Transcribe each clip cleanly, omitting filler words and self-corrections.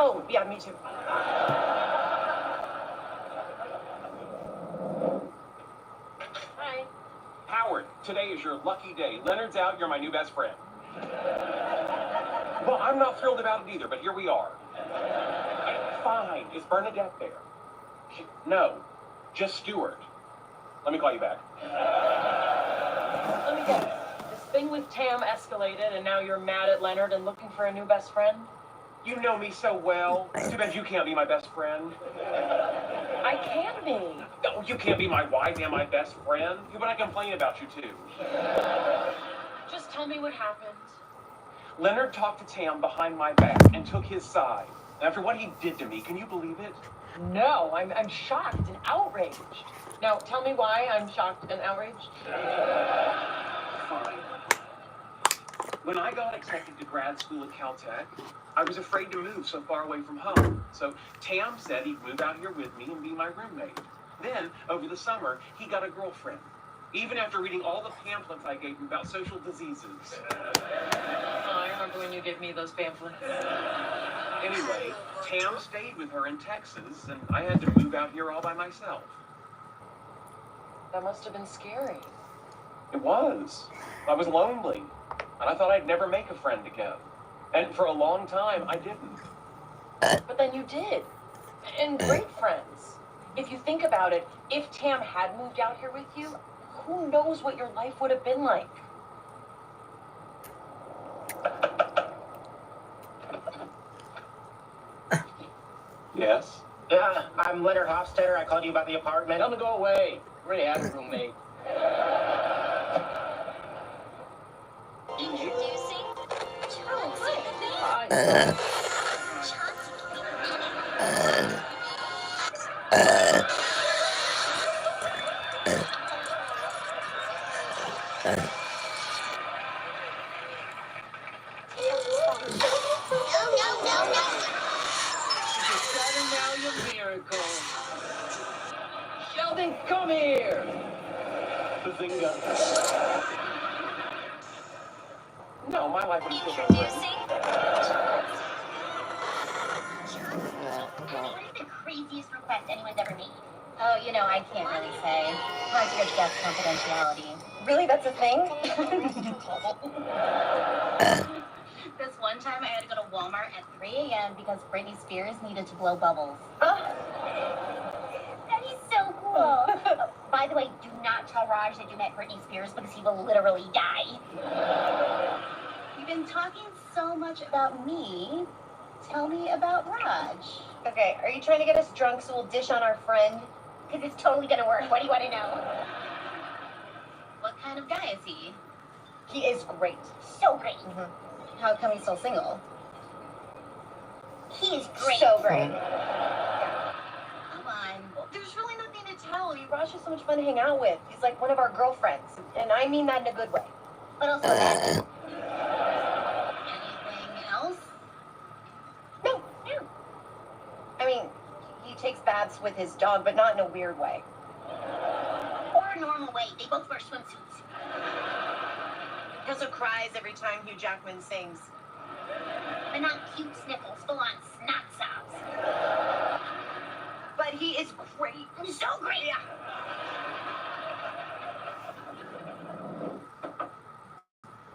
Oh, yeah, me too. Hi. Howard, today is your lucky day. Leonard's out, you're my new best friend. Well, I'm not thrilled about it either, but here we are. Fine, is Bernadette there? No, just Stuart. Let me call you back. Let me guess. This thing with Tam escalated, and now you're mad at Leonard and looking for a new best friend? You know me so well. Too bad you can't be my best friend. I can be. No, you can't be my wife and my best friend. But I complain about you too. Just tell me what happened. Leonard talked to Tam behind my back and took his side. After what he did to me, can you believe it? No, I'm shocked and outraged. Now, tell me why I'm shocked and outraged. Fine. When I got accepted to grad school at Caltech, I was afraid to move so far away from home. So Tam said he'd move out here with me and be my roommate. Then, over the summer, he got a girlfriend. Even after reading all the pamphlets I gave him about social diseases. I remember when you gave me those pamphlets. Anyway, Tam stayed with her in Texas, and I had to move out here all by myself. That must have been scary. It was. I was lonely, and I thought I'd never make a friend again. And for a long time, I didn't. But then you did. And great friends. If you think about it, if Tam had moved out here with you, who knows what your life would have been like? Yes? I'm Leonard Hofstetter. I called you about the apartment. Tell him to go away. We already have a roommate. Introducing Chauncey. Hi. Sheldon, come here! Bazinga. No, my life would still go Introducing What is the craziest request anyone's ever made? Oh, you know, I can't really say. Concerts best confidentiality. Really? That's a thing? This one time I had to go to Walmart at 3 a.m. because Britney Spears needed to blow bubbles. That is so cool. By the way, do not tell Raj that you met Britney Spears because he will literally die. You've been talking so much about me. Tell me about Raj. Okay, are you trying to get us drunk so we'll dish on our friend? Because it's totally gonna work. What do you want to know? What kind of guy is he? He is great. So great. How come he's still single? He is great. So great. Come on. There's really nothing to tell. Raj is so much fun to hang out with. He's like one of our girlfriends. And I mean that in a good way. But also that. Anything else? No. I mean, he takes baths with his dog, but not in a weird way. Or a normal way. They both wear swimsuits. He also cries every time Hugh Jackman sings. But not cute sniffles, full on snot sobs. But he is great. So great. Yeah.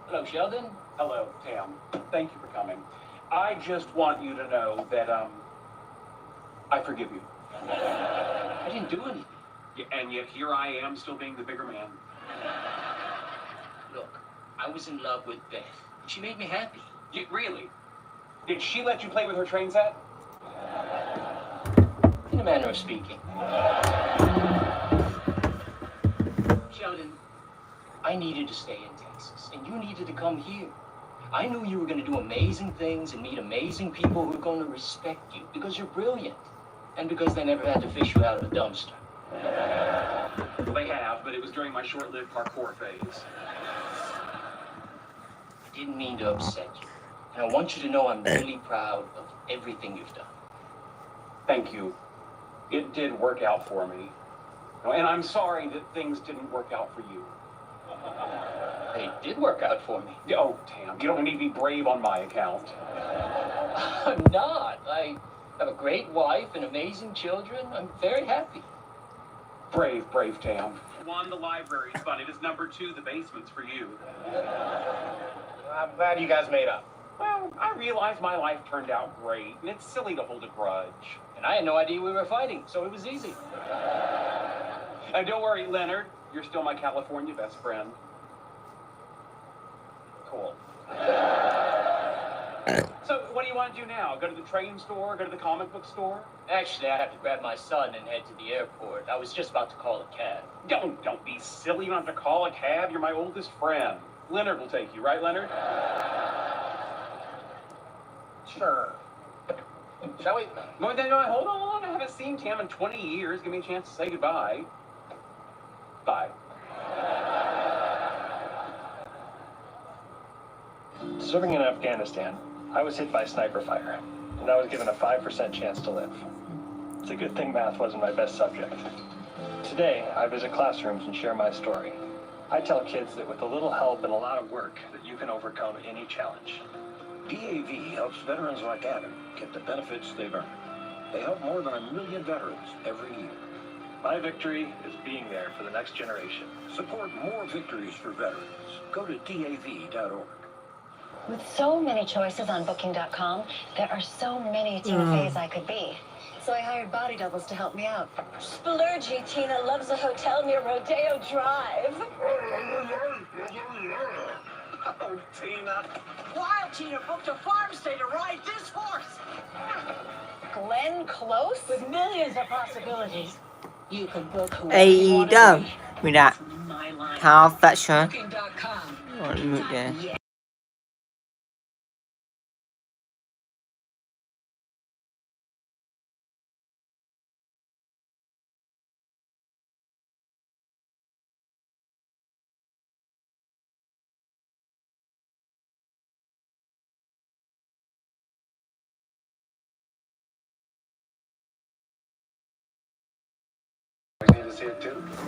Hello, Sheldon. Hello, Tam. Thank you for coming. I just want you to know that, I forgive you. I didn't do anything. And yet here I am, still being the bigger man. Look, I was in love with Beth. She made me happy. Really? Did she let you play with her train set? In a manner of speaking. Sheldon, I needed to stay in Texas, and you needed to come here. I knew you were going to do amazing things and meet amazing people who are going to respect you because you're brilliant and because they never had to fish you out of a dumpster. Well, they have, but it was during my short-lived parkour phase. I didn't mean to upset you, and I want you to know I'm really proud of everything you've done. Thank you. It did work out for me. And I'm sorry that things didn't work out for you. They did work out for me. Oh, Tam, you don't need to be brave on my account. I'm not. I have a great wife and amazing children. I'm very happy. Brave Tam. 1, the library's fun. It is number 2, the basement's for you. I'm glad you guys made up. Well, I realize my life turned out great, and it's silly to hold a grudge. And I had no idea we were fighting, so it was easy. And don't worry, Leonard, you're still my California best friend. Cool. So, what do you want to do now? Go to the train store? Go to the comic book store? Actually, I have to grab my son and head to the airport. I was just about to call a cab. Don't be silly. You don't have to call a cab. You're my oldest friend. Leonard will take you, right, Leonard? Sure. Shall we? No, hold on. I haven't seen Tam in 20 years. Give me a chance to say goodbye. Bye. Serving in Afghanistan, I was hit by sniper fire, and I was given a 5% chance to live. It's a good thing math wasn't my best subject. Today, I visit classrooms and share my story. I tell kids that with a little help and a lot of work, that you can overcome any challenge. DAV helps veterans like Adam get the benefits they've earned. They help more than 1 million veterans every year. My victory is being there for the next generation. Support more victories for veterans. Go to DAV.org. With so many choices on Booking.com, there are so many Tina Feys I could be. So I hired body doubles to help me out. Splurgy Tina loves a hotel near Rodeo Drive. Oh, Tina. Wild Tina booked a farm stay to ride this horse. Glenn Close? With millions of possibilities. You can book whoever Ê you want đâu, to be. mày đã My line. thao phát sáng Booking.com. còn mượn kìa.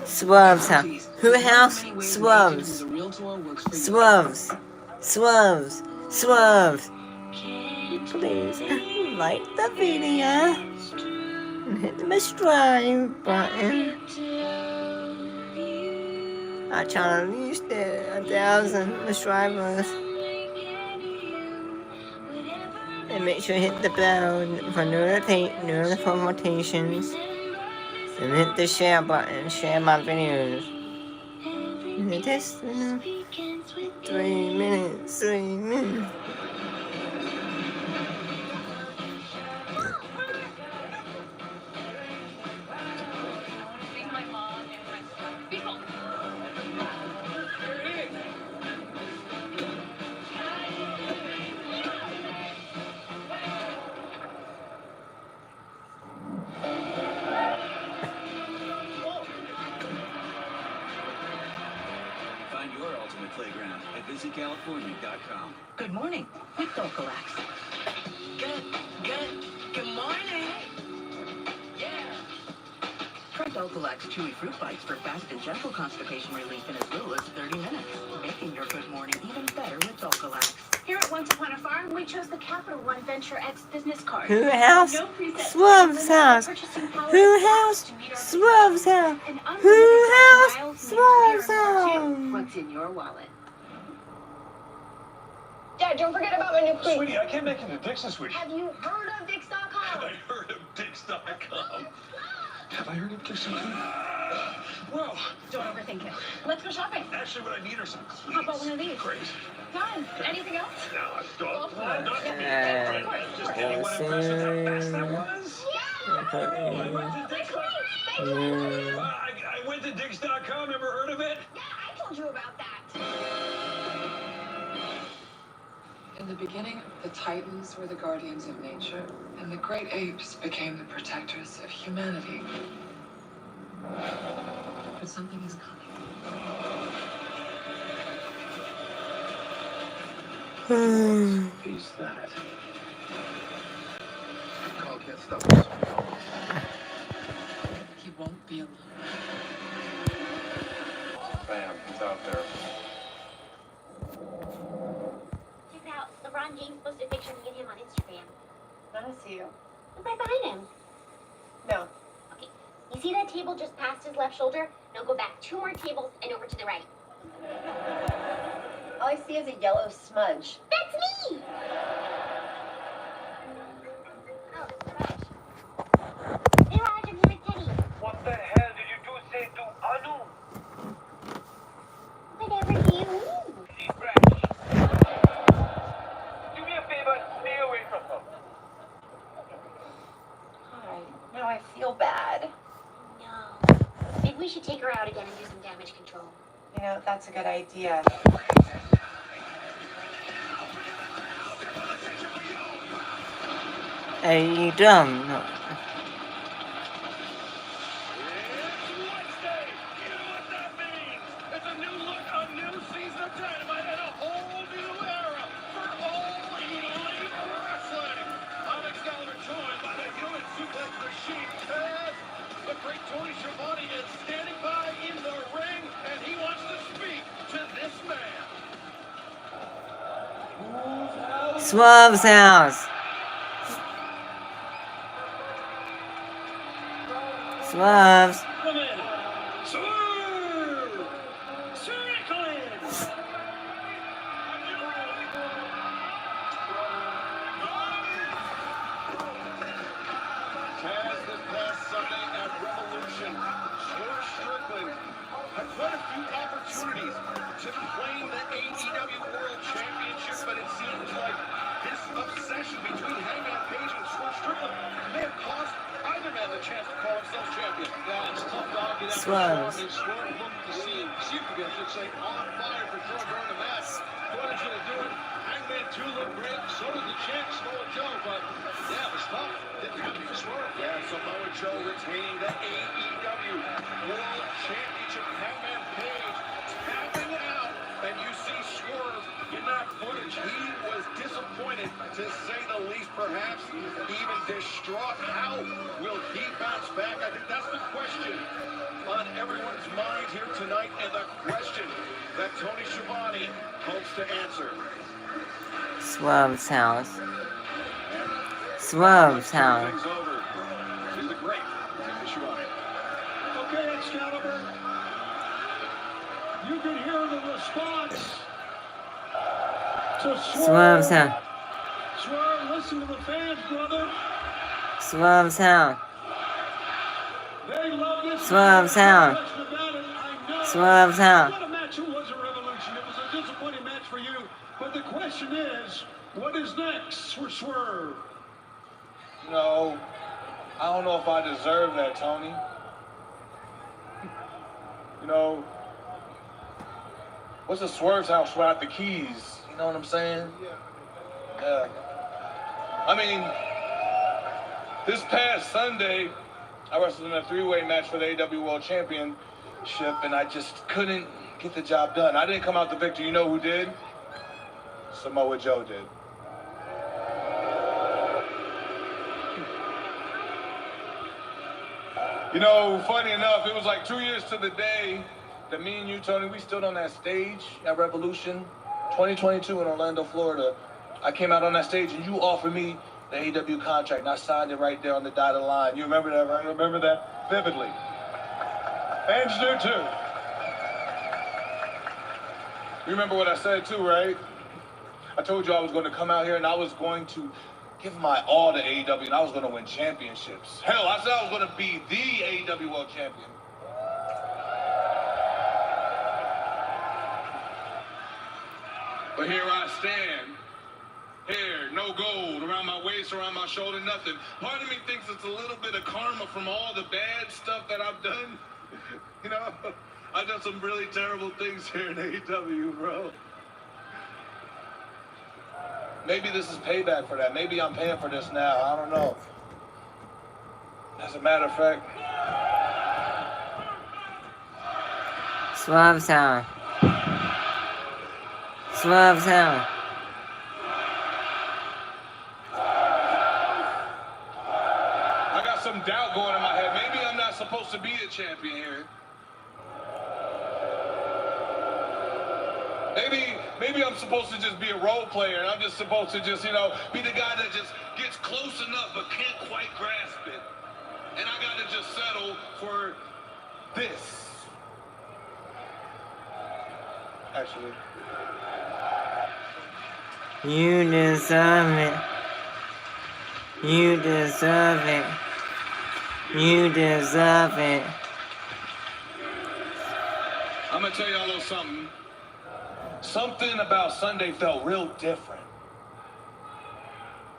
Swerves, huh? Who house? Swerves. Swerves. Swerves. Swerves. Please like the video and hit the subscribe button. I try to reach 1,000 subscribers. And make sure you hit the bell for notifications. And hit the share button, share my videos. And this, 3 minutes, 3 minutes. Find your ultimate playground at visitcalifornia.com. Good morning with Docalax. Good morning. Yeah. Try Docalax Chewy Fruit Bites for fast and gentle constipation relief in as little as 30 minutes. Making your good morning even better with Docalax. Here at Once Upon a Farm, we chose the Capital One Venture X business card. Who house? No preset Swerve's limit, house. purchasing power Who access house? to meet our Swerve's house. and Who unlimited house? miles Swerve's makes your house. What's in your wallet? Dad, don't forget about my new plate. Sweetie, I can't make it to Dixon, sweetie. Have you heard of Dix.com? I heard of Dix.com. Have I heard of Dixon? Whoa. Don't overthink it. Let's go shopping. Actually, what I need are some cleats. How about one of these? Great. Done. Anything else? No, I'm done. Golf club? Just anyone impressed with how fast that was? I went to Dix.com. Ever heard of it? Yeah, I told you about that. In the beginning, the Titans were the guardians of nature, and the great apes became the protectors of humanity. But something is coming. He's that. Called Get Stuff. He won't be alone. Bam, he's out there. Check it out. LeBron James posted a picture of me and him on Instagram. I don't see you. Look right behind him. No. Okay. You see that table just past his left shoulder? Now go back 2 more tables and over to the right. All I see is a yellow smudge. That's me! Oh, Raj. Hey, Raj, I'm here with Teddy. What the hell did you two say to Anu? Whatever you mean. She's fresh. Do me a favor, stay away from her. Hi. Now I feel bad. No. Maybe we should take her out again and do some damage control. You know, that's a good idea. Hey, you dumb. No. It's a new look, a new season of Dynamite, and a whole new era for all elite wrestling. I'm Excalibur, joined by the human suplex machine, Ted. The great Tony Schiavone is standing by in the ring, and he wants to speak to this man. Swerve's house. Swerves. Come in. Swerve! Strickland! Taz this past Sunday at Revolution, George Strickland had quite a few opportunities to claim the AEW World Championship, but it seems like this obsession between Hangman Page and George Strickland may have cost either man the chance to call himself champion. Yeah, it's tough dog. Swerve. Swerve looked to see him, I should say, on fire for sure during the match. What is going to do it? Hangman 2 looked great, so did the champ, Samoa Joe, but yeah, it was tough. Didn't happen for Swerve. Yeah, Samoa Joe retaining the AEW World Championship. Hangman Page tapping out, and you see Swerve in that footage. He was disappointed, to say the least, perhaps even distraught. How will he bounce back? I think that's the question on everyone's mind here tonight, and the question that Tony Schiavone hopes to answer. Swerve's house. Swerve's house. Things over to the great Tony Schiavone. Okay, Excalibur. You can hear the response to Swerve's house. Swerve, listen to the fans, brother. Swerve's house. They love this. Swerve's house. Swerve's house. What a match it was at Revolution. It was a disappointing match for you. But the question is, what is next for Swerve? No, I don't know if I deserve that, Tony. You know, what's a Swerve's house without the keys? You know what I'm saying? Yeah. I mean, this past Sunday, I wrestled in a 3-way match for the AEW World Championship, and I just couldn't get the job done. I didn't come out the victor. You know who did? Samoa Joe did. You know, funny enough, it was like 2 years to the day that me and you, Tony, we stood on that stage at Revolution 2022 in Orlando, Florida. I came out on that stage and you offered me the AEW contract, and I signed it right there on the dotted line. You remember that, right? I remember that vividly. Fans do too. You remember what I said too, right? I told you I was going to come out here and I was going to give my all to AEW, and I was going to win championships. Hell, I said I was going to be the AEW World Champion. But here I stand. Hair, no gold, around my waist, around my shoulder, nothing. Part of me thinks it's a little bit of karma from all the bad stuff that I've done. You know, I've done some really terrible things here in AEW, bro. Maybe this is payback for that. Maybe I'm paying for this now. I don't know. As a matter of fact, Swerve's house. Swerve's house. I got some doubt going in my head. Maybe I'm not supposed to be a champion here. Maybe I'm supposed to just be a role player, and I'm just supposed to just, you know, be the guy that just gets close enough for this. Actually. You deserve it. You deserve it. You deserve it. I'm gonna tell y'all a little something. Something about Sunday felt real different.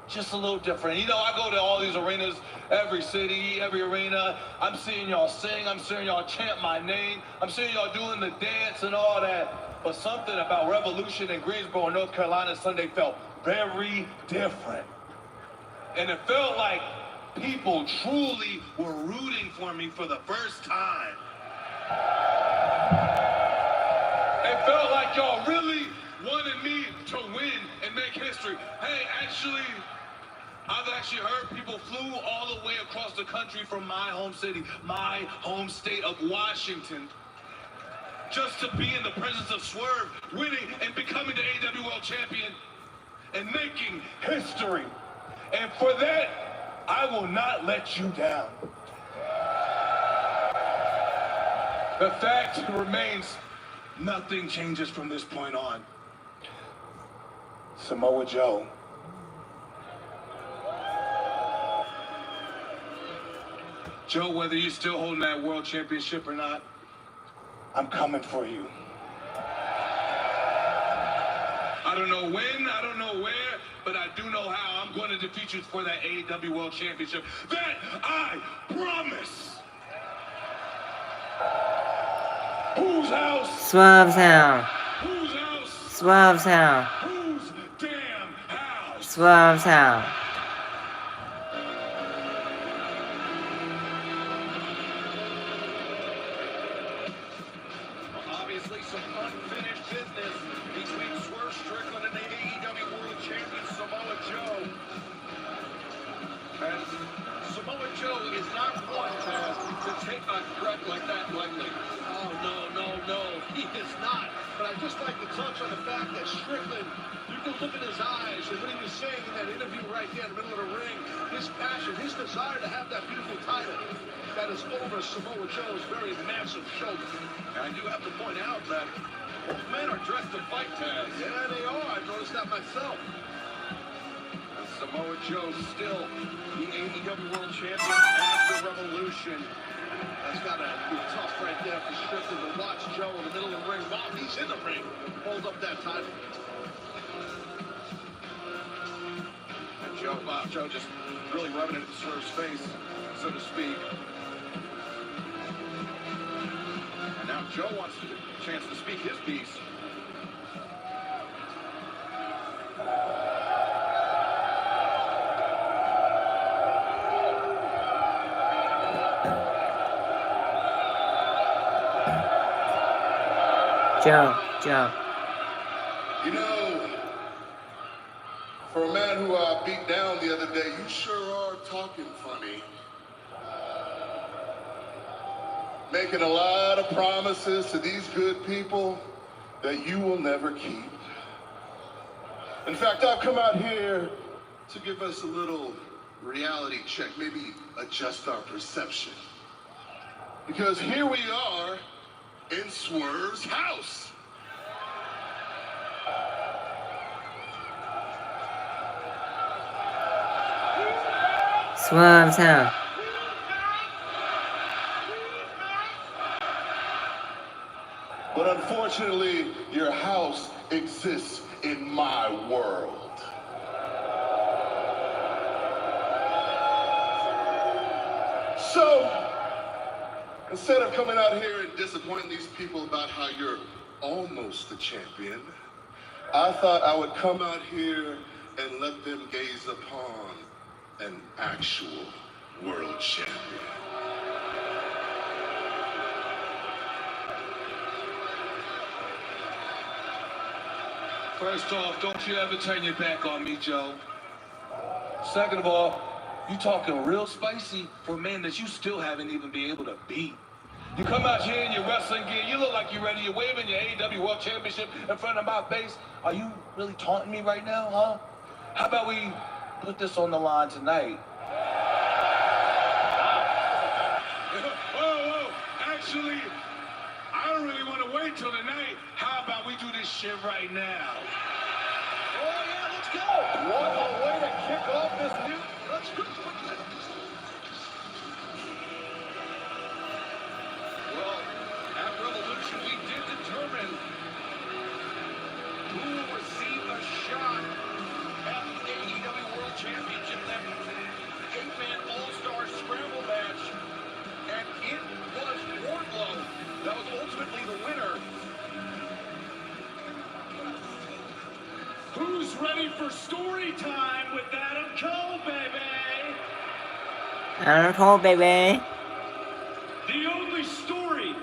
Just a little different. You know, I go to all these arenas, every city, every arena. I'm seeing y'all sing. I'm seeing y'all chant my name. I'm seeing y'all doing the dance and all that. But something about Revolution in Greensboro, North Carolina Sunday felt very different. And it felt like people truly were rooting for me for the first time. It felt like y'all really wanted me to win and make history. Hey, I've actually heard people flew all the way across the country from my home city, my home state of Washington, just to be in the presence of Swerve, winning and becoming the AEW World Champion and making history. And for that, I will not let you down. The fact remains, nothing changes from this point on. Samoa Joe. Joe, whether you're still holding that world championship or not, I'm coming for you. I don't know when, I don't know where, but I do know how. I'm going to defeat you for that AEW World Championship. That I promise. Whose house? Swerve's house. Whose house? Swerve's house. Whose damn house? Swerve's house. Obviously, some unfinished business between Swerve Strickland and the AEW World Champion Samoa Joe. And Samoa Joe is not one to take a threat like that lightly. Oh, no, he is not. But I'd just like to touch on the fact that Strickland, you can look in his eyes, and what he was saying in that interview right there in the middle of the ring, his passion, his desire to have that beautiful title that is over Samoa Joe's very massive shoulder. And I do have to point out that both men are dressed to fight, Taz. Yeah, they are. I've noticed that myself. And Samoa Joe still the AEW World Champion after Revolution. That's got to be tough right there for Strickland to watch Joe in the middle of the ring while he's in the ring hold up that title. And Joe just really rubbing it in Swerve's face, so to speak. And now Joe wants a chance to speak his piece. Joe. You know, for a man who I beat down the other day, you sure are talking funny. Making a lot of promises to these good people that you will never keep. In fact, I've come out here to give us a little reality check, maybe adjust our perception. Because here we are in Swerve's house. Swerve's house. But unfortunately, your house exists in my world. So, instead of coming out here and disappointing these people about how you're almost a champion, I thought I would come out here and let them gaze upon an actual world champion. First off, don't you ever turn your back on me, Joe. Second of all, you talking real spicy for a man that you still haven't even been able to beat. You come out here in your wrestling gear, you look like you're ready, you're waving your AEW World Championship in front of my face. Are you really taunting me right now, huh? How about we put this on the line tonight? Oh, actually, I don't really want to wait till tonight. How about we do this shit right now? Oh, yeah, let's go. What a way to kick off this new... Let's go. Well, at Revolution, we did determine who will receive a shot at the AEW World Championship, that 8-man All-Star Scramble match. And it was Wardlow that was ultimately the winner. Who's ready for story time with Adam Cole, baby? Adam Cole, baby. The only story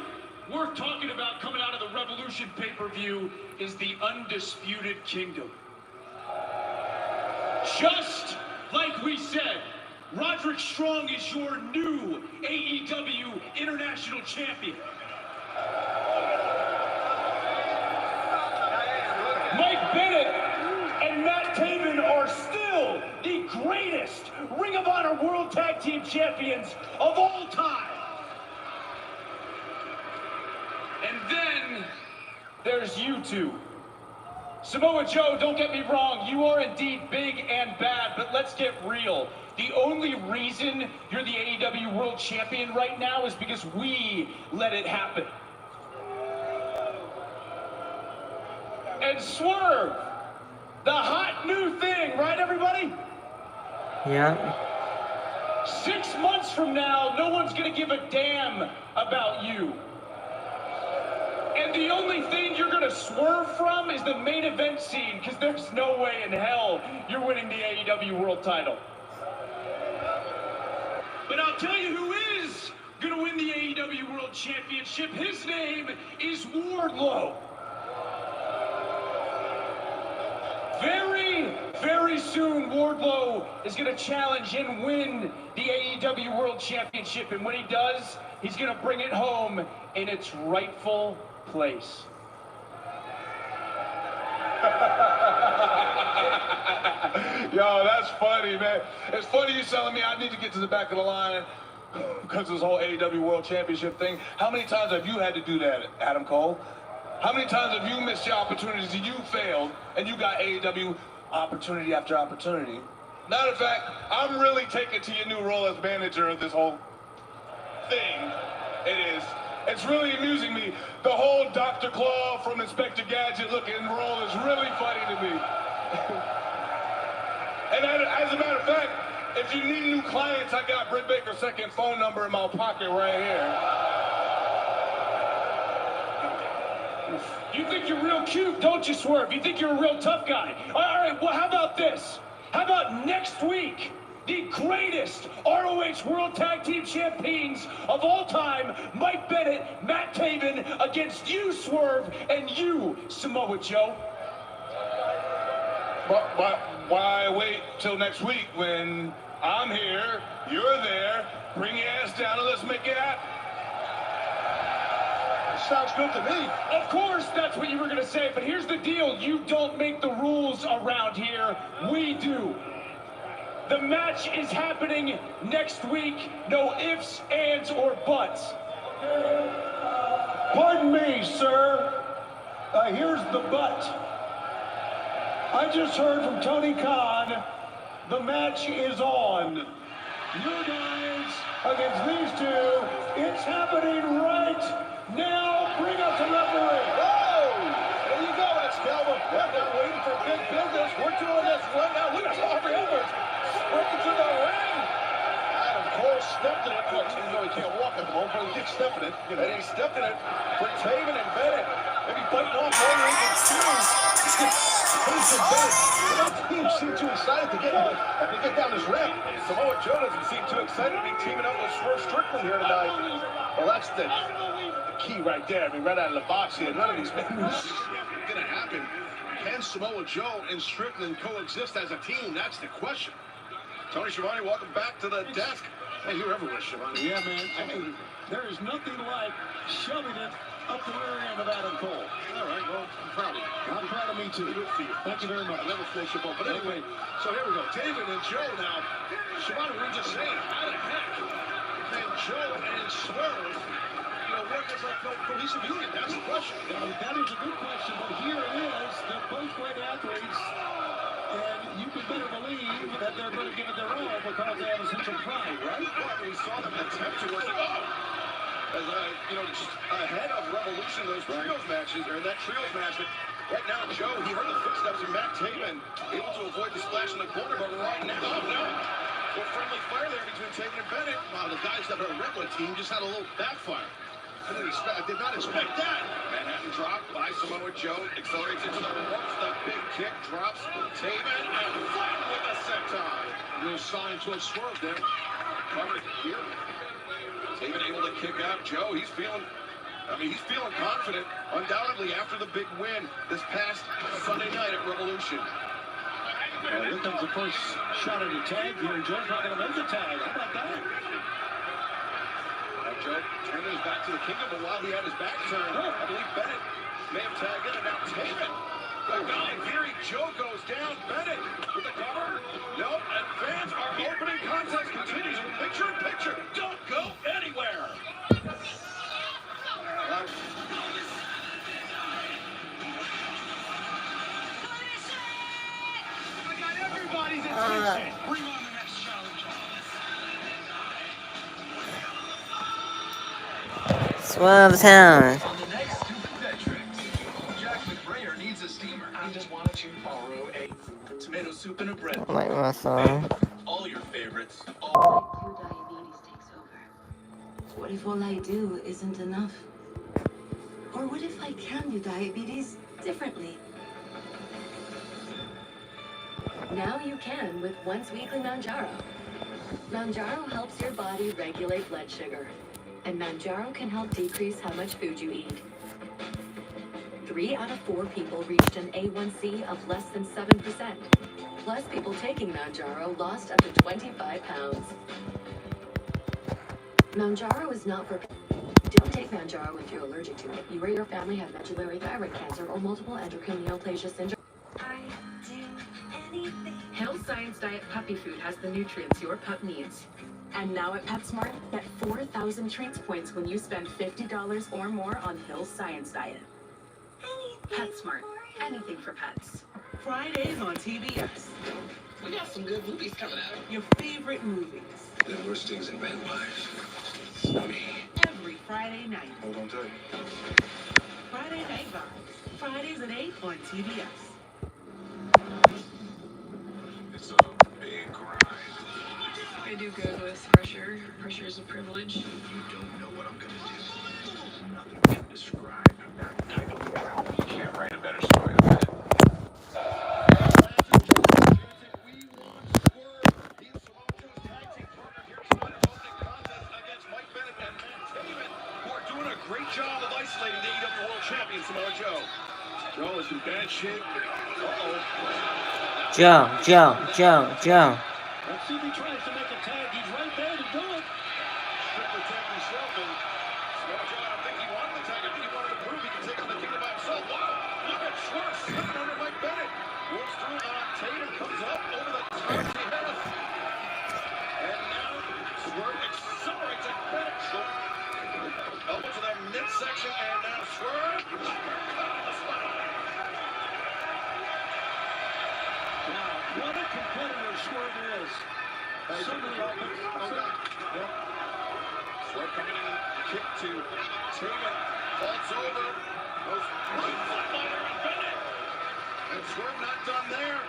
worth talking about coming out of the Revolution pay-per-view is the Undisputed Kingdom. Just like we said, Roderick Strong is your new AEW International Champion. Mike Bennett and Matt Taven are still the greatest Ring of Honor World Tag Team Champions of all time. And then there's you two. Samoa Joe, don't get me wrong, you are indeed big and bad, but let's get real. The only reason you're the AEW World Champion right now is because we let it happen. And Swerve, the hot new thing, right everybody? Yeah. 6 months from now, no one's gonna give a damn about you. And the only thing you're gonna swerve from is the main event scene, because there's no way in hell you're winning the AEW World title. But I'll tell you who is gonna win the AEW World Championship. His name is Wardlow. Very soon, Wardlow is gonna challenge and win the AEW World Championship. And when he does, he's gonna bring it home in its rightful place. Yo, that's funny, man. It's funny you telling me I need to get to the back of the line because of this whole AEW World Championship thing. How many times have you had to do that, Adam Cole? How many times have you missed your opportunities and you failed and you got AEW opportunity after opportunity? Matter of fact, I'm really taking to your new role as manager of this whole thing. It is. It's really amusing me. The whole Dr. Claw from Inspector Gadget looking role is really funny to me. And as a matter of fact, if you need new clients, I got Britt Baker's second phone number in my pocket right here. You think you're real cute, don't you, Swerve? You think you're a real tough guy. All right, well, how about this? How about next week? The greatest ROH World Tag Team Champions of all time, Mike Bennett, Matt Taven, against you, Swerve, and you, Samoa Joe. But why wait till next week when I'm here, you're there, bring your ass down and let's make it happen. Sounds good to me. Of course, that's what you were going to say, but here's the deal. You don't make the rules around here. We do. The match is happening next week. No ifs, ands, or buts. Pardon me, sir. Here's the but. I just heard from Tony Khan. The match is on. You guys against these two. It's happening right now. Bring up the referee. Whoa! There you go, Excalibur. We're not waiting for big business. We're doing this right now. Look at Aubrey Edwards. Sprinting to the ring. Adam Cole stepped in it. Look, even though he can't walk at the moment, but he did step in it. And he stepped in it for Taven and Bennett. Maybe biting off more than he can chew. Taven and Bennett. That team seemed too excited to get down this ramp. Samoa Joe doesn't seem too excited to be teaming up with Swerve Strickland here tonight. Well, that's the key right there. I mean, right out of the box here. None of these men is going to happen. Can Samoa Joe and Strickland coexist as a team? That's the question. Tony Schiavone, welcome back to the desk. Hey, you're everywhere, Schiavone. Yeah, man. Hey, there is nothing like shoving it up the rear end of Adam Cole. All right, well, I'm proud of you. I'm proud of me, too. Good for you. Thank you very much. I never finish your ball. But anyway, so here we go. David and Joe now. Schiavone, we were just saying, how the heck can Joe and Swerve, going to work as a cohesive unit? That's the question. That is a good question, but here it is. They're both great athletes, and you can better believe that they're going to give it their all because they have a sense of pride, right? Well, I mean, we saw them attempt to work it out. As just ahead of Revolution, those trios matches, or that trios match. Right now, Joe, he heard the footsteps of Matt Taven, able to avoid the splash in the corner, but right now, no. A friendly fire there between Taven and Bennett. Wow, the guys that are a regular team just had a little backfire. I did not expect that. Manhattan drop by Samoa Joe, accelerates into the ropes, the big kick drops Taven, and flat with a senton. No sign to a swerve there. Covered here. Taven able to kick out Joe. He's feeling confident, undoubtedly, after the big win this past Sunday night at Revolution. Here comes the first shot at the tag here. Joe's not going to make the tag. How about that? Joe turning his back to the Kingdom, but while he had his back turned, I believe Bennett may have tagged in, and now Taven. The guy Fury, Joe goes down. Bennett with the cover. Nope, and fans are opening contest continues. Picture in picture. Don't go anywhere. Everybody's attention. Bring on the next challenge. Swab Town. On the next Stupid Pet Tricks, Jack McBrayer needs a steamer. I just wanted to borrow a tomato soup and a bread. I like my song. All your favorites. Your diabetes takes over. What if all I do isn't enough? Or what if I can do diabetes differently? Now you can with once weekly Manjaro. Manjaro helps your body regulate blood sugar. And Manjaro can help decrease how much food you eat. 3 out of 4 people reached an A1C of less than 7%. Plus, people taking Manjaro lost up to 25 pounds. Manjaro is not for... Don't take Manjaro if you're allergic to it. You or your family have medullary thyroid cancer or multiple endocrine neoplasia syndrome. Hill's Science Diet Puppy Food has the nutrients your pup needs. And now at PetSmart, get 4,000 treats points when you spend $50 or more on Hill's Science Diet. PetSmart. Anything for pets. Fridays on TBS. We got some good movies coming out. Your favorite movies. The worst things in vampires. Me. Every Friday night. Hold on tight. Friday Night Vibes. Fridays at 8 on TBS. It's a big grind. I do good with pressure. Pressure is a privilege. You don't know what I'm gonna do. Nothing can describe. You can't write a better story than that. Great job of isolating the AEW World Champion, Samoa Joe. Joe is in bad shape. Joe. Let's see if he tries to make a tag. He's right there to do it. Strictly tagged himself, and Samoa Joe, I don't think he wanted the tag. I think he wanted to prove he can take on the Kingdom by himself. Wow, look at Schwartz slipping under Mike Bennett. Rolls through Tatum, comes up over the top. And now Swerve accelerates at Bennett. Elbow to the midsection, and now Swerve. Wow, what a competitor Swerve is. Swerve coming in, kick to Tatum, falls over, goes right flatliner on Bennett. And Swerve not done there.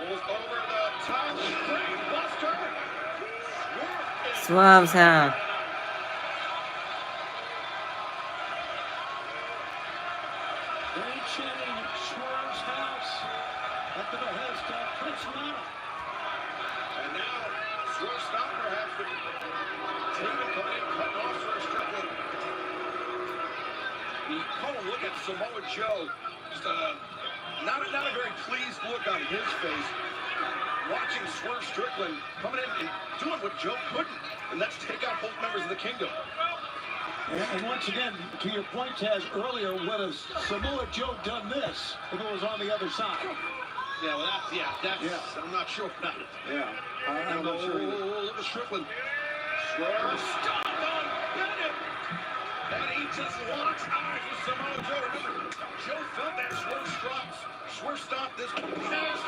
Rolls over the top, brain buster. Swab Town. Great chanting at Swerve's house at the behest of Prince Nana. And now, Swerve stop perhaps, but Tatum coming in, cutting off Swerve Strickland. You caught a look at Samoa Joe. Just not a very pleased look on his face. Watching Swerve Strickland coming in and doing what Joe couldn't, and that's take out both members of the Kingdom. And once again, to your point, Taz, earlier, would have Samoa Joe done this if it was on the other side? Yeah, well, that's I'm not sure about it. Yeah, I'm not sure either. Look at Strickland. Swerve stop on Bennett. And he just locks eyes with Samoa Joe. Remember, Joe felt that swerve stop this past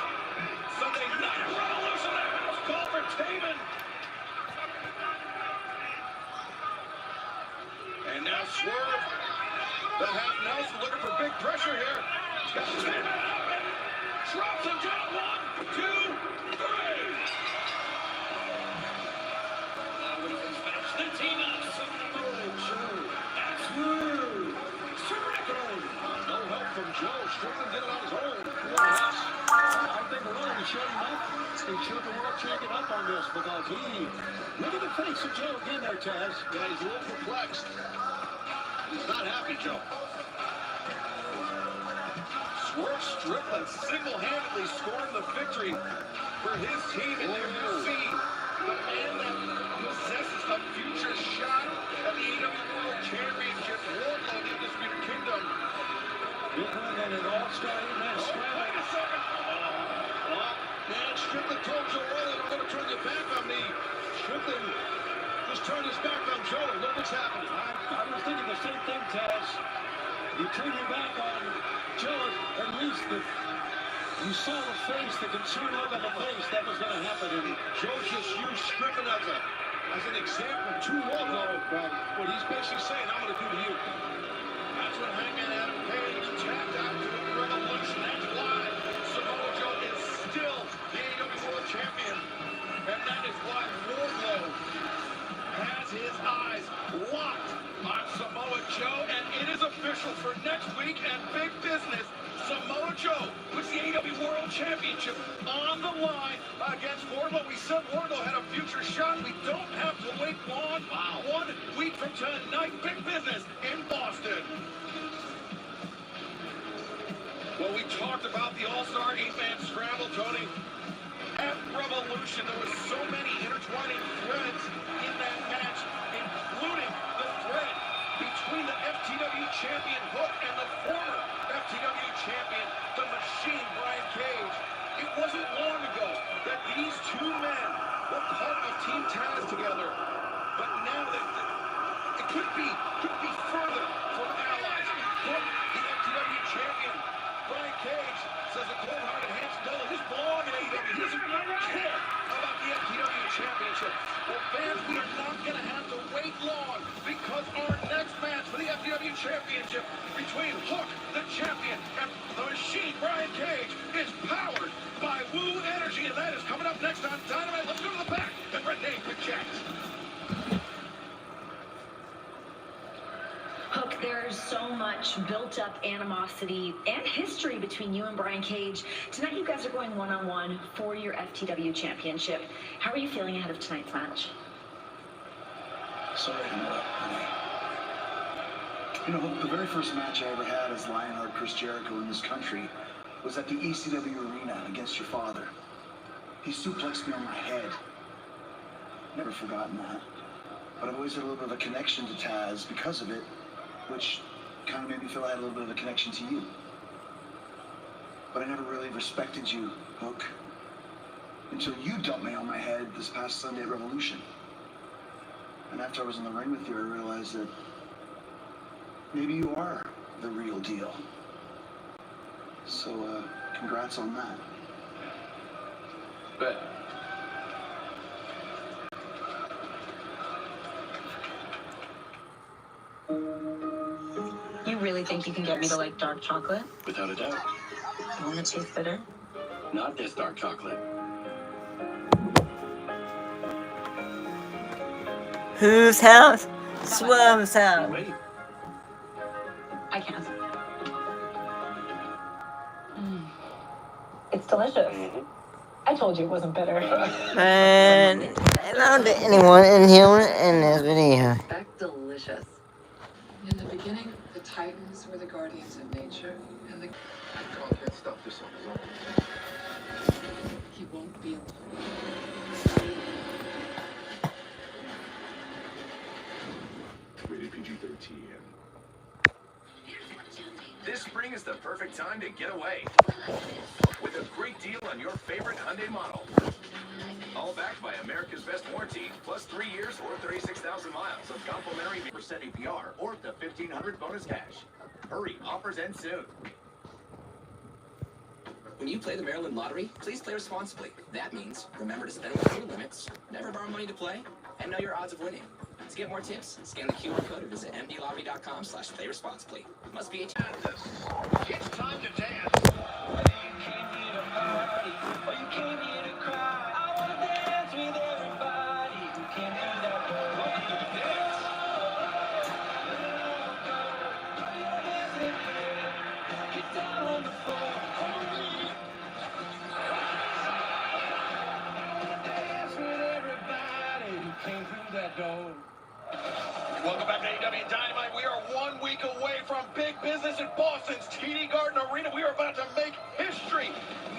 Sunday night at Revolution. That was called for Taven. And now Swerve, the half Nelson looking for big pressure here. He's got Taven up and drops him down. 1, 2, 3. The team up. Samoa Joe. That's Swerve. Strickland. No help from Joe. Strickland did it on his own. Yes. I think really he showed him up. He showed the world champion up on this because look at the face of Joe again there, Taz. Yeah, he's a little perplexed. He's not happy, Joe. Swerve Strickland single-handedly scoring the victory for his team. And there you see the man that possesses a future shot at the AEW World Championship. Wardlow in the Undisputed Kingdom. Big one and an all-star man. Wait a second. Man, Strickland told Joe earlier, I'm going to turn your back on me. Strickland just turned his back on Joe. Look what's happening. I was thinking the same thing, Taz. You turn your back on Joe, at least you saw the face, the concerned look on the face, that was going to happen. And Joe just used Strickland as an example to Wardlow. What he's basically saying, I'm going to do to you. That's what Hangman Adam Page tapped out to Revolution. That's why Samoa Joe is still the AEW World Champion. And that is why Wardlow has his eyes locked on Samoa Joe. And it is official for next week and big business. Samoa Joe puts the AEW World Championship on the line against Wardlow. We said Wardlow had a future shot. We don't have to wait long. 1 week from tonight, big business in Boston. Well, we talked about the All-Star 8-Man Scramble, Tony. At Revolution, there were so many intertwining threads in that match, including the thread between the FTW champion Hook and the former FTW champion, the Machine, Brian Cage. It wasn't long ago that these two men were part of Team Taz together, but now it could be further from allies. Hook, the FTW champion, Brian Cage says a cold-hearted handsome devil just belong in AEW. He doesn't care about the FTW championship. Well, fans, we are not going to have to wait long because our next match for the FTW championship between Hook, the champion, and the Machine, Brian Cage, is powered by Woo Energy, and that is coming up next on Dynamite. Let's go to the back and Renee projects. Hook, there's so much built-up animosity and history between you and Brian Cage. Tonight you guys are going one-on-one for your FTW championship. How are you feeling ahead of tonight's match? Sorry to interrupt, honey. You know, Hook, the very first match I ever had as Lionheart Chris Jericho in this country was at the ECW arena against your father. He suplexed me on my head. Never forgotten that. But I've always had a little bit of a connection to Taz because of it, which kind of made me feel I had a little bit of a connection to you. But I never really respected you, Hook, until you dumped me on my head this past Sunday at Revolution. And after I was in the ring with you, I realized that maybe you are the real deal. So, congrats on that. Bet. You really think you can get me to like dark chocolate? Without a doubt. You want to taste bitter? Not this dark chocolate. Whose house? Swerve's house. Wait. I can't. It's delicious. I told you it wasn't bitter. And hello to anyone in here in this video. That's delicious. In the beginning, the Titans were the guardians of nature, and God can't stop this on his own. he won't be. Rated PG-13. This spring is the perfect time to get away with a great deal on your favorite Hyundai model. All backed by America's Best Warranty, plus 3 years or 36,000 miles of complimentary percent APR or up to $1,500 bonus cash. Hurry, offers end soon. When you play the Maryland Lottery, please play responsibly. That means remember to spend within your limits, never borrow money to play, and know your odds of winning. To get more tips, scan the QR code or visit mdlottery.com/playresponsibly. Must be 18. It's time to dance. Welcome back to AEW Dynamite. We are 1 week away from big business in Boston's TD Garden Arena. We are about to make history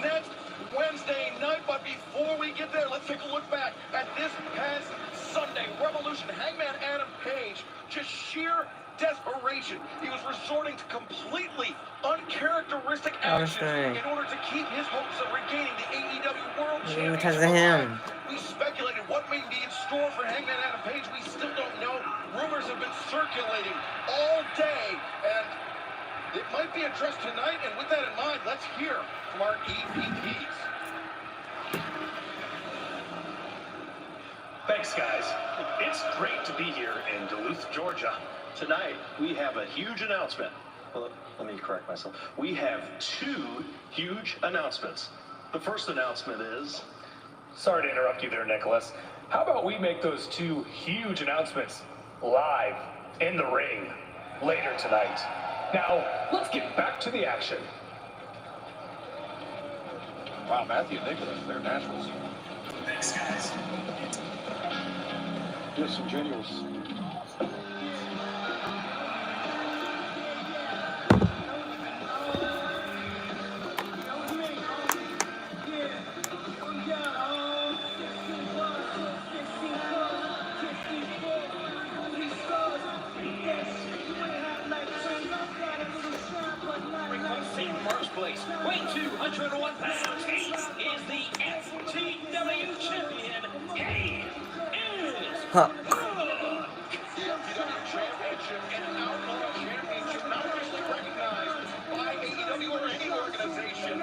next Wednesday night. But before we get there, let's take a look back at this past Sunday. Revolution Hangman Adam Page, just sheer desperation. He was resorting to completely uncharacteristic actions in order to keep his hopes of regaining the AEW World Championship. Because of him. We speculated what may be in store for Hangman Adam Page. We still don't know. Rumors have been circulating all day, and it might be addressed tonight. And with that in mind, let's hear from our EVPs. Thanks, guys. It's great to be here in Duluth, Georgia. Tonight, we have a huge announcement. Well, let me correct myself. We have 2 huge announcements. The first announcement is... Sorry to interrupt you there, Nicholas. How about we make those 2 huge announcements live in the ring later tonight? Now, let's get back to the action. Wow, Matthew and Nicholas, they're naturals. Thanks, guys. Disingenuous. Weighing 201 pounds, he is the FTW champion. He is The FTW championship and Outlaw championship, not officially recognized by AEW or any organization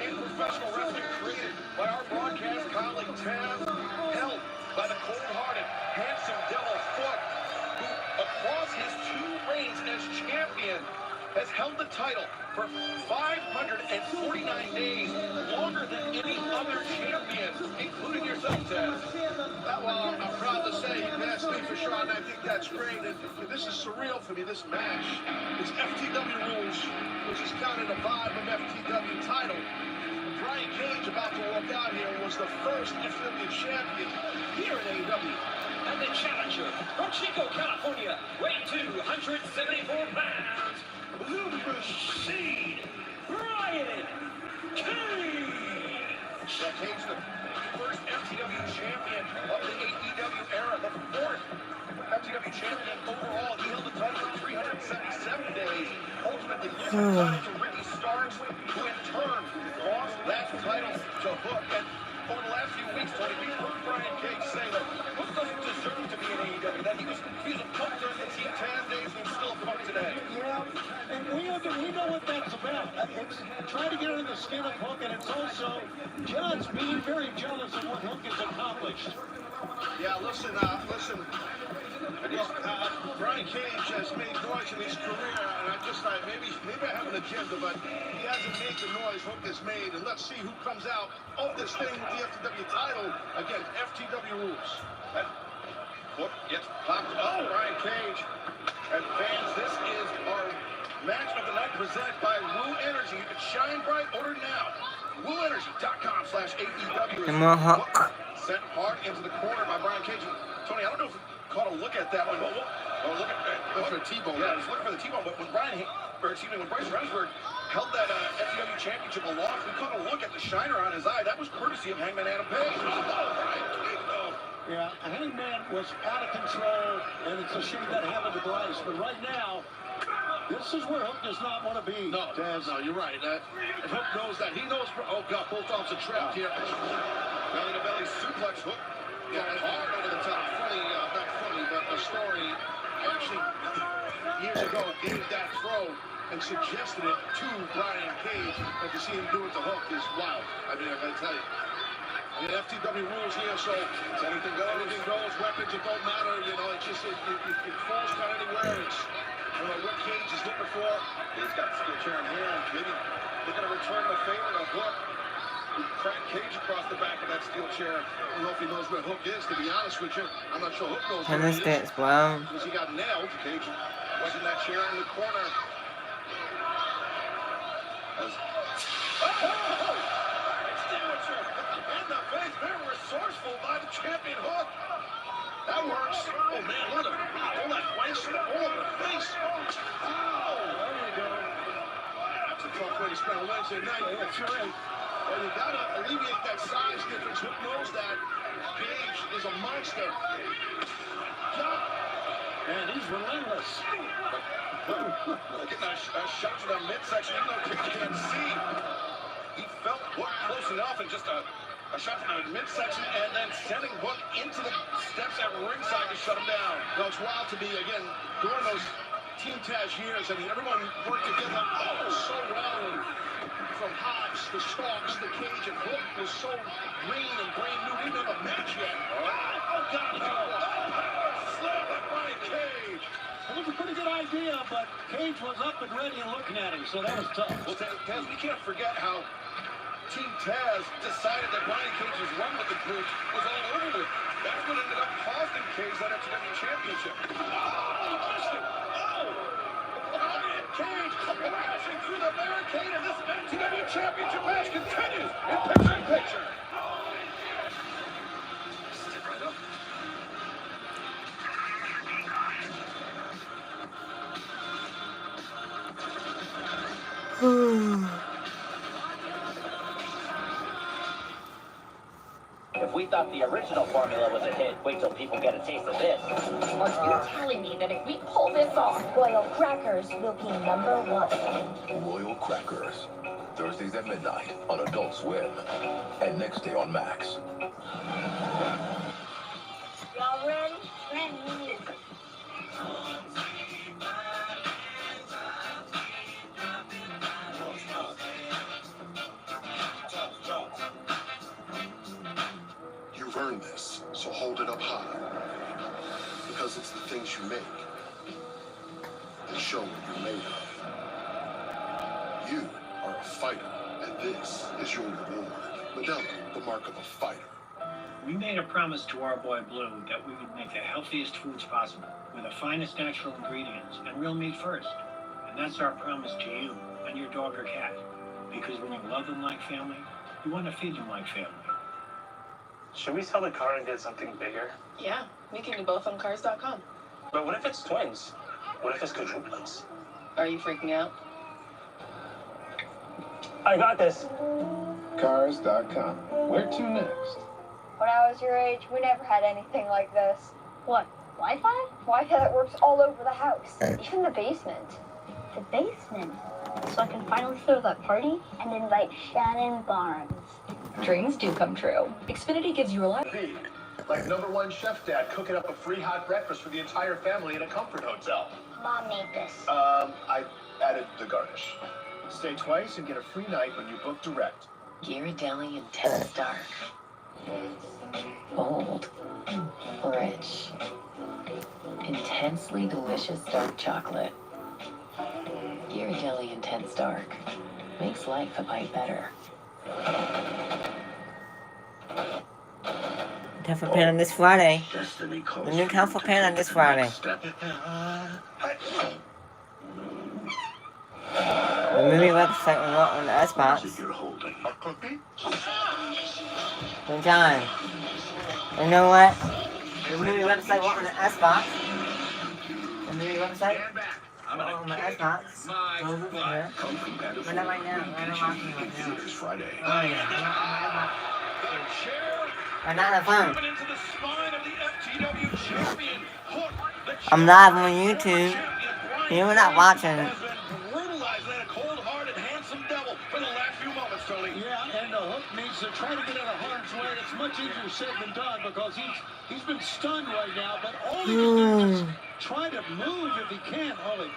in professional wrestling, created by our broadcast colleague Taz, held by the cold-hearted, handsome Devil Foot, who across his 2 reigns as champion has held the title for 549 days, longer than any other champion, including yourself, Taz. Well, I'm proud to say he passed me for sure, and I think that's great. And this is surreal for me, this match. It's FTW rules, which is kind of the vibe of FTW title. Brian Cage, about to walk out here, was the first FTW champion here in AEW. and the challenger from Chico, California, weighing 274 pounds, Blue Machine, Brian Cage. Cage's the first FTW champion of the AEW era, the 4th FTW champion overall. He held the title for 377 days, ultimately losing the title to Ricky Starks, who in turn lost that title to Hook. And over the last few weeks, Tony, we've heard Brian Cage say that Hook doesn't deserve to be in AEW, that he was a punk during the Team Taz days and he's still a punk today. Yeah, and we know what that's about. It's trying to get under the skin of Hook, and it's also John's being very jealous of what Hook has accomplished. Yeah, listen, Brian Cage has made noise in his career, and I just thought maybe I have an agenda, but he hasn't made the noise Hook has made, and let's see who comes out of this thing with the FTW title. Again, FTW rules. And Hook gets popped. Oh, Brian Cage. And fans, this is our match of the night presented by Woo Energy. You can shine bright, order now. WooEnergy.com/AEW. Come on, Hook. Sent hard into the corner by Brian Cage. Tony, I don't know if you caught a look at that one. Oh, look for the T-bone. Yeah, I was looking for the T-bone, but when Bryce Remsburg held that FTW championship aloft, we caught a look at the shiner on his eye. That was courtesy of Hangman Adam Page. Yeah, Hangman was out of control, and it's a shame that happened to Bryce. But right now, this is where Hook does not want to be. No, you're right. Hook knows that. He knows. Oh, God, both arms are trapped here. belly-to-belly suplex hook. Yeah, hard over the top. Funny, not funny, but the story actually years ago gave that throw and suggested it to Brian Cage. But to see him do it to Hook is wild. I mean, I gotta tell you. I mean, FTW rules here, so anything goes. Anything goes. Weapons, it don't matter. You know, it's just it falls kind of anywhere. It's I don't know what Cage is looking for. He's got the steel chair in here, and maybe they're gonna return the favor to Hook. Crack Cage across the back of that steel chair. I don't know if he knows where Hook is, to be honest with you. I'm not sure Hook knows where he is. Because he got nailed. Cage was in that chair in the corner. Extinguisher in the face. Very resourceful by the champion Hook. That works. Oh, man, look at him. All that white shit all over the face. Oh, there you go. That's a tough way to spend a Wednesday night. That's right. Well, you gotta alleviate that size difference. Hook knows that. Cage is a monster. And he's relentless. Getting a shot to the midsection, even though Cage can't see. He felt Hook close enough, and just a shot to the midsection, and then sending Hook into the steps at ringside to shut him down. Well, it's wild to be, again, during those Team Taz years. I mean, everyone worked together so well. And from Hobbs, the Stalks, the Cage, and Hook was so green and brand new. We didn't have a match yet. Oh, God, no. Slam by Brian Cage. It was a pretty good idea, but Cage was up and ready and looking at him, so that was tough. Well, Taz, we can't forget how Team Taz decided that Brian Cage's run with the group was all over with. That's what ended up costing Cage that FTW championship. Oh, he missed it. Oh! Brian Cage crashing through the barricade, and this FTW championship match continues in picture-in-picture. Step right up. If we thought the original formula was a hit, wait till people get a taste of this. Are you telling me that if we pull this off, Royal Crackers will be #1? Royal Crackers. Thursdays at midnight on Adult Swim. And next day on Max. Y'all ready? Ready. You've earned this, so hold it up high. Because it's the things you make that show what you're made of. You are a fighter, and this is your reward. Modelo, the mark of a fighter. We made a promise to our boy Blue that we would make the healthiest foods possible, with the finest natural ingredients, and real meat first. And that's our promise to you and your dog or cat. Because when you love them like family, you want to feed them like family. Should we sell the car and get something bigger? Yeah, we can do both on cars.com. But what if it's twins? What if it's quadruplets? Are you freaking out? I got this. Cars.com. Where to next? When I was your age, we never had anything like this. What? Wi-Fi? Wi-Fi that works all over the house, even the basement. The basement. So I can finally throw that party and invite Shannon Barnes. Dreams do come true. Xfinity gives you a lot. Like #1 chef dad cooking up a free hot breakfast for the entire family in a comfort hotel. Mom made this. I added the garnish. Stay twice and get a free night when you book direct. Ghirardelli Intense Dark. Bold. Rich. Intensely delicious dark chocolate. Ghirardelli Intense Dark. Makes life a bite better. Tougher Pan on this Friday. The new Tougher Pan on this Friday. The movie website was not on the Xbox. Good time. You know what? The movie website was on the Xbox. The movie website on the Xbox. Over there. But not right now. I'm not watching it right now. Oh yeah. I'm not on the phone. I'm live on YouTube. You're not watching. Yeah, and the Hook needs to try to get out of harm's way as much He's been stunned right now, but all he can do is just try to move if he can. Holy,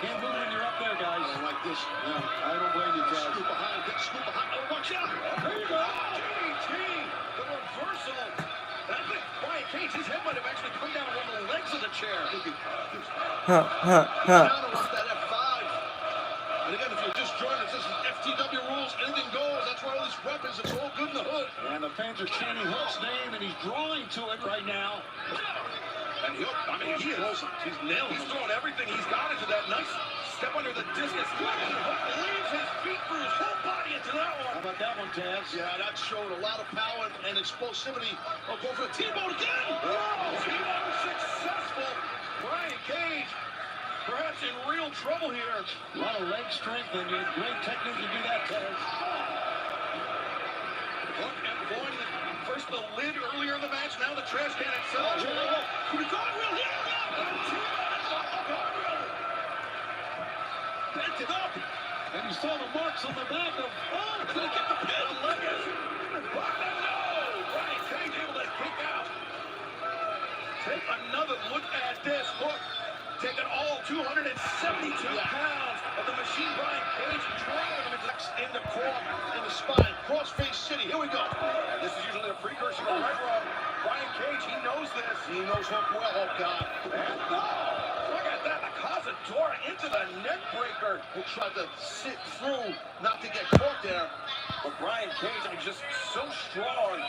can't move when you're up there, guys. I like this. Yeah, I don't blame you, Taz. Scoop behind, get scoop behind. Oh, watch out! There you go. DDT, the reversal. I think Brian Cage, his head might have actually come down one of the legs of the chair. Huh. Counter off that F5. And again, if you're just joining us, this is FTW rules. Anything goes. That's why all these weapons, it's all good in the hood. And the fans are chanting Hook's name, and he's drawing to it right now. And Hook, I mean, he's nailing. He's throwing everything he's got into that nice step under the discus. Hook leaves his feet through his whole body into that one. How about that one, Taz? Yeah, that showed a lot of power and explosivity. Oh, go for the T-bone again. Whoa, T-bone successful. Brian Cage, perhaps in real trouble here. A lot of leg strength and great technique to do that, Taz. Hook avoiding first the lid earlier in the match, now the trash can itself. The guardrail, here we go. Guardrail. Bent it up. And you saw the marks on the back of. Oh, did he get the pin? No. Brian Cage able to kick out. Take another look at this. Hook taking all 272 pounds of the machine Brian Cage, driving him in the core, In the spine, crossface city. Here we go. and this is usually a precursor to right wrong. Brian Cage, he knows this. He knows Hook well. Oh, God. And look at that, the Cazadora into the neck breaker. Hook tried to sit through, not to get caught there. But Brian Cage, I mean, just so strong,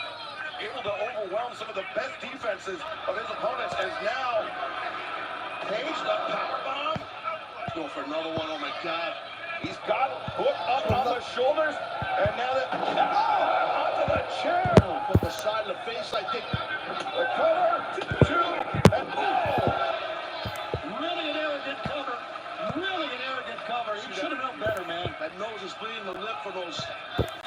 able to overwhelm some of the best defenses of his opponents. As now, Cage, the powerbomb. Let's go for another one. Oh, my God. He's got Hook up on the shoulders, and now that onto the chair. Put the side of the face, I think. The cover, 2, and Really an arrogant cover. Really an arrogant cover. He should have known better, man. That nose is bleeding the lip for those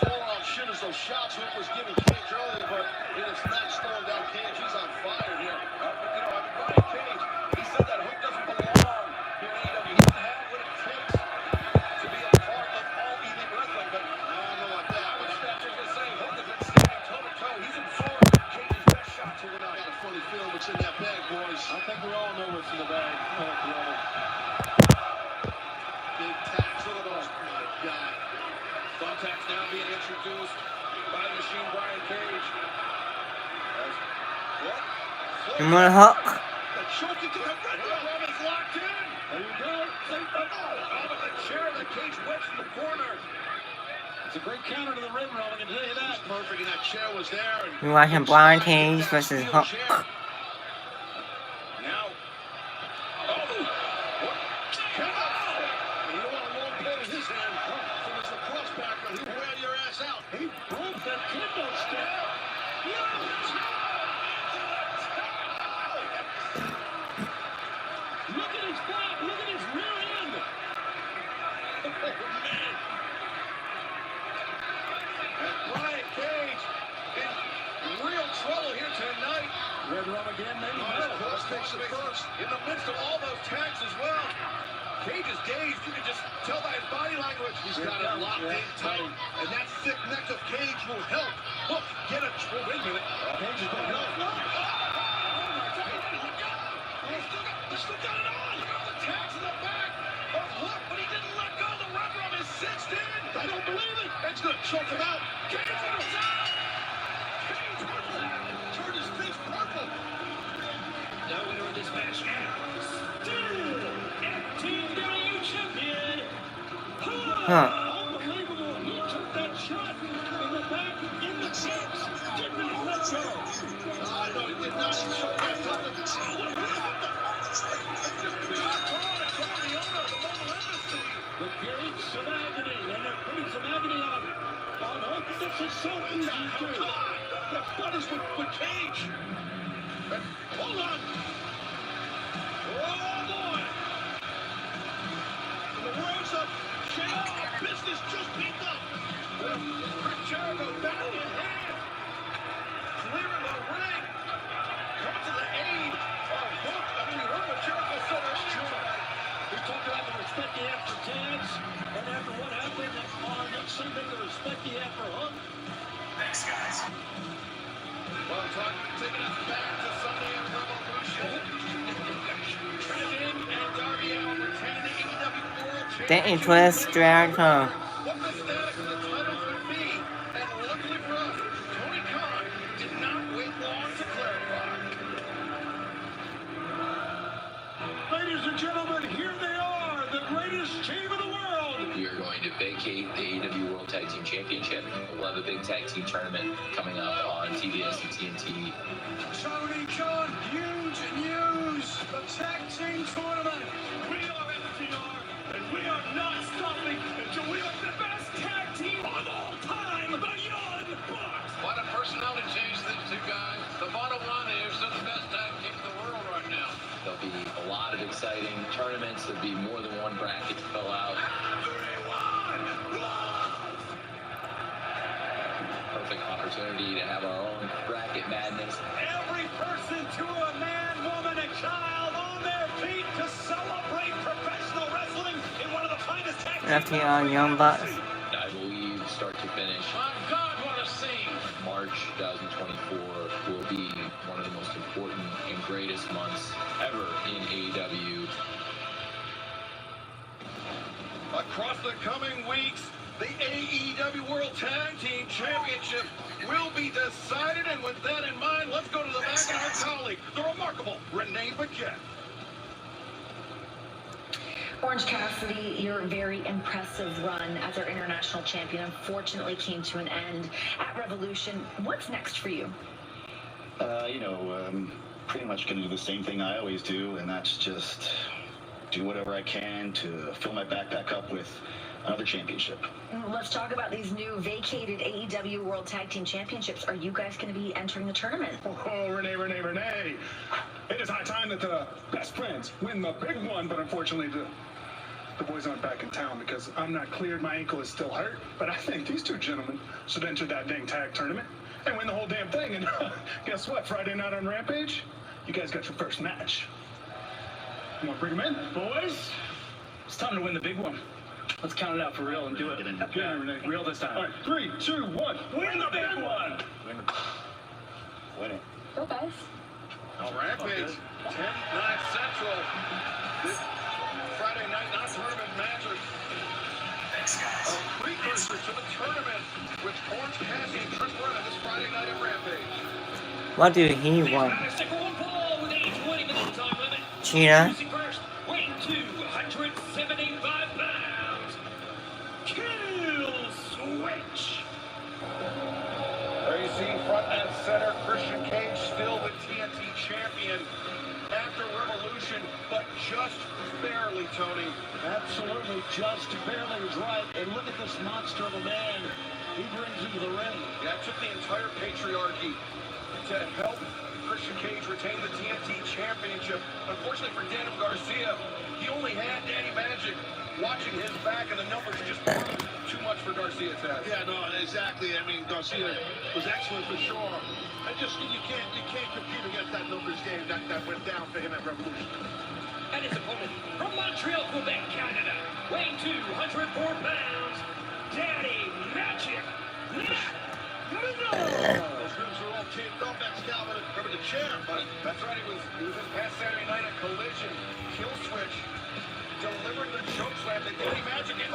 forearm shitters, those shots Hook was giving Cage earlier, but it is not slowing down Cage. He's on fire here. Brian Cage, he said that Hook doesn't belong here in AEW. He doesn't have what it takes to be a part of all elite wrestling, but I don't know about that. what Snatcher's gonna say, Hook has been standing toe-to-toe. He's absorbed Cage's best shots here I tonight. got a funny feeling what's in that bag, boys. I think we all know what's in the bag. Big tax. Look at those. Oh, my God. Thumbtacks now being introduced by the machine Brian Cage. You want a Hook? The choke into the red rum is locked in. There you go. Oh, but the chair that Cage wedged in the corner. It's a great counter to the rim roll, I can tell you that. Perfect, and that chair was there. And You're watching Brian Cage versus Hook. Now, what? you don't want a long pole in his hand. So there's a cross backer. He'll wear your ass out. He broke that kendo stick. Look at his back. Look at his rear end. Oh, man. And Brian Cage in real trouble here tonight. Red rum again, maybe. Cross takes the first in the midst of all those tags as well. Cage is dazed. You can just tell by his body language. He's got it locked in tight. And that thick neck of Cage will help. Look, get it. Well, wait a minute. Cage is going to help. He's still got it on. The tags in the back of Hook, but he didn't let go. The red rum is cinched in. I don't believe it. That's going to choke him out. Cage on the side. Cage turned his face purple. The winner of this match now, still FTW champion, Unbelievable. He took that shot in the back, in the chest. Did not let go. No, he did not. He showed that top. The gates of agony, and they're putting some agony on Hook. This is so easy to do. The buddies with Cage. Hold on. Oh, boy. In the words of Jericho, business just picked up. Chris Jericho back in hand. Clearing the ring. Coming to the aid of Hook. I mean, you heard what Jericho said. That's true. We talked about the respect he had for Taz, and after what happened on Sunday, the respect he had for Hook. Thanks, guys. Well, taking Didn't twist, drag, huh? what the status of the titles would be. And luckily for us, Tony Khan did not wait long to clarify. Ladies and gentlemen, here they are, the greatest team in the world. We are going to vacate the AEW World Tag Team Championship. We'll have a big tag team tournament coming up on TBS and TNT. Tony Khan, huge news. The tag team tournament. We are FTR, and we are not stopping until we are the best tag team of all time. The Young Bucks. What a personality change, these two guys. The bottom line is they're the best tag team in the world right now. There'll be a lot of exciting tournaments. There'll be more than one bracket to fill out. Perfect opportunity to have our own bracket madness. Every person to a man, woman, and child on their feet to celebrate professional wrestling in one of the finest tag teams. FTR Young Bucks. I believe start to finish, My God, what a scene! March 2024 will be one of the most important and greatest months ever in AEW. Across the coming weeks, the AEW World Tag Team Championship will be decided, and with that in mind, let's go to the back of our colleague, the remarkable Renee Paquette. Orange Cassidy, your very impressive run as our international champion unfortunately came to an end at Revolution. What's next for you? Pretty much going to do the same thing I always do, and that's just do whatever I can to fill my backpack up with another championship. Let's talk about these new vacated AEW World Tag Team Championships. Are you guys going to be entering the tournament? Oh, Renee. It is high time that the best friends win the big one, but unfortunately the boys aren't back in town because I'm not cleared. My ankle is still hurt, but I think these two gentlemen should enter that dang tag tournament and win the whole damn thing. And guess what? Friday night on Rampage, you guys got your first match. You want to bring them in? Boys, it's time to win the big one. Let's count it out for real and do it. Yeah, Renee, real this time. All right, 3, 2, 1. Win the big one! Win it. Go, guys. On Rampage, 10/9 Central. This Friday night non-tournament matches. A precursor to the tournament, which Orange Cassidy and Trish run this Friday night at Rampage. What do he want? Cheetah. Weighing 275 pounds. Kill Switch. There you see front and center, Christian Cage still the TNT champion after Revolution, but just barely, Tony. Absolutely, just barely is right. And look at this monster of a man he brings into the ring. Yeah, it took the entire patriarchy to help Christian Cage retain the TNT championship. Unfortunately for Daniel Garcia, he only had Danny Magic watching his back, and the numbers just weren't too much for Garcia, Ted. Yeah, no, exactly. I mean, Garcia was excellent for sure. And just you can't compete against that numbers game that went down for him at Revolution. And his opponent from Montreal, Quebec, Canada, weighing 204 pounds, Danny Magic. Those groups are all taped up. That's Calvin. Remember the champ, but That's right, he was this past Saturday night at Collision. Kill Switch delivered the choke slam to Danny Magic, and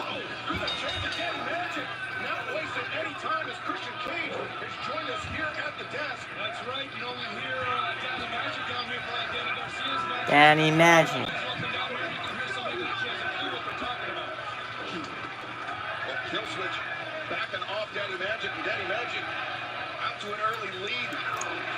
through the chair to Danny Magic. Not wasting any time as Christian Cage has joined us here at the desk. That's right. You know, we hear Danny Magic down here for Danny Garcia's match. Danny Magic. Well, Kill Switch backing off Danny Magic, and Danny Magic out to an early lead.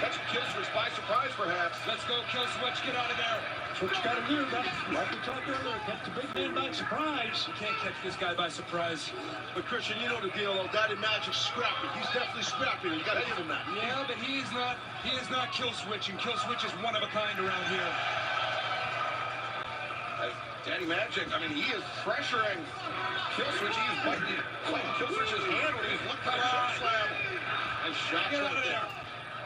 Catch Kill Switch by surprise, perhaps. Let's go, Kill Switch. Get out of there. Switch got to do that. Like we talked earlier, catch the big man by surprise. You can't catch this guy by surprise. But Christian, you know the deal. Though. Daddy Magic's scrappy. He's definitely scrappy. You got to give him that. Yeah, but he is not Kill Switch, and Kill Switch is one of a kind around here. Danny Magic, I mean, he is pressuring Kill Switch. He's biting Kill Switch's hand when he's looking at a choke slam. And shots Get out right of there.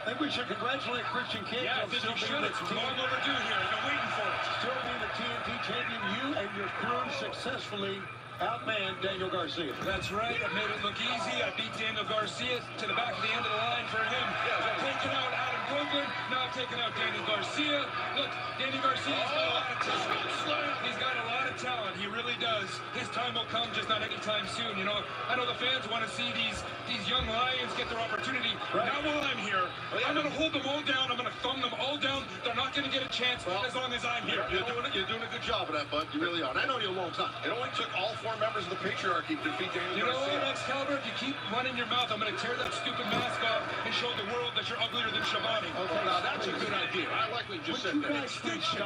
I think we should congratulate Christian Cage on still being the long overdue here. I've been waiting for it. Still being the TNT champion. You and your crew successfully outmanned Daniel Garcia. That's right. I made it look easy. I beat Daniel Garcia to the back of the end of the line for him. I've taken out Adam Copeland. Now I've taken out Daniel Garcia. Look, Danny Garcia's got a lot of talent. He's got a lot of talent. He really does. His time will come, just not anytime soon. You know, I know the fans want to see these young lions get their opportunity. Right. Not while I'm here. I'm going to hold them all down. I'm going to thumb them all down. They're not going to get a chance as long as I'm here. You're doing a good job of that, bud. You really are. And I know you a long time. It only took all 4 members of the patriarchy to defeat Daniel You know Garcia. what, Excalibur? If you keep running your mouth, I'm going to tear that stupid mask off and show the world that you're uglier than Shabani. Okay, now that's a good idea. I like what you just said there. Extinction.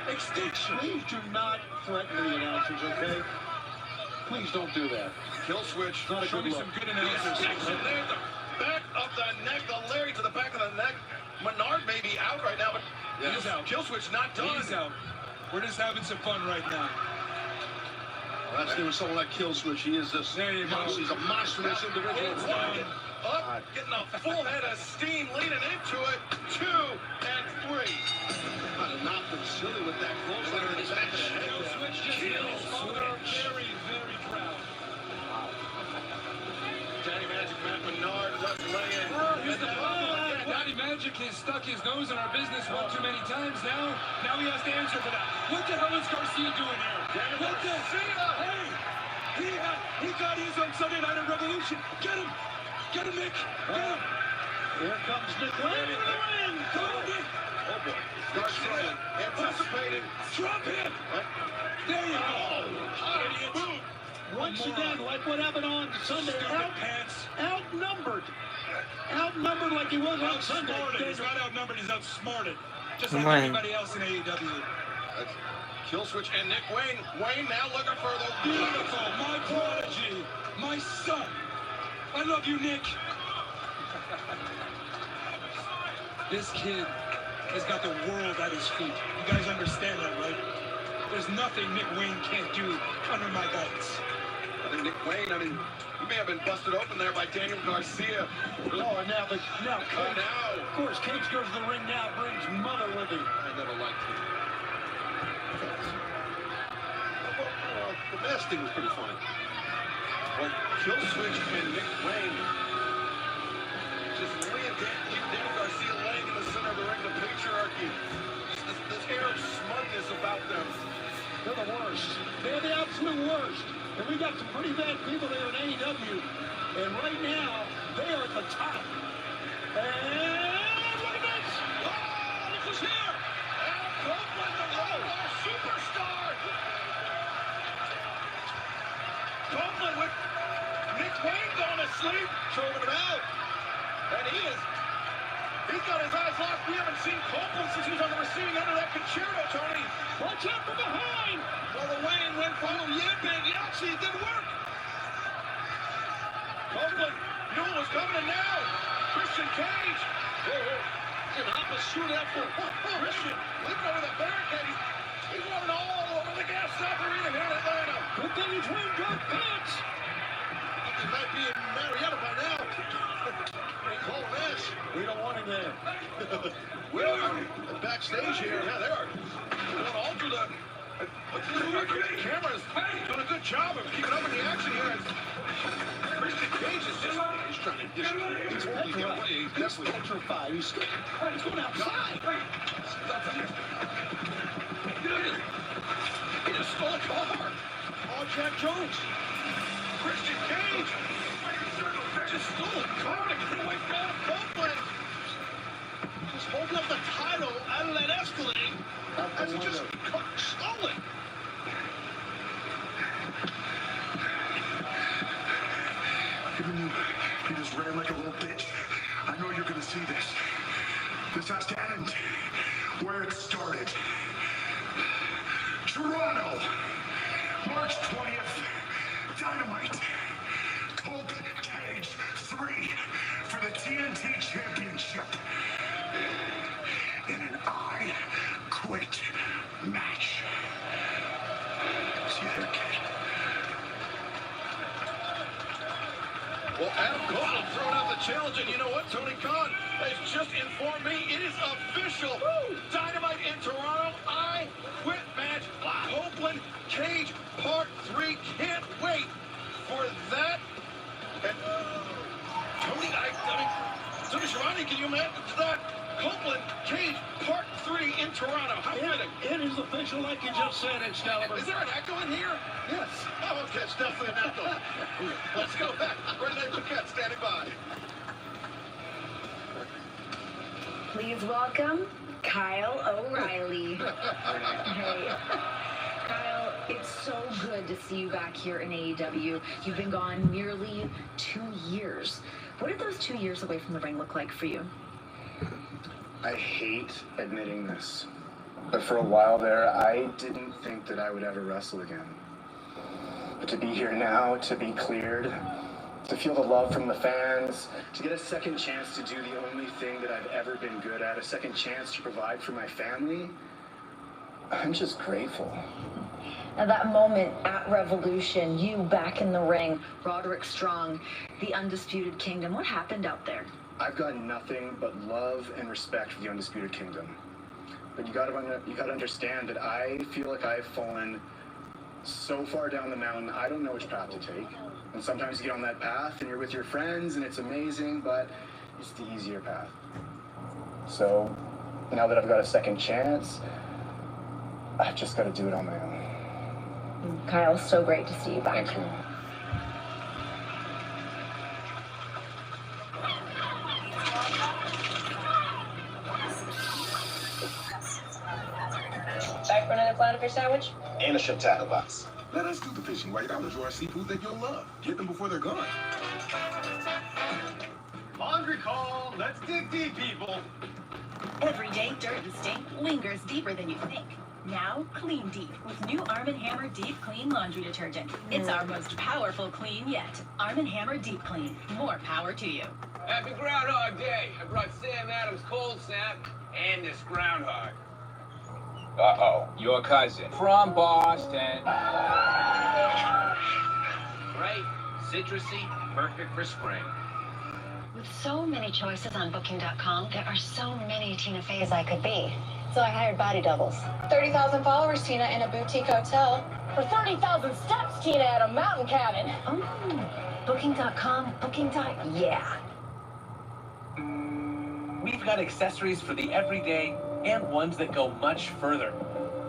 Extinction. Please do not threaten the announcers, okay? Please don't do that. Kill switch. Show me some good announcers. Extinction there. The back of the neck. The Larry to the back of the neck. Menard may be out right now, but He's out. Kill switch not done. He's out. We're just having some fun right now. Well, that's doing someone like Kill switch. He is this. There you go. He's a monstrous individual. It's One, done. up, getting a full head of steam, leading into it. 2 and 3. Might have knocked him silly with that close line in the back of the head. Kill switch just made his father very, very proud. Daddy Magic Matt Menard was laying. He's the Daddy Magic has stuck his nose in our business one too many times now. Now he has to answer for that. What the hell is Garcia doing here? What the? Hey! He got his on Sunday Night at Revolution. Get him! Get him, Nick! Get him! Here comes Nick Wayne in the ring. Go, Nick! Oh boy. Garcia anticipated. Drop him! There you go! Idiot! Boom! Once again, like what happened on Sunday, outnumbered like he was on Sunday. He's not outnumbered, he's outsmarted. Just Come like on. everybody else in AEW. Kill switch and Nick Wayne. Wayne now looking for the Beautiful, my prodigy, my son. I love you, Nick. This kid has got the world at his feet. You guys understand that, right? There's nothing Nick Wayne can't do under my guidance. I think Nick Wayne, he may have been busted open there by Daniel Garcia. Oh, and now Cage, of course, Cage goes to the ring now, brings Mother with him. I never liked him. Well, the mask thing was pretty funny. But Kill switch and Nick Wayne just laying Daniel Garcia laying in the center of the ring, the patriarchy. This air of smugness about them. They're the worst. They're the absolute worst. And we got some pretty bad people there in AEW. And right now, they are at the top. And look at this. Oh, look who's here. Adam Copeland, the Roadrunner superstar. Copeland with Nick Wayne going to sleep, choking him out. And he's got his eyes locked. We haven't seen Copeland since he was on the receiving end of that concerto, Tony. Watch out from behind. Well, the Wayne went for him. Yeah, big. Actually, it didn't work. Copeland knew it was coming, and now Christian Cage. An opposite effort. Christian leaping over the barricade. He's running all over the gas stop arena here in Atlanta. Good thing he's wearing dark pants. He might be in Marietta by now. Ain't calling this. We don't want him there. Well, backstage here, yeah, they are going all through the cameras. Doing a good job of keeping up with the action here. Christian Cage is just, he's trying to get away. He's definitely petrified. He's going outside. He just stole a car. Oh, Jack Jones. Christian Cage just stole a car to get away from Adam Copeland. Just holding up the title out of that Escalade as he just stole it. You just ran like a little bitch. I know you're gonna see this. This has to end where it started. Toronto, March 20th, Dynamite. Hope Cage 3 for the TNT Championship. In an I Quit match. See you there, kid. Well, Adam Copeland throwing out the challenge, and you know what? Tony Khan has just informed me it is official. Dynamite in Toronto, I Quit match. Copeland Cage Part 3. Can't wait for that. And Tony Schiavone, can you imagine that? Copeland Cage Part 3 in in Toronto. How fitting. It is official like you just said, Excalibur. Is there an echo in here? Yes. Oh, okay, it's definitely an echo. Let's go back. Renee Paquette standing by. Please welcome Kyle O'Reilly. Hey. Kyle, it's so good to see you back here in AEW. You've been gone nearly 2 years. What did those 2 years away from the ring look like for you? I hate admitting this, but for a while there, I didn't think that I would ever wrestle again. But to be here now, to be cleared, to feel the love from the fans, to get a second chance to do the only thing that I've ever been good at, a second chance to provide for my family, I'm just grateful. Now that moment at Revolution, you back in the ring, Roderick Strong, the Undisputed Kingdom, what happened out there? I've got nothing but love and respect for the Undisputed Kingdom. But you gotta understand that I feel like I've fallen so far down the mountain, I don't know which path to take. And sometimes you get on that path and you're with your friends and it's amazing, but it's the easier path. So now that I've got a second chance, I've just got to do it on my own. Kyle, so great to see you back. Thank you. Back for another platter fish sandwich? And a shrimp tackle box. Let us do the fishing right out of our seafood that you'll love. Get them before they're gone. Laundry call. Let's dig deep, people. Everyday dirt and stink lingers deeper than you think. Now, clean deep with new Arm & Hammer Deep Clean Laundry Detergent. It's our most powerful clean yet. Arm & Hammer Deep Clean. More power to you. Happy Groundhog Day. I brought Sam Adams Cold Snap and this groundhog. Uh-oh, your cousin from Boston. Right, citrusy, perfect for spring. With so many choices on Booking.com, there are so many Tina Feys I could be. So I hired body doubles. 30,000 followers, Tina, in a boutique hotel. For 30,000 steps, Tina, at a mountain cabin. Oh, Booking.com, yeah. We've got accessories for the everyday and ones that go much further.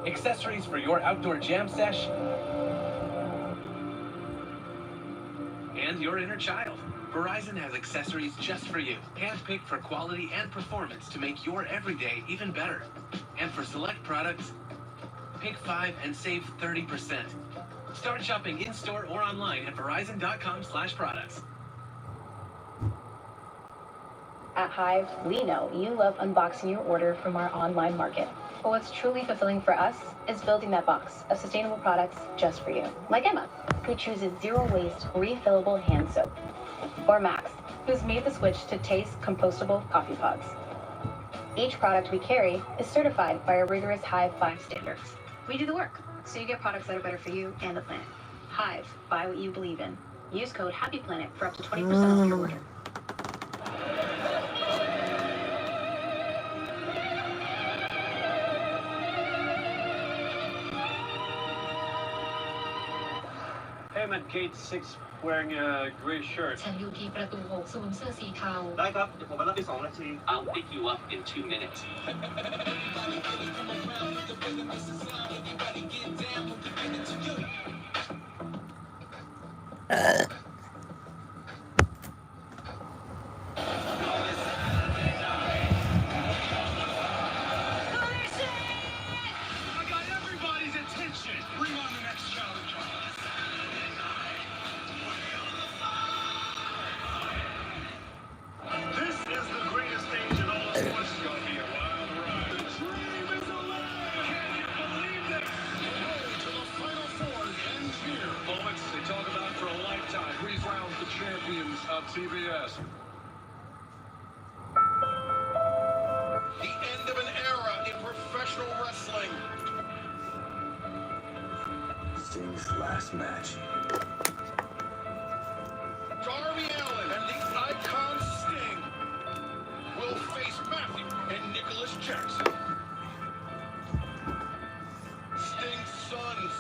Accessories for your outdoor jam sesh and your inner child. Verizon has accessories just for you, handpicked for quality and performance to make your everyday even better. And for select products, pick 5 and save 30%. Start shopping in-store or online at verizon.com/products. At Hive, we know you love unboxing your order from our online market. But what's truly fulfilling for us is building that box of sustainable products just for you. Like Emma, who chooses zero-waste, refillable hand soap. Or Max, who's made the switch to Taste compostable coffee pods. Each product we carry is certified by our rigorous Hive 5 standards. We do the work, so you get products that are better for you and the planet. Hive, buy what you believe in. Use code HAPPYPLANET for up to 20% off your order. Hey, I'm at gate 6 wearing a gray shirt. ฉันอยู่ที่ประตู6สวมเสื้อสีเทา ได้ครับ เดี๋ยวผมมารับที่2 นาที I'll pick you up in 2 minutes. I got everybody's attention. Bring on the next challenger. This is the greatest stage in all of sports. It's gonna be a wild ride. The dream is alive. Can you believe this? To the Final Four ends here. Moments they talk about for a lifetime. Freeze round the champions of TBS. The end of an era in professional wrestling. Sting's last match. Darby Allin and the Icon Sting will face Matthew and Nicholas Jackson. Sting's sons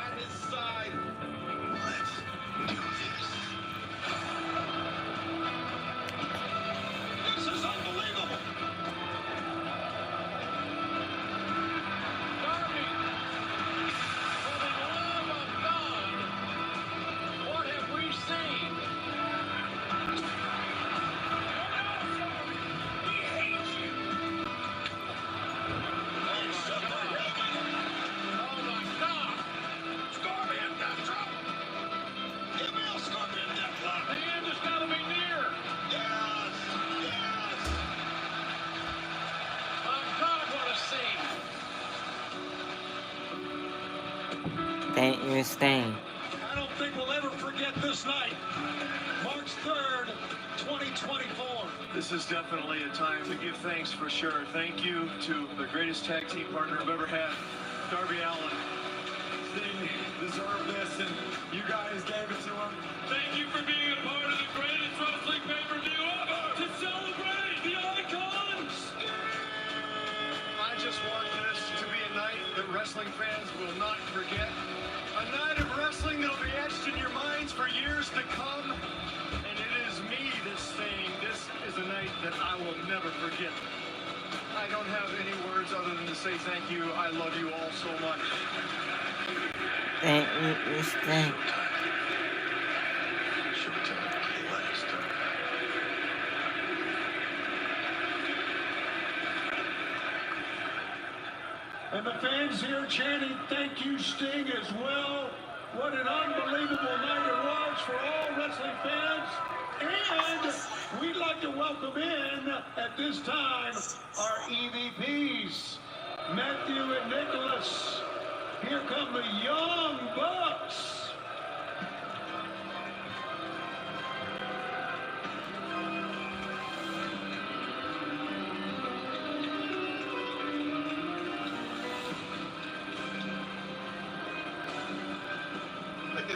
at his side. Let's do this. This is unbelievable. Thank you, Sting. I don't think we'll ever forget this night. March 3rd, 2024. This is definitely a time to give thanks for sure. Thank you to the greatest tag team partner I've ever had, Darby Allin. Sting deserved this, and you guys gave it to him. Thank you for being a part of the greatest wrestling pay-per-view ever to celebrate the icons. I just want this to be a night that wrestling fans will not forget. A night of wrestling that'll be etched in your minds for years to come. And it is me that's saying this is a night that I will never forget. I don't have any words other than to say thank you. I love you all so much. Thank you, Sting. And the fans here chanting, thank you, Sting, as well. What an unbelievable night it was for all wrestling fans. And we'd like to welcome in, at this time, our EVPs, Matthew and Nicholas. Here come the Young Bucks.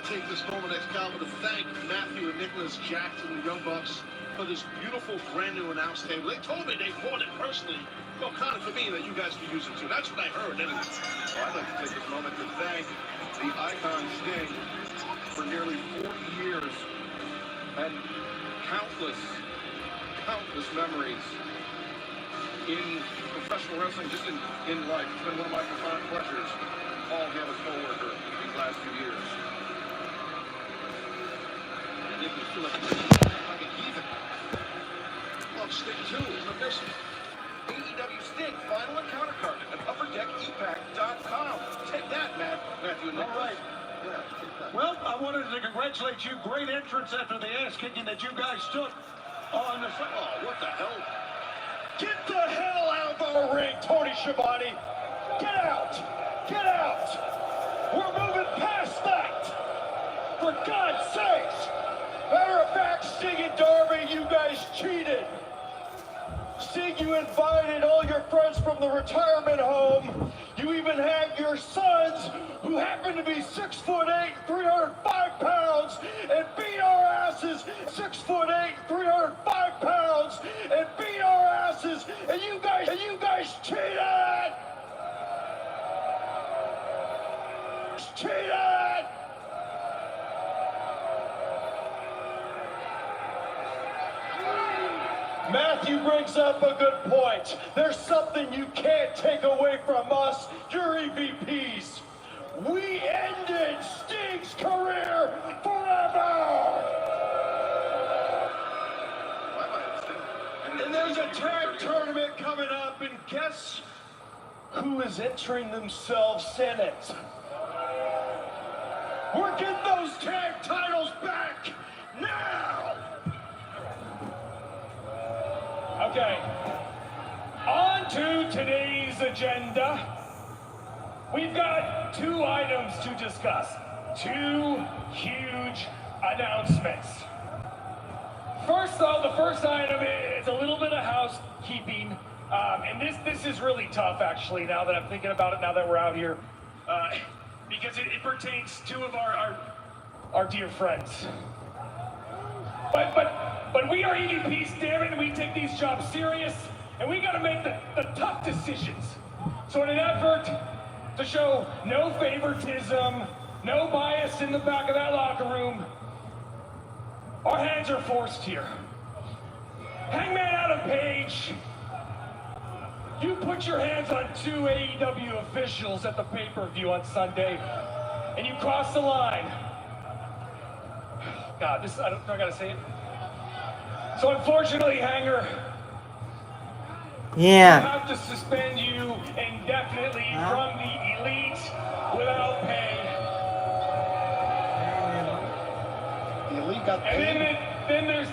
Take this moment, Excalibur, to thank Matthew and Nicholas Jackson, the Young Bucks, for this beautiful brand new announce table. They told me they bought it personally, well, kind of for me, that you guys could use it too. That's what I heard anyway. So I'd like to take this moment to thank the icon Sting for nearly 40 years and countless memories in professional wrestling, just in life. It's been one of my profound pleasures, all him as co-worker these last few years. Like a heathen. Love Sting too, isn't it this? AEW Sting, final encounter card at upperdeckepAC.com. Take that, Matthew and Nicholas. All right. Yeah, take that. Well, I wanted to congratulate you. Great entrance after the ass kicking that you guys took on the... Oh, what the hell? Get the hell out of our ring, Tony Schiavone! Get out! Get out! We're moving past that! For God's sakes! Matter of fact, Sting and Darby, you guys cheated. Sting, you invited all your friends from the retirement home. You even had your sons, who happen to be 6'8", 305 pounds, and beat our asses. 6'8", 305 pounds, and beat our asses. And you guys cheated. Cheated. Matthew brings up a good point. There's something you can't take away from us, your EVPs. We ended Sting's career forever! And there's a tag tournament coming up, and guess who is entering themselves in it? We're getting those tag titles back now! Okay, on to today's agenda. We've got 2 items to discuss. 2 huge announcements. First though, the first item is a little bit of housekeeping. And this is really tough actually, now that I'm thinking about it, now that we're out here. Because it pertains to 2 of our dear friends. But we are EVPs, damn it, and we take these jobs serious, and we gotta make the tough decisions. So in an effort to show no favoritism, no bias in the back of that locker room, our hands are forced here. Hangman Adam Page, you put your hands on 2 AEW officials at the pay-per-view on Sunday, and you crossed the line. God, I gotta say it. So unfortunately, Hanger, yeah, I have to suspend you indefinitely from the Elite without pay. The Elite got paid. And then there's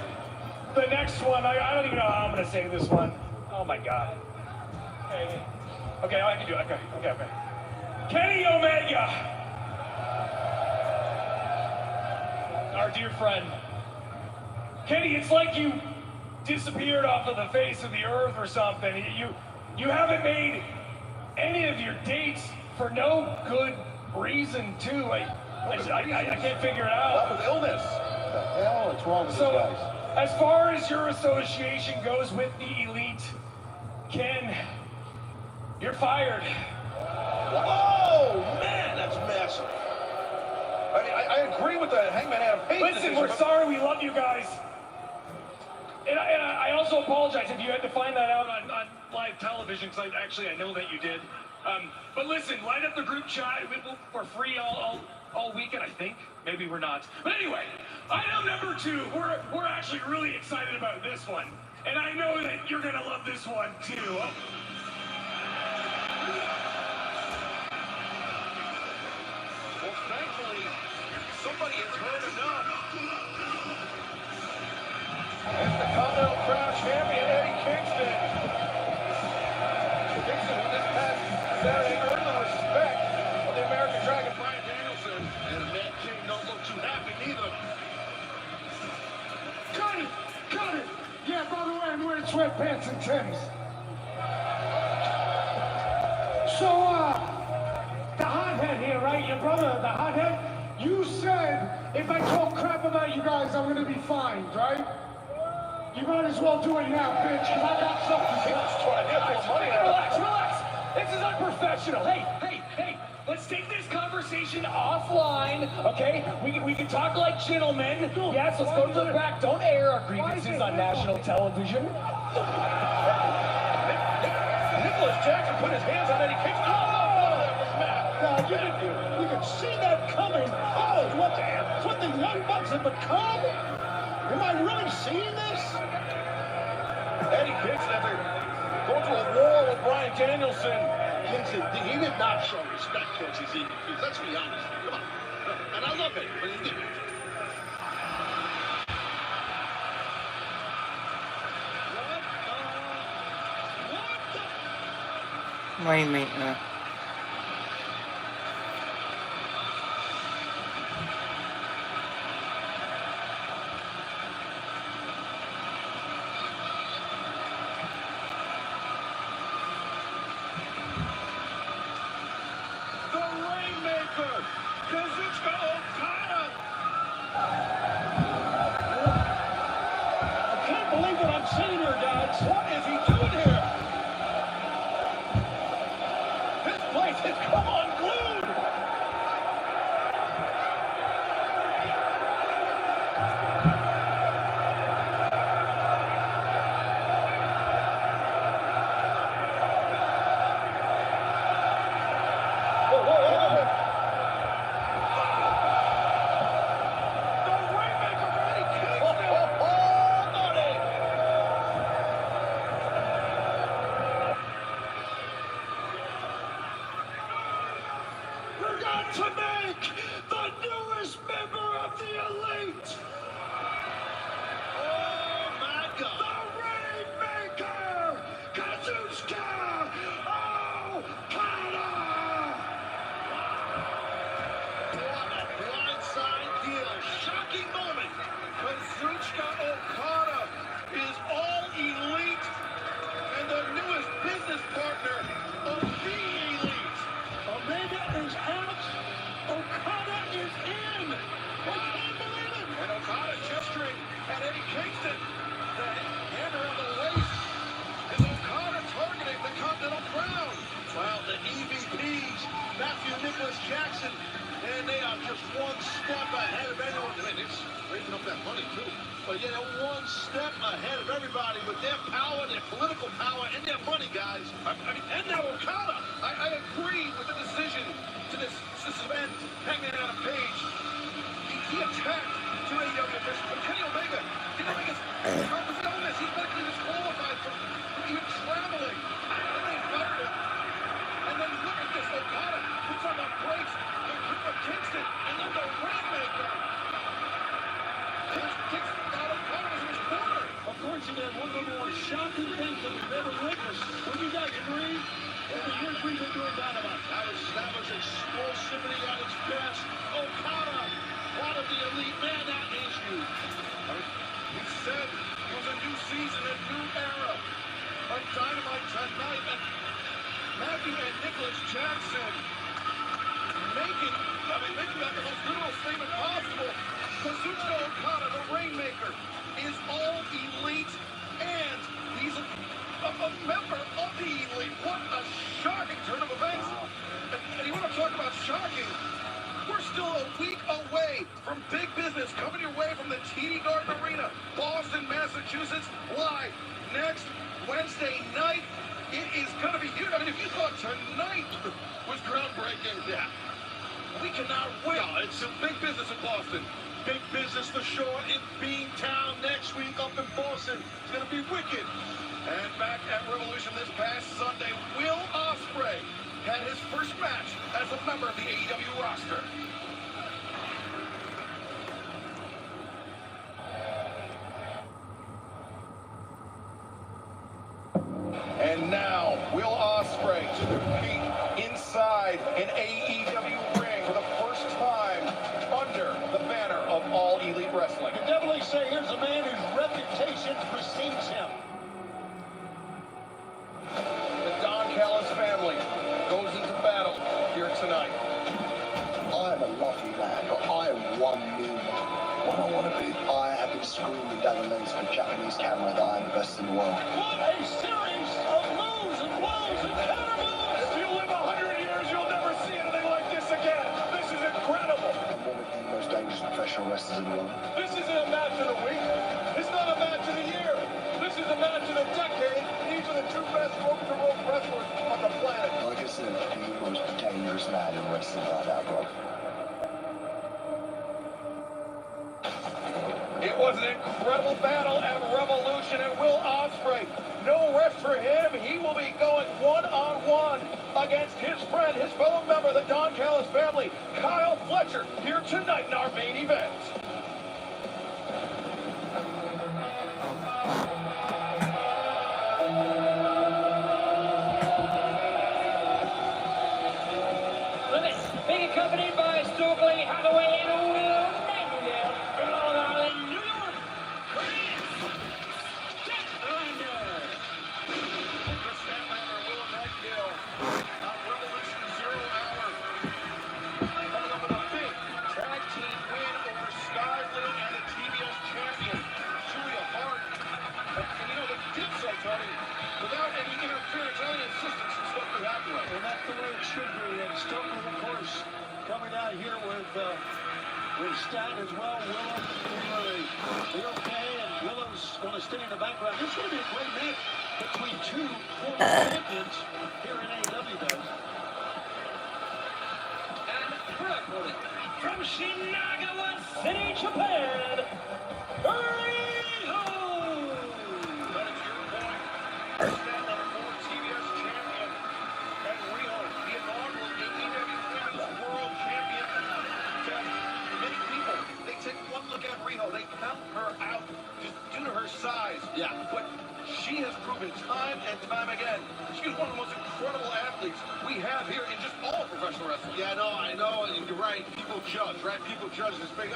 the next one. I don't even know how I'm going to say this one. Oh my God. Okay, I can do it. Okay. Kenny Omega, Our dear friend. Kenny, it's like you disappeared off of the face of the earth or something. You haven't made any of your dates for no good reason, too. I can't figure it out. That was illness. What the hell? What's wrong with these guys? As far as your association goes with the elite, Ken, you're fired. Whoa, man, that's massive. I agree with the Hangman Adam Page. Listen, we're sorry. We love you guys. And I also apologize if you had to find that out on live television, because I know that you did. But listen, light up the group chat. We're free all weekend, I think. Maybe we're not. But anyway, item number 2. We're actually really excited about this one. And I know that you're going to love this one, too. Well, thankfully, somebody has heard enough. It's the Continental Crown champion, Eddie Kingston. Kingston, who this past Saturday earned the respect of the American Dragon, Bryan Danielson. And Matt King don't look too happy neither. Cut it! Cut it! Yeah, by the way, I'm wearing sweatpants and Timbs. So, the hothead here, right? Your brother, the hothead? You said if I talk crap about you guys, I'm gonna be fined, right? You might as well do it now, bitch, because I got something. Relax. This is unprofessional. Hey. Let's take this conversation offline, okay? We can talk like gentlemen. Yes, let's go to the back. Don't air our grievances on national television. Nicholas Jackson put his hands on Eddie Kingston. You can see that coming. Oh, what the hell? What the young bucks have become? Am I really seeing this? Eddie Kingston, after going to a war with Bryan Danielson. Kingston, he did not show respect towards his EVPs. Let's be honest. Come on. And I love it, but he didn't. Rainmaker. I can't believe what I'm seeing here, guys. What is he doing here? This place has come unglued. To make the newest member of the elite. Oh, my God. The Rainmaker, Kazuchika Okada. What a blindside deal. Shocking moment. Kazuchika Okada is all elite and the newest business partner of the elite. Omega is out. Okada is in. I can't believe it. And Okada gesturing at Eddie Kingston. The hammer on the waist. Is Okada targeting the Continental Crown? Well, the EVPs, Matthew Nicholas Jackson, and they are just one step ahead of anyone. I mean, it's raising up that money, too. But yeah, one step ahead of everybody with their power, their political power, and their money, guys. I mean, and now Okada. I agree with the decision to suspend Hangman Adam Page. He attacked to AEW officials, but Kenny Omega, with illness, he's likely disqualified from even traveling. And they fired him. And then look at this, Okada puts on the brakes for Kingston, and then the Rainmaker. Kingston got Okada in his corner. Of course, he had one of the more shocking things that we've ever witnessed. Would you guys agree? In the year we been doing Dynamite? That established explosivity at its best. Okada, part of the elite. Man, that is you. He said it was a new season, a new era of Dynamite tonight. And Matthew and Nicholas Jackson making that the most literal statement possible. Kazuchika Okada, the Rainmaker, is all elite, and he's a member of the elite. What a shocking turn of events. Wow. And you want to talk about shocking? We're still a week away from big business coming your way from the TD Garden Arena, Boston, Massachusetts, live next Wednesday night. It is going to be huge. I mean, if you thought tonight was groundbreaking, yeah, we cannot wait. No, it's some big business in Boston. Big business for sure in Beantown next week up in Boston. It's going to be wicked. And back at Revolution this past Sunday, Will Ospreay had his first match as a member of the AEW roster. And now, Will Ospreay to compete inside an AEW ring for the first time under the banner of All Elite Wrestling. You can definitely say here's a man whose reputation precedes him. The Don Callis family goes into battle here tonight. I am a lovely man, but I am one million. What I want to be. I have been screaming down the lens for Japanese camera that I am the best in the world. What a series of moves and blows and counter moves! If you live 100 years, you'll never see anything like this again. This is incredible. I'm one of the most dangerous professional wrestlers in the world. This isn't a match of the week. It's not a match of the year. This is a match of the decade. These are the two best rope-to-rope wrestlers on the planet. Like I said, the most dangerous man in wrestling right now, bro. It was an incredible battle at Revolution, and Will Ospreay, no rest for him. He will be going one-on-one against his friend, his fellow member, the Don Callis family, Kyle Fletcher, here tonight in our main event. Being accompanied by Stokely, Hathaway, and Will Nightingale from Long Island, New York. Chris Statlander, Will Nightingale on Revolution 0 Hour. Coming up with a big tag team win over Sky Blue and the TBS champion, Julia Hart. And you know, they did so, Tony, without any interference, any insistence in Stokely Hathaway. And that's the way it should be. And Stokely, of course, coming out here with Stat as well. Willow, they're okay, and Willow's going to stay in the background. This is going to be a great match between two former champions here in AEW, guys. And from Shinagawa City, Japan, Riho! That is your point. Statlander, former TBS champion, and Riho, the inaugural AEW Women's World Champion. Many people, they take one look at Riho, they count her out just due to her size. Yeah. But she has proven time and time again she's one of the most incredible athletes we have here in just all of professional wrestling. Yeah, no, I know, and you're right. People judge, right? People judge this big.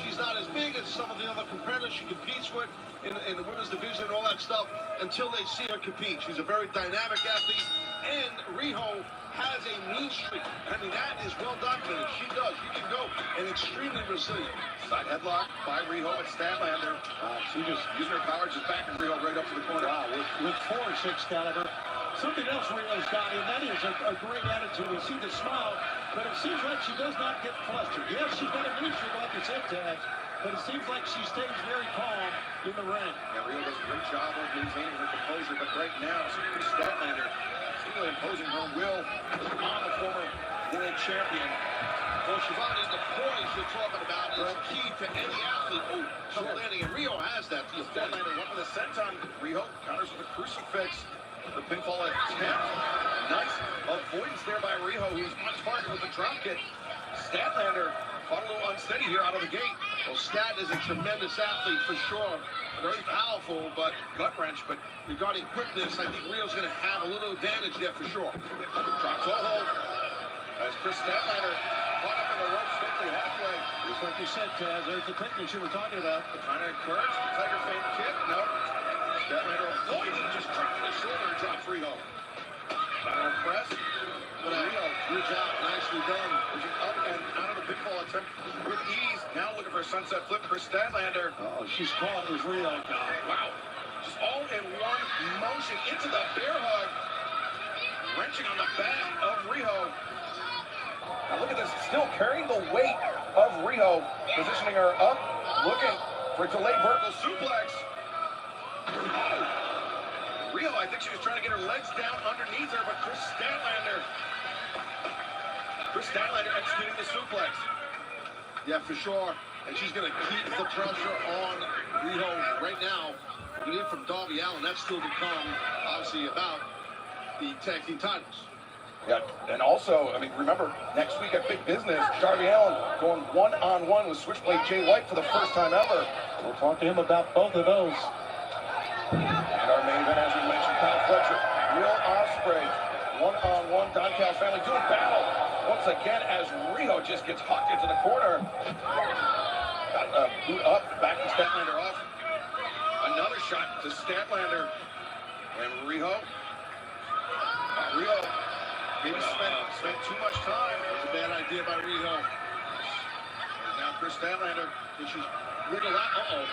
She's not as big as some of the other competitors she competes with in the women's division and all that stuff until they see her compete. She's a very dynamic athlete, and Riho has a mean streak. I mean, that is well documented. She does. She can go, and extremely resilient. Side headlock by Riho at Statlander. She just using her power, just backing Riho right up to the corner. Wow, with 4 or 6 caliber. Something else Riho's got, and that is a great attitude. We see the smile, but it seems like she does not get flustered. Yes, she's got a knee streak like you said, Taz, but it seems like she stays very calm in the ring. Yeah, Riho does a great job of maintaining her composure, but right now, Chris Statlander really imposing her will on the former world champion. Well, Shivani, the poise you're talking about is key to any athlete. Oh, double landing, and Riho has that. Statlander went with a senton. Riho counters with a crucifix. The pinfall attempt. Nice avoidance there by Riho, who was on target with the drop kick. Statlander caught a little unsteady here out of the gate. Well, Stat is a tremendous athlete for sure. Very powerful, but gut wrench. But regarding quickness, I think Rio's going to have a little advantage there for sure. Drops all hold. As Chris Statlander caught up in the ropes quickly halfway. Just like you said, Taz, there's the quickness you were talking about. Trying to encourage the Tiger feint kick. No. Statlander avoids it, just dropping his shoulder and drops Rio. Final press. But Rio reads out, nicely done. Pushing up and out of the pinfall attempt with ease. Now looking for a sunset flip for Statlander. Oh, she's caught with Rio. Wow. Just all in one motion into the bear hug. Wrenching on the back of Rio. Now look at this, still carrying the weight of Rio, positioning her up, looking for a delayed vertical suplex. Oh. Rio, I think she was trying to get her legs down underneath her, but Chris Statlander executing the suplex. Yeah, for sure. And she's going to keep the pressure on Rio right now. We need from Darby Allin. That's still to come, obviously, about the tag team titles. Yeah, and also, I mean, remember, next week at Big Business, Darby Allin going one-on-one with Switchblade Jay White for the first time ever. We'll talk to him about both of those. And our main event, as we mentioned, Kyle Fletcher, Will Ospreay, one-on-one, Don Callis family doing battle once again as Rio just gets hawked into the corner. Got boot up, back to Statlander off. Another shot to Statlander. And Rio maybe spent too much time. It was a bad idea by Rio. And now Chris Statlander, and she's wriggled out.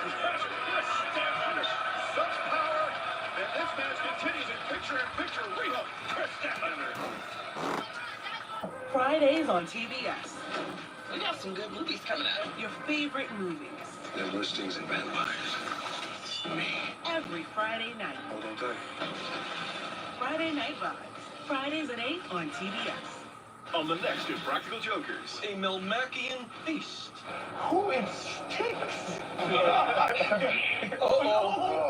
Chris Statlander, such power. And this match continues in picture-in-picture. Rio, Chris Statlander. Fridays on TBS. We got some good movies coming out. Your favorite movies. They're listings and vampires. Me. Every Friday night. Hold on tight. Friday Night Vibes. Fridays at 8 on TBS. On the next Impractical Jokers, a Melmacian feast. Who instincts?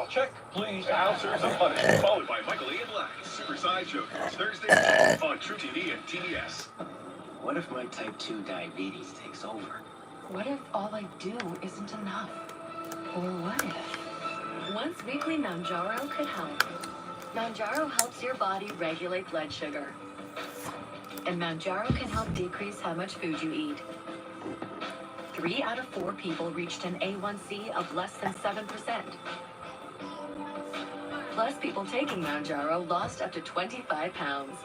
Check, please. Bouncers of Money, followed by Michael Ian Black. Supersized Jokers, Thursday on True TV and TBS. What if my type 2 diabetes takes over? What if all I do isn't enough? Or what if? Once weekly Mounjaro could help. Mounjaro helps your body regulate blood sugar. And Mounjaro can help decrease how much food you eat. 3 out of 4 people reached an A1C of less than 7%. Plus, people taking Mounjaro lost up to 25 pounds.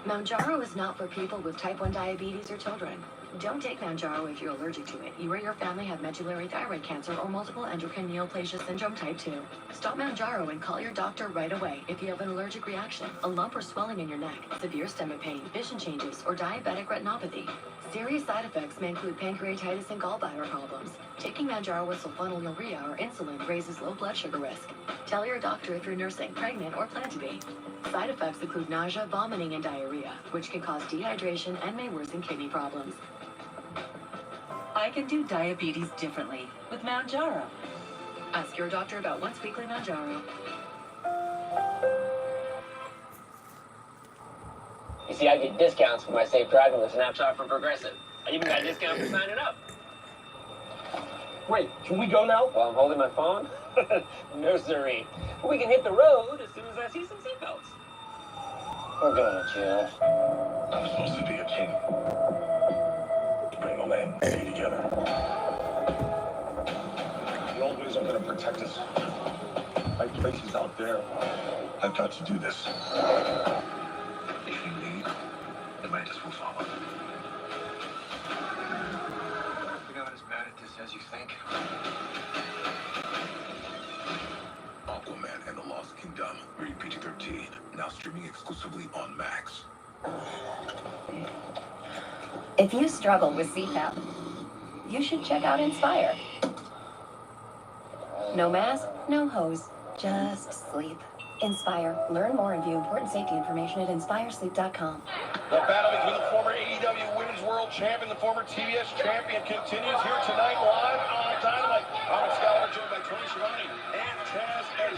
Mounjaro is not for people with type 1 diabetes or children. Don't take Mounjaro if you're allergic to it. You or your family have medullary thyroid cancer or multiple endocrine neoplasia syndrome type 2. Stop Mounjaro and call your doctor right away if you have an allergic reaction, a lump or swelling in your neck, severe stomach pain, vision changes, or diabetic retinopathy. Serious side effects may include pancreatitis and gallbladder problems. Taking Mounjaro with sulfonylurea or insulin raises low blood sugar risk. Tell your doctor if you're nursing, pregnant, or plan to be. Side effects include nausea, vomiting, and diarrhea, which can cause dehydration and may worsen kidney problems. I can do diabetes differently with Mounjaro. Ask your doctor about once weekly Mounjaro. You see, I get discounts for my safe driving with Snapshot from Progressive. I even got a discount for signing up. Wait, can we go now? While I'm holding my phone? No, siree. We can hit the road as soon as I see some seatbelts. We're going to jail. I'm supposed to be a king. Bring the land and sea together. The old ways are going to protect us. My place is out there. I've got to do this. If you lead, the Mantis will follow. You're not as bad at this as you think. Aquaman and the Lost Kingdom. Rated PG-13. Now streaming exclusively on Max. If you struggle with CPAP, you should check out Inspire. No mask, no hose, just sleep. Inspire. Learn more and view important safety information at inspiresleep.com. The battle between the former AEW Women's World Champion, the former TBS Champion continues here tonight live on Dynamite. I'm Excalibur, joined by Tony Schiavone and Taz as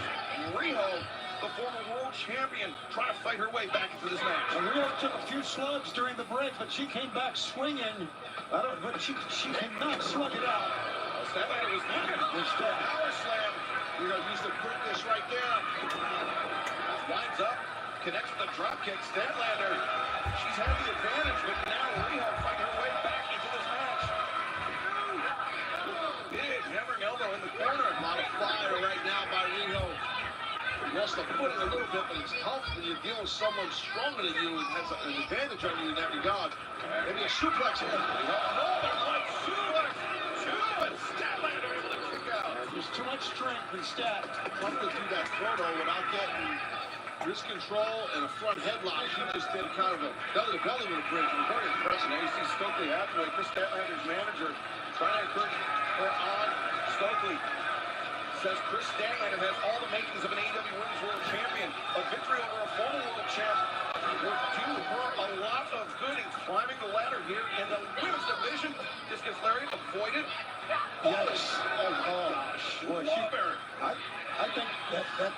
Rio, the former former world champion, trying to fight her way back into this match. And Rio took a few slugs during the break, but she came back swinging. But she cannot slug it out. Statlander was looking. This power slam. Rio used the quickness right there. Winds up, connects with the drop kick. Statlander, she's had the advantage, but now Rio fighting her way back into this match. Big hammering elbow in the corner. A lot of fire right now by Rio. Lost the footing a little bit, but it's tough when you're dealing with someone stronger than you and has an advantage on you in that regard. Maybe a suplex here. Another light suplex. Two, and Statlander able to kick out. There's too much strength in Stat. Tough to do that photo without getting wrist control and a front headlock. She just did kind of a belly-to-belly with a bridge. It was very impressive. Now you see Stokely Hathaway, Chris Statlander's manager, trying to encourage her on. Stokely says Chris Statlander has all the makings of an AEW Women's World Champion. A victory over a former world champ will do her a lot of good in climbing the ladder here in the women's division. This gets Larry avoided. Yes. Oh, gosh. Boy, I think that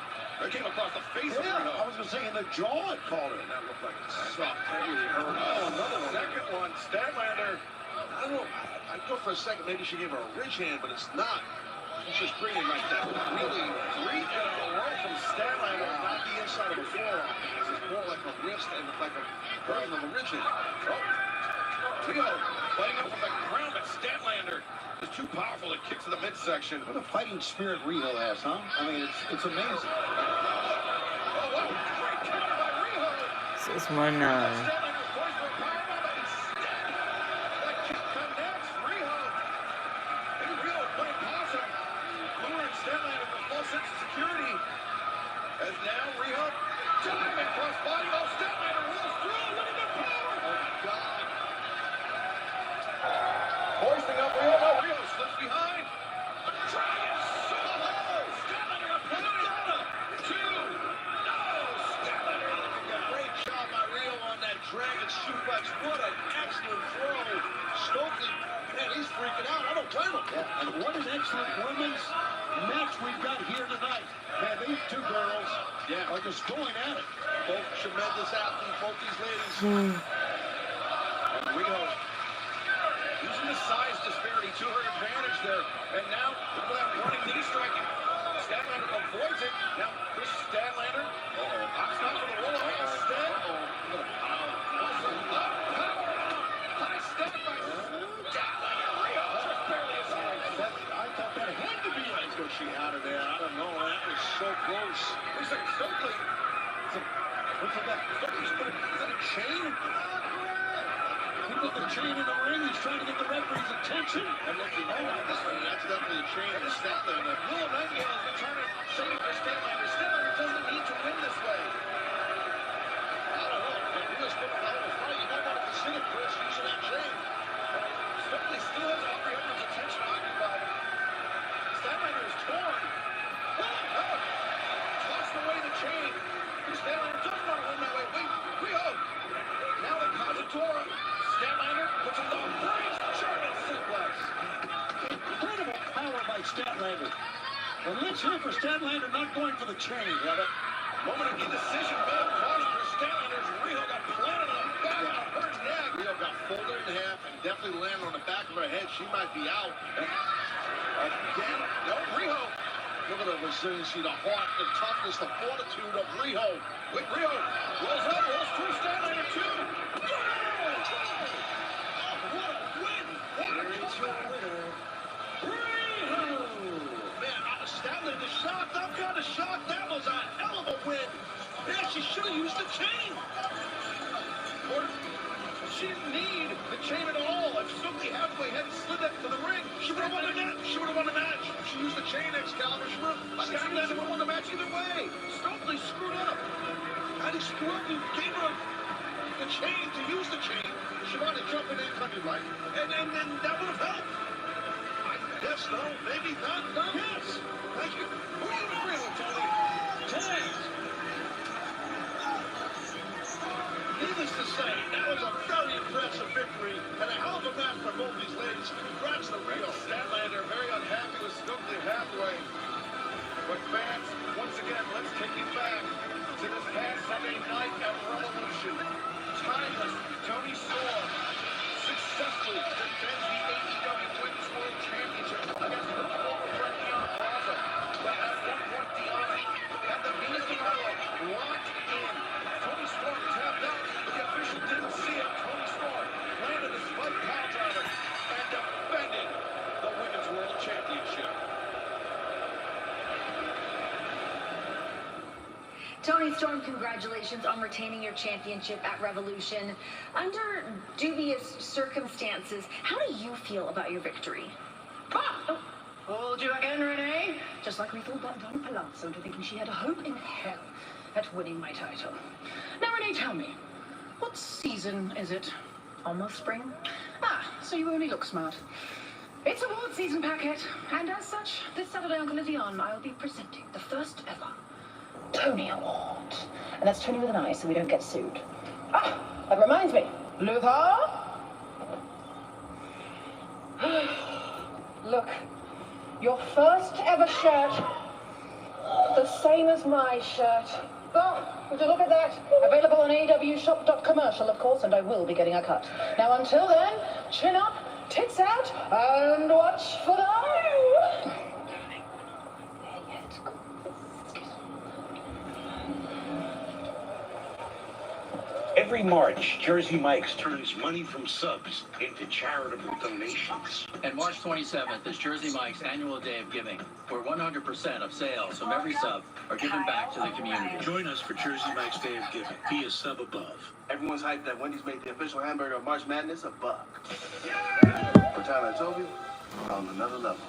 came across the face of her. I was going to say in the jaw it caught her. That looked like it sucked. That really hurt. Oh, another one. Second one. Statlander. I don't know. I thought for a second maybe she gave her a ridge hand, but it's not. She's just bringing like that. Really, 3 in a row from Statlander, not the inside of a forearm. This is more like a wrist and like a version of a ridge hand. Oh, Rio fighting up from the ground, but Statlander is too powerful. It kicks to the midsection. What a fighting spirit Rio has, huh? I mean, it's amazing. Oh, wow. Great counter by Rio. 619. Statlander poised for a powerbomb, but instead, the kick connects Rio. And Rio is playing possum. Luring Statlander with a full sense of security. As now Rio diving cross body. Oh, Statlander rolls through. Look at the power. Oh, God. Hoisting up Rio. No, Rio slips behind. Dragon solo. Statlander applauding. 2. No. Statlander looking good. Great job by Rio on that dragon suplex. What an excellent throw. Stokely, man, he's freaking out. I don't blame him. Yeah, and what an excellent women's match we've got here tonight. Man, these two girls are just going at it. Both tremendous athletes, both these ladies. And Rio using the size disparity to her advantage there. And now, look at that running knee striking. Statlander avoids it. Now, Chris Statlander. Opts not for the roll away instead. High step by Statlander. Rio just barely escapes. I thought that had to be it. Was she out of there? I don't know. That was so close. Wait a second. Stokely. What's that? Stokely's put is that a chain? He put the chain in the ring. He's trying to get the referee's attention. I'm looking at this one. That's definitely a chain of Statlander. Will Nightingale has been trying to save for Statlander. Statlander doesn't need to win this way. I don't know. If Rio's put a hell of a fight, you might want to consider Chris using that chain. Stokely still has Aubrey Edwards' attention occupied. Statlander is torn. Tossed away the chain. Statlander doesn't want to win that way. Wait, Rio. Now the Kazatora. Statlander puts him down. Brains German suplex. Incredible power by Statlander. And let's hear for Statlander not going for the chain. Yeah, but moment of indecision made across for Statlander's Rio got planted on the back of her neck. Rio got folded in half and definitely landed on the back of her head. She might be out. Again, no, Rio. Look at the resiliency, the heart, the toughness, the fortitude of Rio. With Rio, rolls up, rolls through Statlander too. What a win! Here's your winner, Rio. Man, Statlander shocked. I'm kind of shocked. That was a hell of a win. Yeah, she should have used the chain. Or she didn't need the chain at all. If Stokely Hathaway hadn't slid that to the ring, she would have won the match. She would have won the match. If she used the chain, Excalibur, she would have. Statlander would have won the match either way. Stokely screwed up. How did he screw up? He gave her the chain to use the chain. She wanted to jump in and cut it right. And that would have helped. I guess no. Maybe not. No. Yes. Thank you. Who are you agreeing with, Tony? Tonight. Needless to say, that was a very impressive victory and a hell of a match for both these ladies. Congrats to Rio. Statlander very unhappy with Stokely Hathaway. But fans, once again, let's take it back. Storm, congratulations on retaining your championship at Revolution. Under dubious circumstances, how do you feel about your victory? Hold you again, Renee. Just like we thought that Donna Palazzo into thinking she had a hope in hell at winning my title. Now, Renee, tell me, what season is it? Almost spring? So you only look smart. It's award season packet, and as such, this Saturday on Nickelodeon, I'll be presenting the first ever Tony Award. And that's Tony with an I, so we don't get sued. That reminds me. Luther? Look, your first ever shirt, the same as my shirt. Oh, would you look at that? Available on awshop.commercial, of course, and I will be getting a cut. Now, until then, chin up, tits out, and watch for the... Every March, Jersey Mike's turns money from subs into charitable donations. And March 27th is Jersey Mike's annual day of giving, where 100% of sales from every sub are given back to the community. Join us for Jersey Mike's Day of Giving. Be a sub above. Everyone's hyped that Wendy's made the official hamburger of March Madness a buck. For Tyler Toby, we're on another level.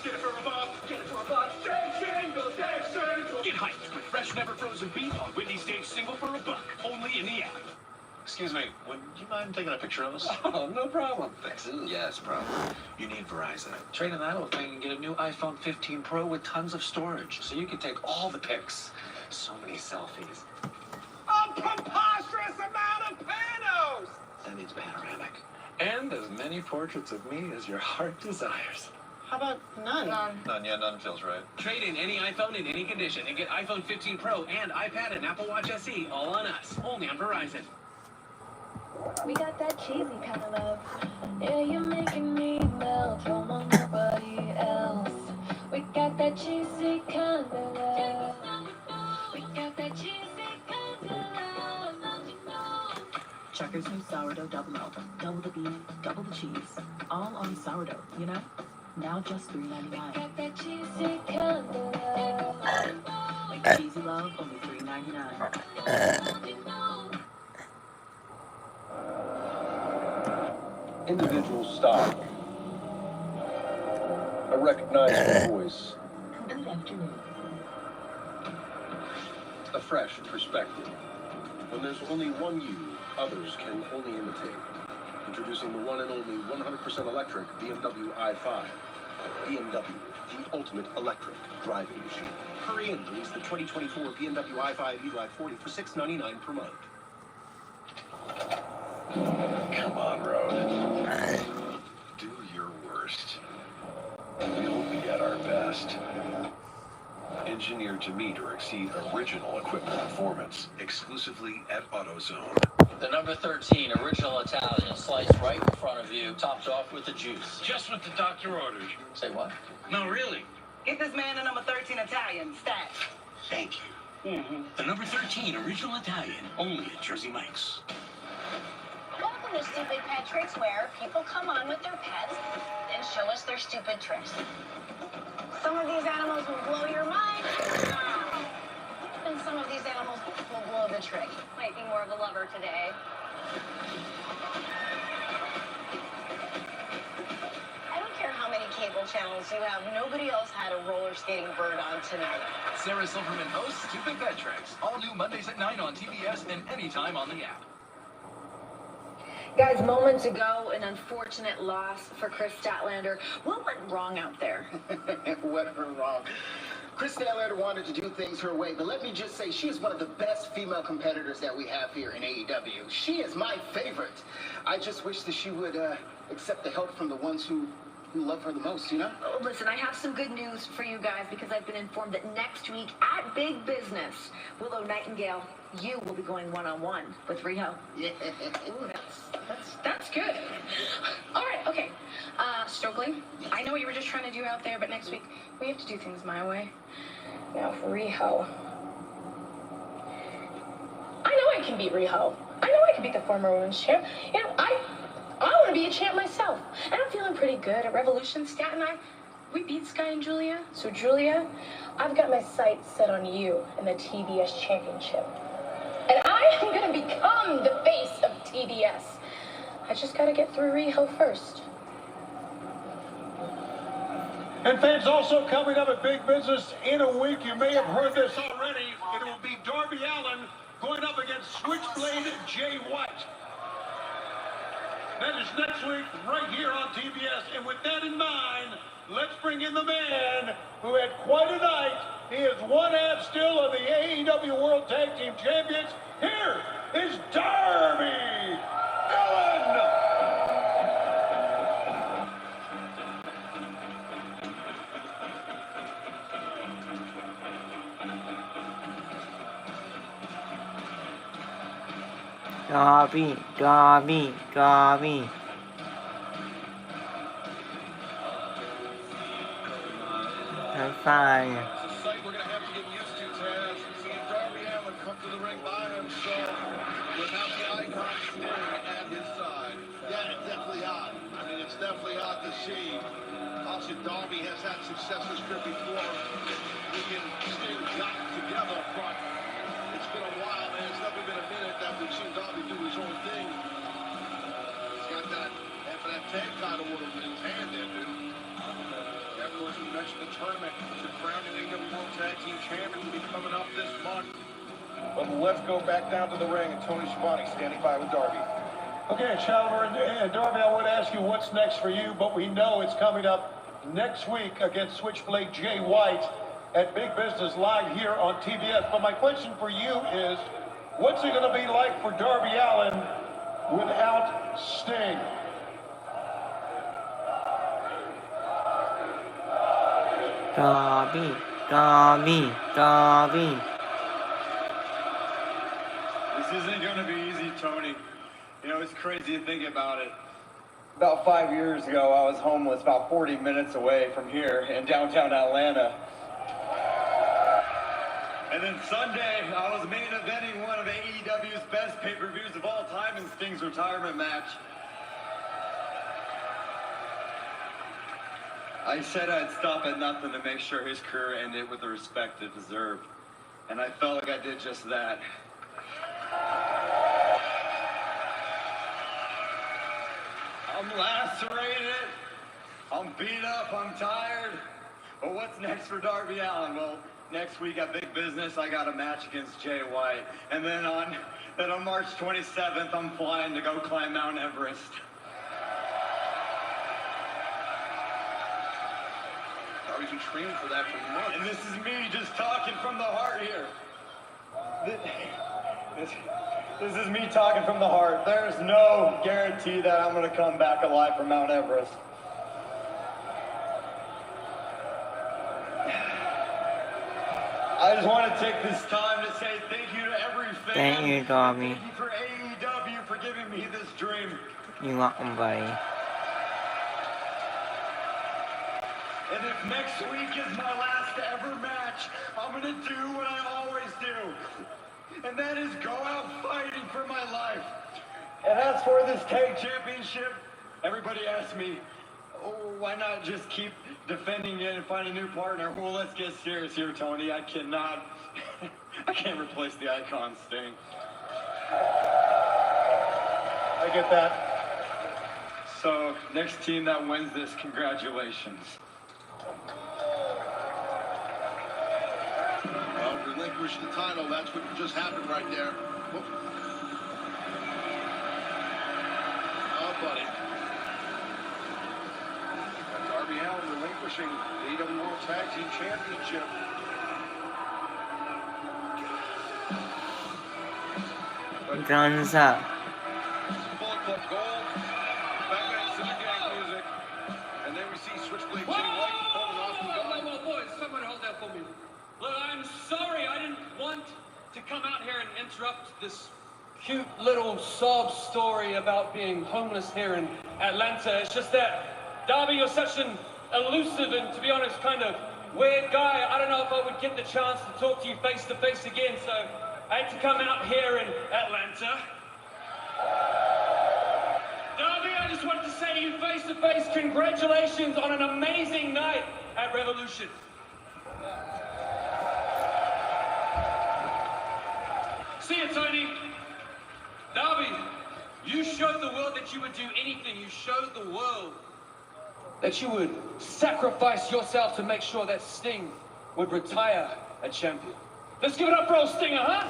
Get it for a buck, get it for a buck, Steak Single, Steak Single. Get hyped with fresh, never frozen beef on Wendy's Steak Single for a buck, only in the app. Excuse me, would you mind taking a picture of us? Oh, no problem. Thanks. Yes, problem. You need Verizon. Trade in that old thing and get a new iPhone 15 Pro with tons of storage, so you can take all the pics. So many selfies. A preposterous amount of panos! That needs panoramic. And as many portraits of me as your heart desires. How about none? None feels right. Trade in any iPhone in any condition and get iPhone 15 Pro and iPad and Apple Watch SE all on us, only on Verizon. We got that cheesy kind of love. Yeah, you're making me melt. You're nobody else. We got that cheesy kind of love. We got that cheesy kind of love. Checkers new sourdough double melt. Double the beef, double the cheese. All on sourdough, you know? Now just $3.99. Got that cheesy kind of love. Make cheesy love only $3.99. Individual style, a recognizable voice, Good afternoon. a fresh perspective. When there's only one you, others can only imitate. Introducing the one and only 100% electric BMW i5. BMW, the ultimate electric driving machine. Hurry in to lease the 2024 BMW i5 eDrive 40 for $699 per month. Come on, Road. Do your worst. We'll be at our best. Engineered to meet or exceed original equipment performance, exclusively at AutoZone. The number 13 original Italian, sliced right in front of you, topped off with the juice. Just what the doctor ordered. Say what? No, really. Get this man a number 13 Italian, stat. Thank you. The number 13 original Italian, only at Jersey Mike's. Welcome to Stupid Pet Tricks, where people come on with their pets and show us their stupid tricks. Some of these animals will blow your mind, and some of these animals will blow the trick. Might be more of a lover today. I don't care how many cable channels you have, nobody else had a roller skating bird on tonight. Sarah Silverman hosts Stupid Pet Tricks. All new Mondays at 9 on TBS and anytime on the app. Guys, moments ago, an unfortunate loss for Chris Statlander. What went wrong out there? What went wrong? Chris Statlander wanted to do things her way, but let me just say, she is one of the best female competitors that we have here in AEW. She is my favorite. I just wish that she would accept the help from the ones who love her the most, you know? Oh, listen, I have some good news for you guys because I've been informed that next week at Big Business, Willow Nightingale, you will be going one-on-one with Riho. Yeah. Ooh, that's good. All right, okay. Stokely, I know what you were just trying to do out there, but next week we have to do things my way. Now for Riho. I know I can beat Riho. I know I can beat the former women's champ. You know, I want to be a champ myself. And I'm feeling pretty good at Revolution. Stat and I We beat Sky and Julia. So Julia, I've got my sights set on you in the TBS championship. And I am gonna become the face of TBS. I just gotta get through Rio first. And fans, also coming up at Big Business in a week, you may have heard this already, it will be Darby Allin going up against Switchblade Jay White. That is next week right here on TBS. And with that in mind, let's bring in the man who had quite a night. He is one half still of the AEW World Tag Team Champions. Here is Darby Allin. Darby, Darby, Darby. I'm fine. It's a sight we're going to have to get used to, Taz. Seeing Darby Allin come to the ring by himself without the icon Sting at his side. Yeah, it's definitely hot. I mean, it's definitely hot to see. Also, Darby has had success with Script before. He and Sting got together, but it's been a while, man. It's never been a minute that we've seen Darby do his own thing. He's got that, half of that tag title with him in his hand there, dude. Yeah, of course, we mentioned the tournament. The crowning AEW World Tag Team Champions will be coming up this month. But let's go back down to the ring, and Tony Schiavone standing by with Darby. Okay, Chalmers and Darby, I would ask you what's next for you, but we know it's coming up next week against Switchblade Jay White at Big Business Live here on TBS. But my question for you is, what's it going to be like for Darby Allin without Sting? Darby, Darby, Darby. This isn't going to be easy, Tony. You know, it's crazy to think about it. About 5 years ago, I was homeless about 40 minutes away from here in downtown Atlanta. And then Sunday, I was main eventing one of AEW's best pay-per-views of all time in Sting's retirement match. I said I'd stop at nothing to make sure his career ended with the respect it deserved. And I felt like I did just that. I'm lacerated, I'm beat up, I'm tired. But what's next for Darby Allin? Well, next week at Big Business, I got a match against Jay White. And then on March 27th, I'm flying to go climb Mount Everest. Darby's been training for that for months. And this is me just talking from the heart here. This is me talking from the heart. There's no guarantee that I'm going to come back alive from Mount Everest. I just want to take this time to say thank you to every fan. Thank you, Darby. Thank you for AEW for giving me this dream. You're welcome, buddy. And if next week is my last ever match, I'm going to do what I always do. And that is go out fighting for my life. And as for this tag championship, everybody asks me, oh, why not just keep defending it and find a new partner? Well, let's get serious here, Tony. I can't replace the icon Sting. I get that. So, next team that wins this, congratulations. Well, relinquish the title. That's what just happened right there. Whoop. Oh, buddy. Darby Allin relinquishing the AEW World Tag Team Championship. Guns up. Bullet Club Gold. Batman Civic Gang music. And then we see Switchblade Jay White pulling off the gun. Whoa, boys, someone hold that for me. Look, I'm sorry, I didn't want to come out here and interrupt this cute little sob story about being homeless here in Atlanta. It's just that, Darby, you're such an elusive and, to be honest, kind of weird guy. I don't know if I would get the chance to talk to you face to face again, so I had to come out here in Atlanta. Darby, I just wanted to say to you face to face, congratulations on an amazing night at Revolution. See you, Tony. Darby, you showed the world that you would do anything. You showed the world that you would sacrifice yourself to make sure that Sting would retire a champion. Let's give it up for old Stinger, huh?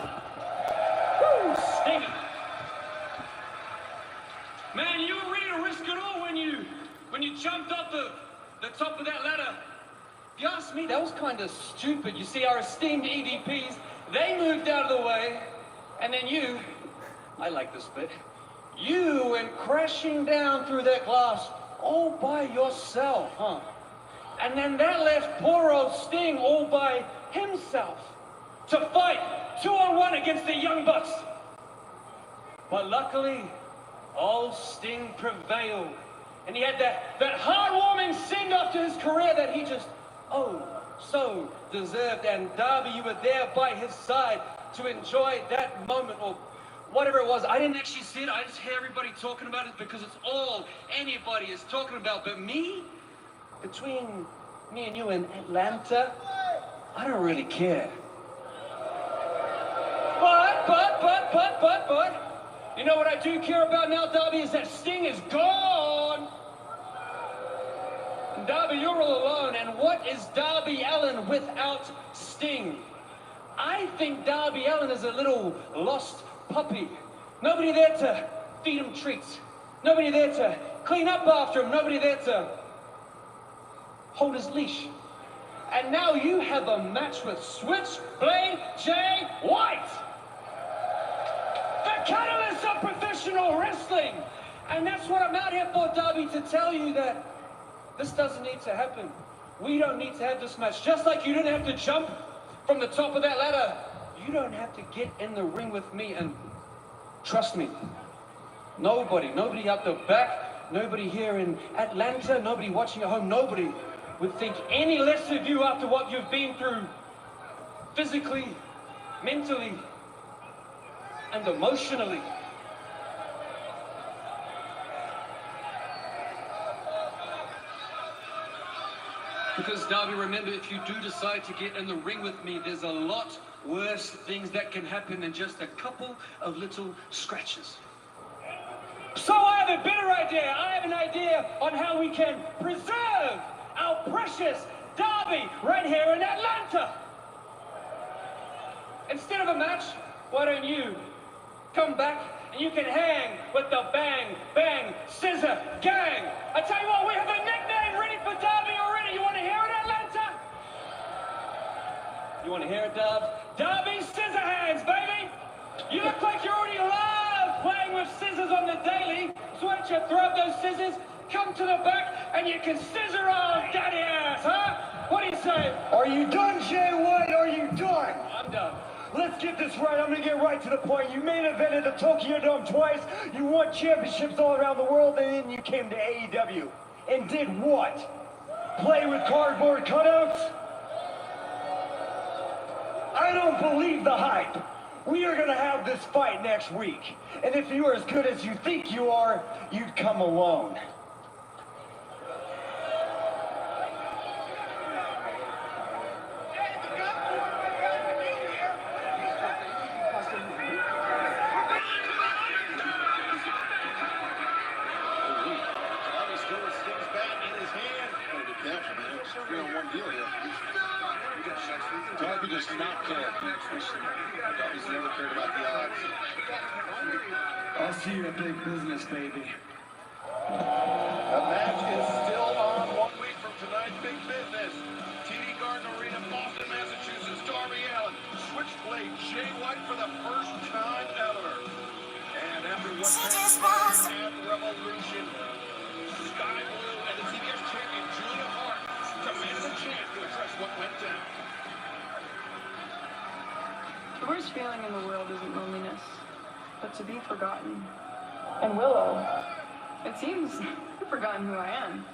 Woo, Stinger. Man, you were ready to risk it all when you jumped off the top of that ladder. If you ask me, that was kind of stupid. You see, our esteemed EVPs, they moved out of the way, and then you, I like this bit, you went crashing down through that glass all by yourself, huh? And then that left poor old Sting all by himself to fight 2-on-1 against the Young Bucks. But luckily, old Sting prevailed. And he had that heartwarming send-off to his career that he just, so deserved. And Darby, you were there by his side to enjoy that moment, or whatever it was. I didn't actually see it. I just hear everybody talking about it because it's all anybody is talking about. But me, between me and you in Atlanta, I don't really care. But, you know what I do care about now, Darby, is that Sting is gone. And Darby, you're all alone. And what is Darby Allin without Sting? I think Darby Allin is a little lost puppy. Nobody there to feed him treats. Nobody there to clean up after him. Nobody there to hold his leash. And now you have a match with Switchblade Jay White, the catalyst of professional wrestling. And that's what I'm out here for, Darby, to tell you that this doesn't need to happen. We don't need to have this match. Just like you didn't have to jump from the top of that ladder, you don't have to get in the ring with me. And trust me, nobody out the back, nobody here in Atlanta, nobody watching at home, nobody would think any less of you after what you've been through physically, mentally, and emotionally. Because, Darby, remember, if you do decide to get in the ring with me, there's a lot worse things that can happen than just a couple of little scratches. So I have a better idea. I have an idea on how we can preserve our precious Darby right here in Atlanta. Instead of a match, why don't you come back and you can hang with the Bang Bang Scissor Gang. I tell you what, we have a nickname ready for Darby already. You want to hear it, Atlanta? You want to hear it, Dub? Darby Scissorhands, baby. You look like you already love playing with scissors on the daily. So why don't you throw up those scissors, come to the back, and you can scissor on daddy ass, huh? What do you say? Are you done, Jay White? Are you done? I'm done. Let's get this right. I'm going to get right to the point. You main evented the Tokyo Dome twice. You won championships all around the world, and then you came to AEW. And did what? Play with cardboard cutouts? I don't believe the hype. We are going to have this fight next week. And if you are as good as you think you are, you'd come alone. Darby does not care. Darby's never cared about the odds. I'll see you in big business, baby. The match is still on 1 week from tonight. Big business. TD Garden Arena, Boston, Massachusetts. Darby Allin, Switchblade Jay White for the first time ever. And after what happened at Revolution, Sky Blue and the CBS champion Julia Hart demanded a chance to address what went down. The worst feeling in the world isn't loneliness, but to be forgotten. And Willow, it seems you've forgotten who I am.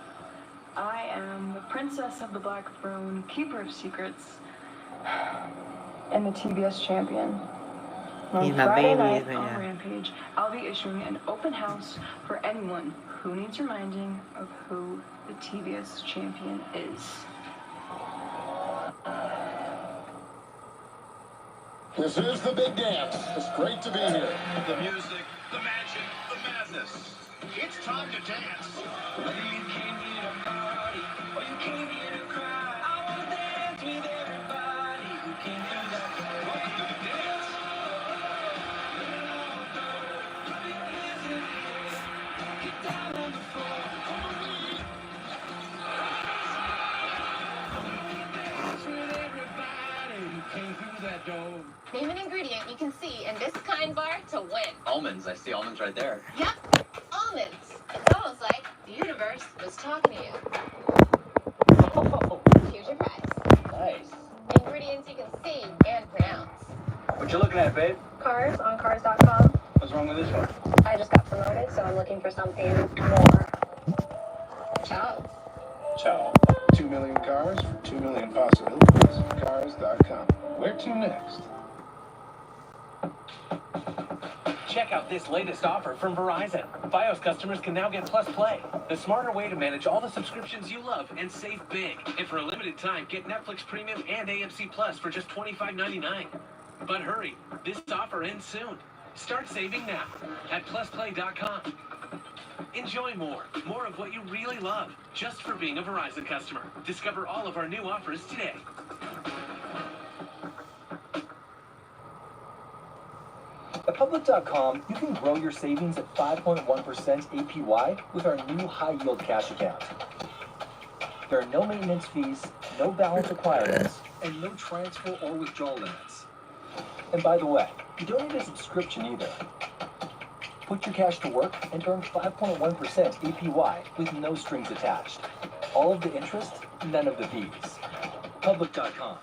I am the princess of the Black Throne, keeper of secrets, and the TBS champion. On He's my Friday baby, night isn't on he? Rampage, I'll be issuing an open house for anyone who needs reminding of who the TBS champion is. This is the big dance. It's great to be here. The music, the magic, the madness. It's time to dance. Whether you came here to party or you came here to cry, I wanna dance with everybody who came through that door. Welcome to the dance. Get down on the floor. Dance with everybody who came through that door. Name an ingredient you can see in this kind bar to win. Almonds. I see almonds right there. Yep, almonds. It's almost like the universe was talking to you. Here's your prize. Nice. Ingredients you can see and pronounce. What you looking at, babe? Cars on cars.com. What's wrong with this one? I just got promoted, so I'm looking for something more. Ciao. Ciao. 2 million cars for 2 million possibilities. Cars.com. Where to next? Check out this latest offer from Verizon. Fios customers can now get Plus Play, the smarter way to manage all the subscriptions you love and save big. And for a limited time, get Netflix Premium and AMC Plus for just $25.99. But hurry, this offer ends soon. Start saving now at plusplay.com. Enjoy more of what you really love, just for being a Verizon customer. Discover all of our new offers today. At Public.com, you can grow your savings at 5.1% APY with our new high-yield cash account. There are no maintenance fees, no balance requirements, and no transfer or withdrawal limits. And by the way, you don't need a subscription either. Put your cash to work and earn 5.1% APY with no strings attached. All of the interest, none of the fees. Public.com.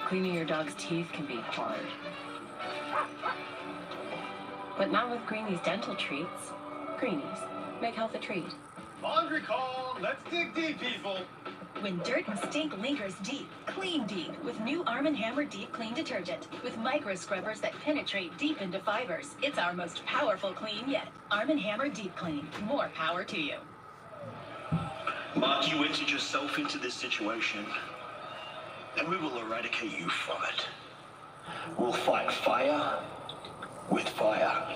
Cleaning your dog's teeth can be hard. But not with Greenie's dental treats. Greenie's. Make health a treat. Laundry call. Let's dig deep, people. When dirt and stink lingers deep, clean deep with new Arm & Hammer Deep Clean Detergent. With micro scrubbers that penetrate deep into fibers. It's our most powerful clean yet. Arm & Hammer Deep Clean. More power to you. Mark, you entered yourself into this situation, and we will eradicate you from it. We'll fight fire with fire.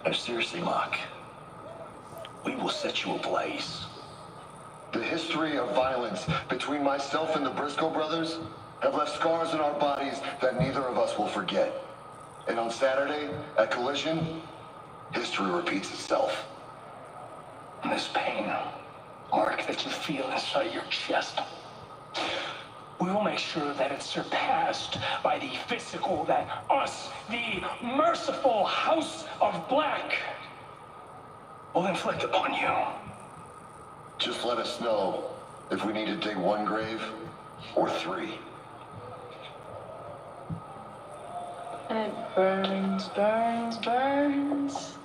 No, seriously, Mark. We will set you ablaze. The history of violence between myself and the Briscoe brothers have left scars in our bodies that neither of us will forget. And on Saturday, at Collision, history repeats itself. And this pain, Mark, that you feel inside your chest, we will make sure that it's surpassed by the physical that us, the merciful House of Black, will inflict upon you. Just let us know if we need to dig one grave or three. And it burns, burns, burns.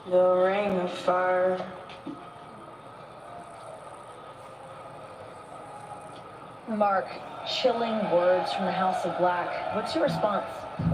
The ring of fire. Mark, chilling words from the House of Black. What's your response?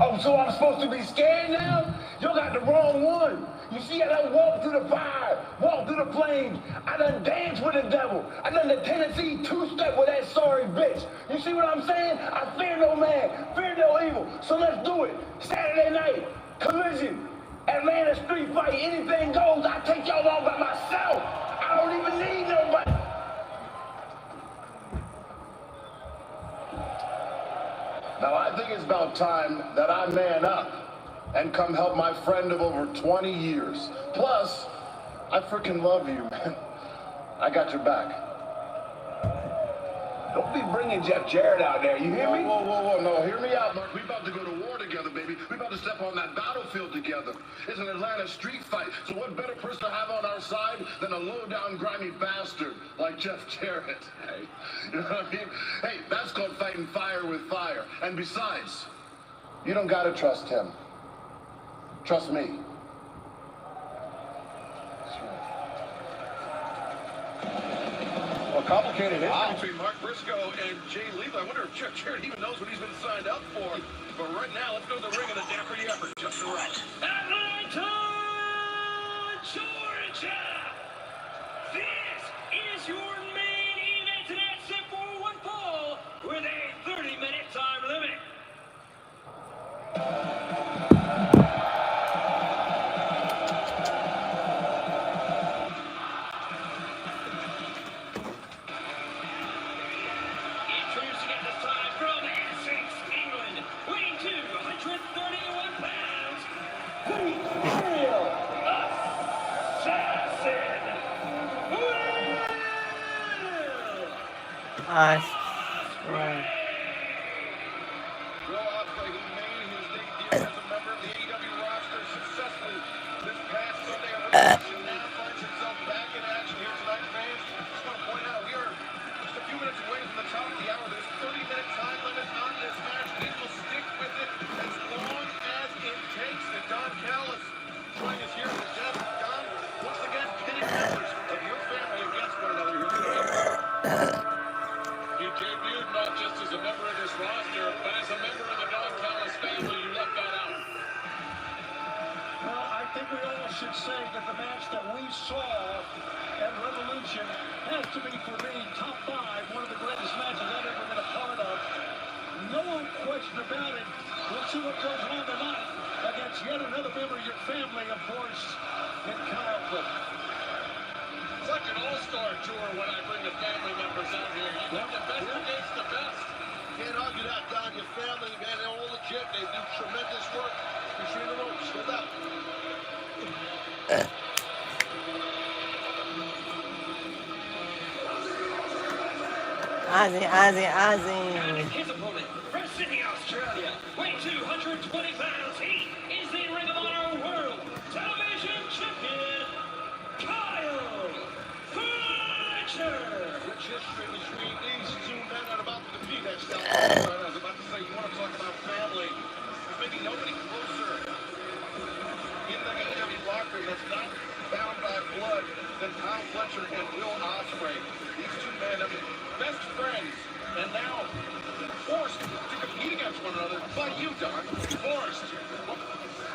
Oh, so I'm supposed to be scared now? You got the wrong one. You see, I done walked through the fire, walked through the flames. I done danced with the devil. I done the Tennessee two-step with that sorry bitch. You see what I'm saying? I fear no man, fear no evil. So let's do it. Saturday night, Collision, Atlanta street fight, anything goes. I take y'all on by myself. I don't even need nobody. Now, I think it's about time that I man up and come help my friend of over 20 years. Plus, I freaking love you, man. I got your back. Don't be bringing Jeff Jarrett out there, you hear me? Whoa, whoa, whoa, no, hear me out, Mark. We about to go to war together, baby. We about to step on that battlefield together. It's an Atlanta street fight, so what better person to have on our side than a low-down, grimy bastard like Jeff Jarrett, hey? You know what I mean? Hey, that's called fighting fire with fire. And besides, you don't gotta trust him. Trust me. A complicated history between Mark Briscoe and Jay Lethal. I wonder if Jared even knows what he's been signed up for. But right now, let's go to the ring and the damper the effort. Just right. Atlanta, Georgia. This is your main event tonight, set for one fall with a 30-minute time limit. Introducing at this time from Essex, England, weighing 231 pounds, the Real Assassin, Will Ospreay. Will Ospreay, who made his debut as a member of the AEW roster successfully this past Sunday on Revolution, now finds himself back in action here tonight, fans. Just want to point out, we are just a few minutes away from the top of the hour. There's 30-minute time limit on this match. We will stick with it as long as it takes. And Don Callis joining us here at the desk. Don, once again, pitting members of your family against one another here tonight. You debuted not just as a member of this roster, but as a member of the Don Callis family. You left that out. Well, I think we all should say that the match that we saw at Revolution has to be, for me, top 5, one of the greatest matches I've ever been a part of. No question about it. We'll see what goes on tonight against yet another member of your family, of course, in Kyle Clifton. It's like an all-star tour when I bring the family members out here. You got the best against the best. Can't argue that, Don. Your family, man, they're all legit. They do tremendous work. Appreciate the ropes. No doubt. Ozzy. His opponent from Sydney, Australia, weighing 220 pounds. He is the Ring of Honor World Television Champion, Kyle Fletcher. Rich history between these two men are about to defeat that style. I was about to say, you want to talk about family. There's maybe nobody closer in the AEW locker that's not bound by blood than Kyle Fletcher and Will Ospreay. These two men have been best friends and now forced to compete against one another by you, Don. Forced.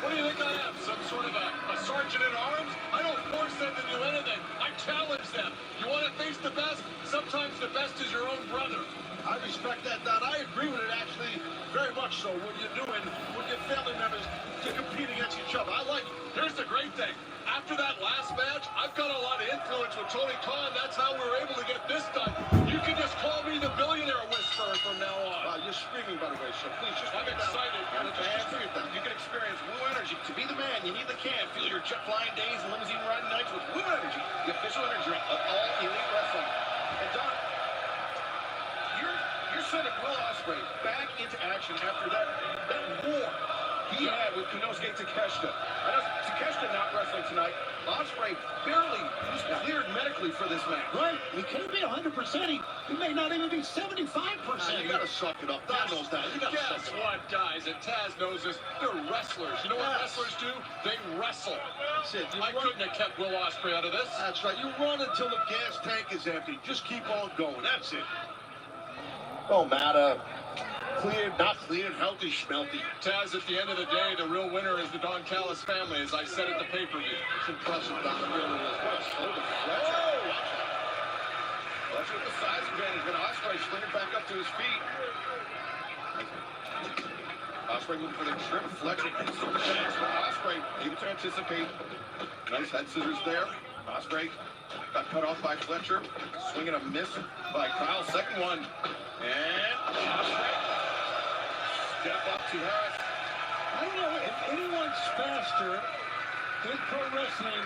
What do you think I am? Some sort of a sergeant at arms? I don't force them to do anything. I challenge them. You want to face the best? Sometimes the best is your own brother. I respect that, Don. I agree with it, actually, very much so, what you're doing with your family members to compete against each other. I like it. Here's the great thing. After that last match, I've got a lot of influence with Tony Khan. That's how we were able to get this done. You can just call me the billionaire whisperer from now on. You're screaming, by the way, so please just I'm excited. You can experience Woo Energy. To be the man, you need the can. Feel your jet flying days and limousine riding nights with Woo Energy, the official energy drink of all Elite Wrestling. And Don, you're sending Will Ospreay back into action after that war he had with Konosuke Takeshita. I know Takeshita not wrestling tonight. Ospreay barely was cleared medically for this match. Right? He can't be 100%. He may not even be 75%. You gotta suck it up. Don knows that. You gotta Guess suck it what, guys? And Taz knows this. They're wrestlers. You know what wrestlers do? They wrestle. That's it. I couldn't have kept Will Ospreay out of this. That's right. You run until the gas tank is empty. Just keep on going. That's it. Don't matter. Cleared, not cleared, healthy, schmelty. Taz, at the end of the day, the real winner is the Don Callis family, as I said at the pay-per-view. It's impressive, Don. It really is. What a shoulder. Fletcher with the size advantage, but Ospreay swinging back up to his feet. Ospreay looking for the trip. Fletcher gets the chance, but Ospreay able to anticipate. Nice head scissors there. Ospreay got cut off by Fletcher. Swinging a miss by Kyle. Second one. And Ospreay step up to Harris. I don't know if anyone's faster in pro wrestling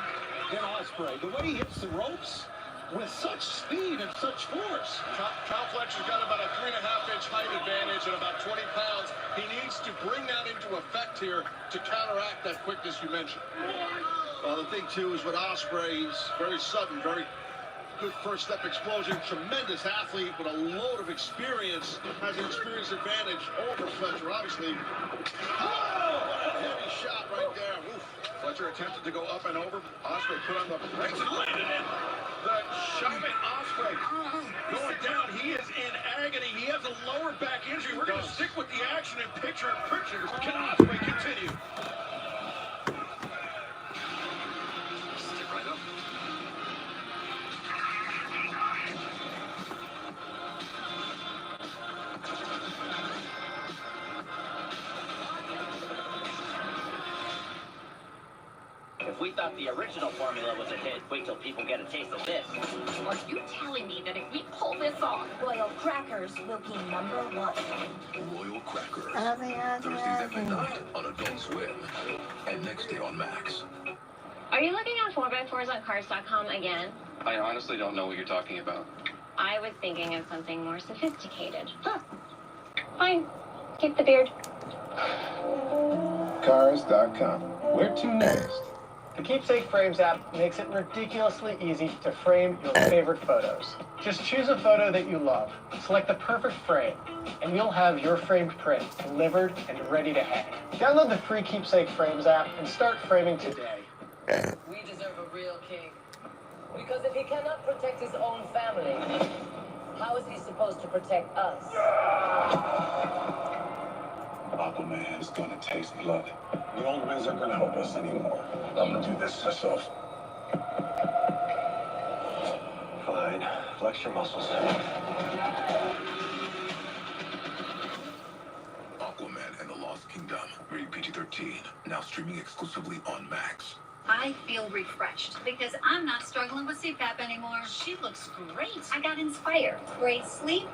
than Ospreay. The way he hits the ropes with such speed and such force. Kyle Fletcher's got about a 3.5-inch height advantage and about 20 pounds. He needs to bring that into effect here to counteract that quickness you mentioned. Well, the thing, too, is with Ospreay, he's very sudden, very good first step explosion, tremendous athlete with a load of experience, has an experience advantage over Fletcher, obviously. Oh, what a heavy shot right there. Oof. Fletcher attempted to go up and over. Ospreay put on the brakes and landed it. The shot at Ospreay. We thought the original formula was a hit. Wait till people get a taste of this. Are you telling me that if we pull this off, Royal Crackers will be #1? Royal Crackers. Thursdays at midnight on Adult Swim. And next day on Max. Are you looking at 4x4s on cars.com again? I honestly don't know what you're talking about. I was thinking of something more sophisticated. Huh. Fine. Keep the beard. Cars.com. Where to next? The Keepsake Frames app makes it ridiculously easy to frame your favorite photos. Just choose a photo that you love, select the perfect frame, and you'll have your framed print delivered and ready to hang. Download the free Keepsake Frames app and start framing today. We deserve a real king. Because if he cannot protect his own family, how is he supposed to protect us? Aquaman is gonna taste blood. The old winds aren't gonna help us anymore. I'm gonna do this myself. Fine. Flex your muscles. Aquaman and the Lost Kingdom. Rated PG-13. Now streaming exclusively on Max. I feel refreshed because I'm not struggling with CPAP anymore. She looks great. I got Inspire. Great sleep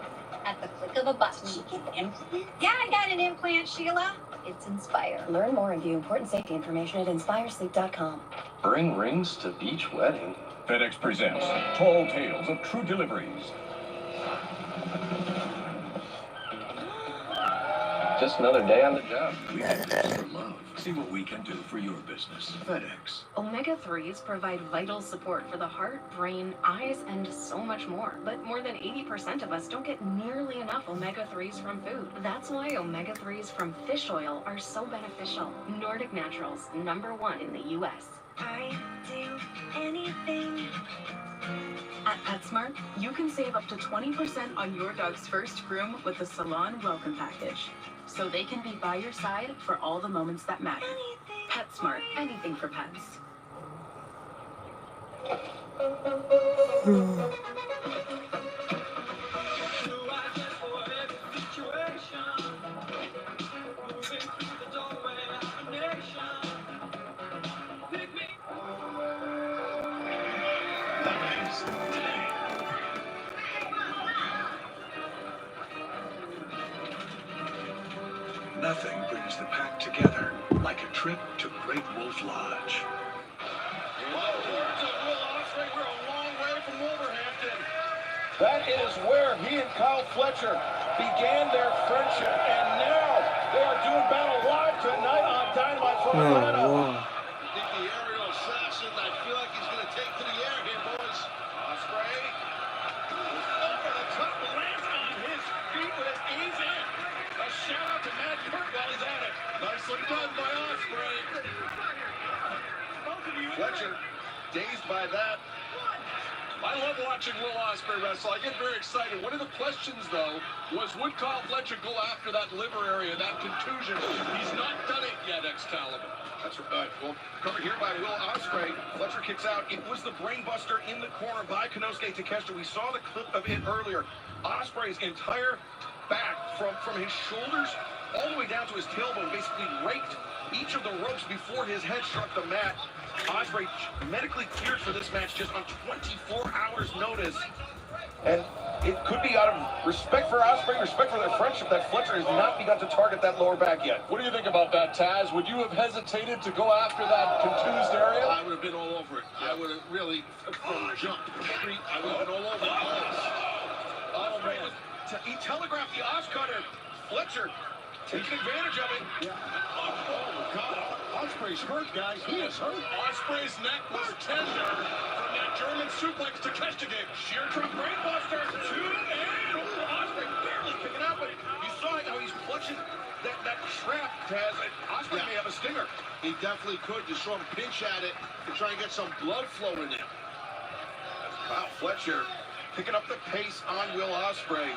at the click of a button. Did you get the implant? Yeah, I got an implant, Sheila. It's Inspire. Learn more and view important safety information at inspiresleep.com. Bring rings to beach wedding. FedEx presents Tall Tales of True Deliveries. Just another day on the job. We do this for love. See what we can do for your business. FedEx. Omega-3s provide vital support for the heart, brain, eyes, and so much more. But more than 80% of us don't get nearly enough omega-3s from food. That's why omega-3s from fish oil are so beneficial. Nordic Naturals, #1 in the U.S. I do anything. At PetSmart, you can save up to 20% on your dog's first groom with the Salon Welcome Package. So they can be by your side for all the moments that matter. PetSmart, anything for pets. Nothing brings the pack together like a trip to Great Wolf Lodge. We're a long way from Wolverhampton. That is where he and Kyle Fletcher began their friendship, and now they are doing battle live tonight on Dynamite for Atlanta. I think the aerial assassin, I feel like he's going to take to the air here, boys. Ospreay. Over the top, lands on his feet with his knees in. A shout out to Matt Kurt while he's at it. Nicely done by Ospreay. Fletcher, dazed by that. I love watching Will Ospreay wrestle. I get very excited. One of the questions, though, was would Kyle Fletcher go after that liver area, that contusion? He's not done it yet, Excalibur. That's right. Well, covered here by Will Ospreay. Fletcher kicks out. It was the brainbuster in the corner by Konosuke Takeshita. We saw the clip of it earlier. Ospreay's entire back from his shoulders all the way down to his tailbone basically raked each of the ropes before his head struck the mat. Ospreay medically cleared for this match just on 24 hours notice. And it could be out of respect for Ospreay, respect for their friendship, that Fletcher has not begun to target that lower back yet. What do you think about that, Taz? Would you have hesitated to go after that contused area? I would have been all over it. I would have really, from jump street, I would have been all over it. Oh, man. He telegraphed the Oscutter. Fletcher taking advantage of it. Yeah. Oh, my God. Ospreay's hurt, guys. He is hurt. Ospreay's neck was tender from that German suplex to Kestigate. Sheer truck brainbuster. And Ospreay barely picking up, but you saw how he's clutching that trap. Taz. Ospreay may have a stinger. He definitely could. Just show him pinch at it to try and get some blood flow in there. Kyle Fletcher picking up the pace on Will Ospreay.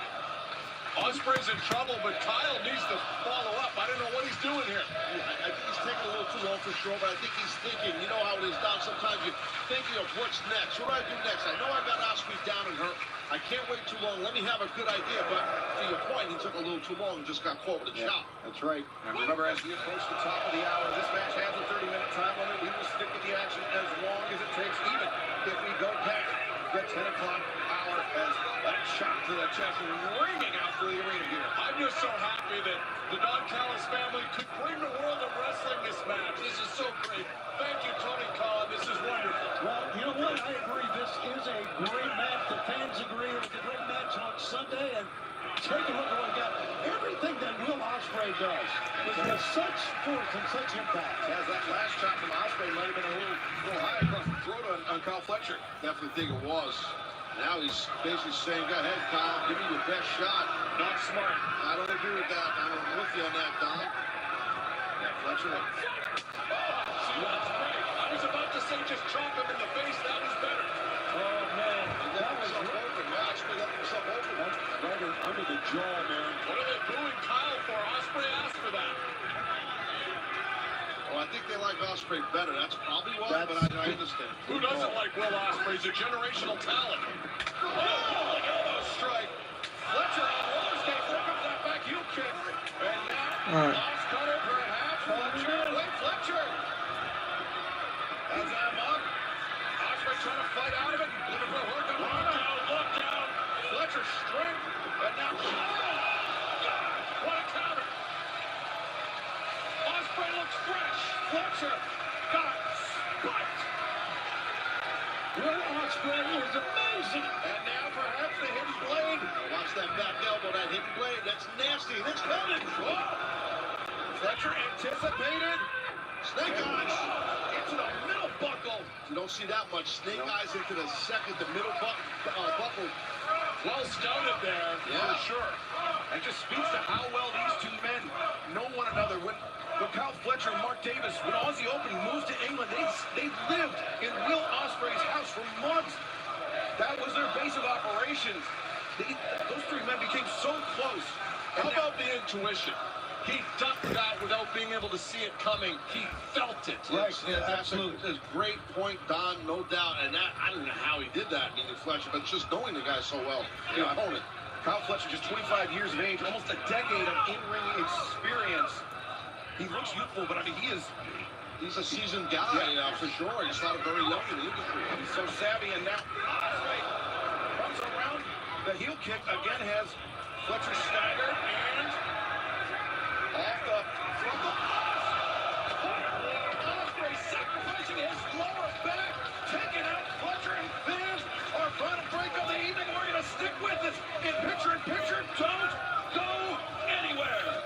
Ospreay's in trouble, but Kyle needs to follow up. I don't know what he's doing here. I think he's taking a little too long for sure, but I think he's thinking, you know how it is, Don, sometimes you're thinking of what's next. What do I do next? I know I got Ospreay down and hurt. I can't wait too long. Let me have a good idea. But to your point, he took a little too long and just got caught with a chop. That's right. And remember, as we approach the top of the hour, this match has a 30-minute time limit. We will stick with the action as long as it takes, even if we go past the 10 o'clock hour as that shot to the chest ringing out through the arena here. I'm just so happy that the Don Callis family could bring the world of wrestling this match. This is so great. Thank you, Tony Khan. This is wonderful. Well, you know what? I agree. This is a great match. The fans agree. It was a great match on Sunday. And take a look at what we got. Everything that Will Ospreay does is with such force and such impact. As that last shot from Ospreay might have been a little high across the throat on Kyle Fletcher. Definitely think it was. Now he's basically saying, go ahead, Kyle, give me your best shot. Not smart. I don't agree with that. I'm with you on that, Don. Yeah, Fletcher. See, that's great. I was about to say just chop him in the face. That was better. Oh, man. That was open. Ospreay left himself open. Right under the jaw, man. What are they booing Kyle for? Ospreay asked for that. Well, I think they like Ospreay better. That's probably why, but I understand. Who doesn't like Will Ospreay? He's a generational talent. Oh, elbow strike. Fletcher on Rollers Gate. There comes that back heel kick. And now, Os cutter perhaps. Fletcher. Wait, Fletcher. Has him up. Ospreay trying to fight out of it. Looking for a hook on look down. Fletcher strength. And now, what a counter. Ospreay looks fresh. Fletcher got spiked. Will Ospreay is amazing. And now perhaps the hidden blade. Watch that back elbow, that hidden blade. That's nasty. That's coming. Whoa. Fletcher anticipated. Snake eyes into the middle buckle. You don't see that much. Snake eyes into the second, the middle buckle. Well scouted there, Yeah. for sure. That just speaks to how well these two men know one another. When Kyle Fletcher and Mark Davis, when Aussie Open moved to England, they lived in Will Ospreay's house for months. That was their base of operations. Those three men became so close. How about the intuition? He ducked out without being able to see it coming. He felt it. Right, absolutely. That's a great point, Don, no doubt. And that, I don't know how he did that, meaning Fletcher, but just knowing the guy so well, the opponent. Kyle Fletcher, just 25 years of age, almost a decade of in-ring experience. He looks youthful, but I mean, he's a seasoned guy, for sure. He's not a very young in the industry. He's so savvy, and now Ospreay comes around. The heel kick again has Fletcher staggered, and off from the Ospreay sacrificing his lower back, taking out Fletcher, and fans are trying to break up the evening. We're going to stick with it in picture-in-picture. Don't go anywhere.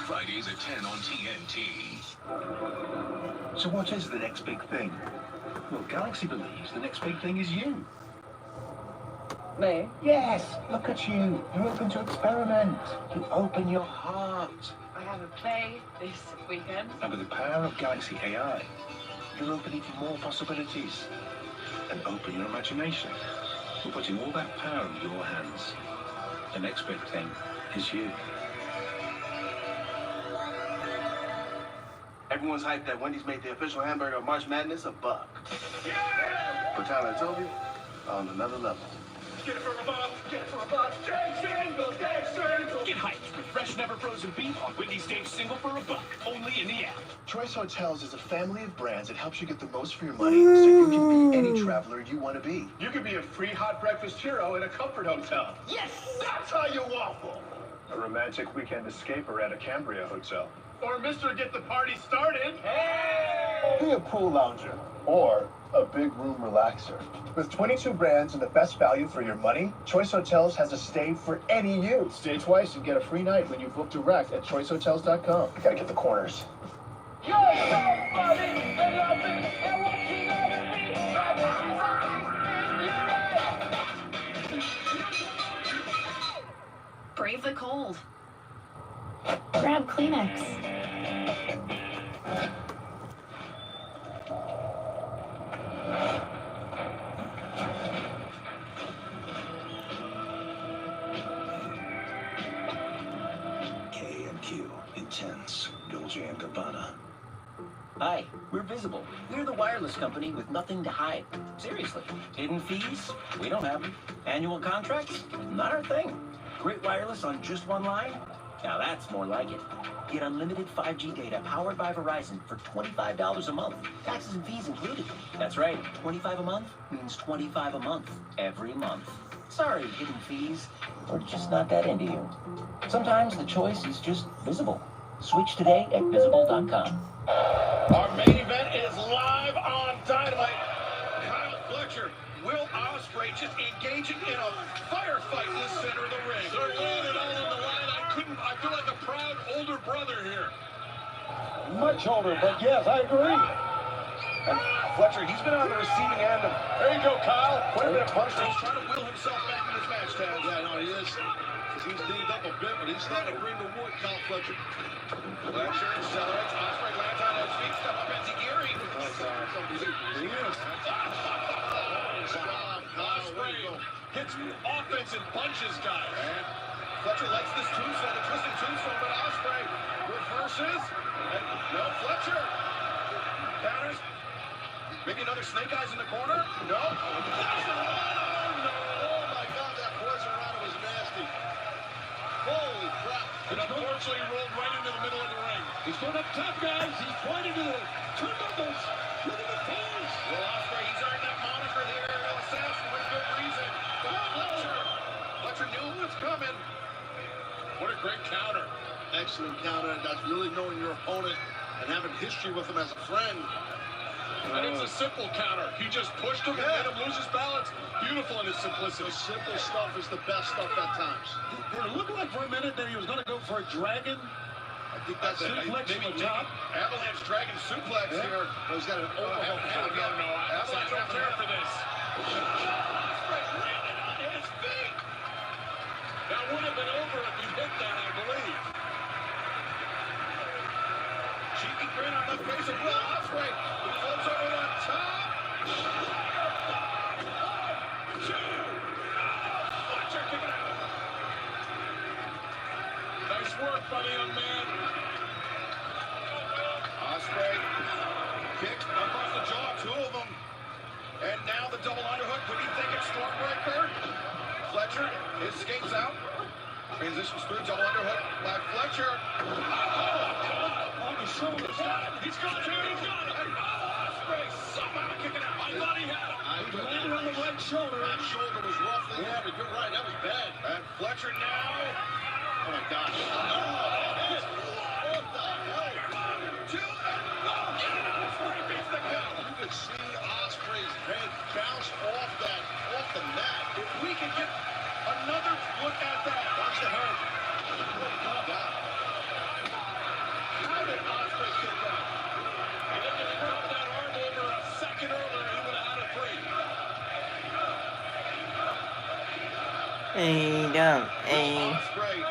Fridays at 10 on TNT. So what is the next big thing? Well, Galaxy believes the next big thing is you. Me? Yes, look at you. You're open to experiment. You open your heart. I have a play this weekend. And with the power of Galaxy AI, you'll open even more possibilities. And open your imagination. We're putting all that power in your hands. The next big thing is you. Everyone's hyped that Wendy's made the official hamburger of March Madness $1. But Tyler, I told you, on another level. Get it for a buck. Get it for a buck. Stage single. Stage single. Get hyped with fresh, never frozen beef on Wendy's Stage Single for $1. Only in the app. Choice Hotels is a family of brands that helps you get the most for your money so you can be any traveler you want to be. You could be a free hot breakfast hero in a comfort hotel. Yes! That's how you waffle. A romantic weekend escaper at a Cambria hotel. Or Mr. Get the Party Started. Hey! Be a pool lounger or a big room relaxer. With 22 brands and the best value for your money, Choice Hotels has a stay for any you. Stay twice and get a free night when you book direct at choicehotels.com. You gotta get the corners. Kleenex. K&Q, Intense, Dolce & Gabbana. Hi, we're Visible. We're the wireless company with nothing to hide. Seriously. Hidden fees? We don't have them. Annual contracts? Not our thing. Great wireless on just one line? Now that's more like it. Get unlimited 5G data powered by Verizon for $25 a month. Taxes and fees included. That's right. 25 a month means 25 a month. Every month. Sorry, hidden fees. We're just not that into you. Sometimes the choice is just Visible. Switch today at visible.com. Our main event is live on Dynamite. Kyle Fletcher, Will Ospreay just engaging in a firefight in the center of the ring. They're laying it all on the line. I feel like a proud older brother here. Much older, but yes, I agree. And Fletcher, he's been on the receiving end of. There you go, Kyle. Quite a bit of punishment. He's trying to will himself back in this match, Taz. Yeah, no, he is. He's dinged up a bit, but he's starting to bring the wood, Kyle Fletcher. Fletcher accelerates. Ospreay lands on his feet. Step up Enziguri. Ospreay hits offense and punches guys. And Fletcher likes this tombstone, the twisting tombstone, but Ospreay reverses. And no, Fletcher counters. Maybe another snake eyes in the corner. No. Oh my God, that poison rana was nasty. Holy crap. And unfortunately rolled right into the middle of the ring. He's going up top, guys. He's pointing to the turnbuckles. Look at the pose. Will Ospreay, he's earned that moniker here. El Assassin with good reason. But Fletcher knew it was coming. What a great counter. Excellent counter. That's really knowing your opponent and having history with him as a friend. And it's a simple counter. He just pushed him and made him lose his balance. Beautiful in his simplicity. The simple stuff is the best stuff at times. It looked like for a minute that he was going to go for a dragon. I think that's it. Suplex from the top. Avalanche Dragon suplex here. Well, he's got an overhook. No. I don't care for this. Ospreay landed on his feet. That would have been over if he hit that, I believe. Cheeky grin on the face of Will Ospreay. He floats over the top. Fletcher kicking out. Nice work by the young man. Ospreay kicked across the jaw, two of them. And now the double underhook. Could he think it's Stormbreaker? Fletcher escapes out. Transitions through double underhook by Fletcher. On the shoulders. He's got it. He's got it. And Ospreay somehow kicking out. I thought he had it. He landed on the right shoulder. That shoulder was roughly injured. You're right. That was bad. And Fletcher now. Oh, my gosh. What the hell? Two and Ospreay beats the count. You could see Ospreay's head bounce off the mat. If we can get another look at that. Watch the hurt. How did Ospreay kick out? He didn't have dropped that arm over a second earlier. He would have had a three. Ospreay,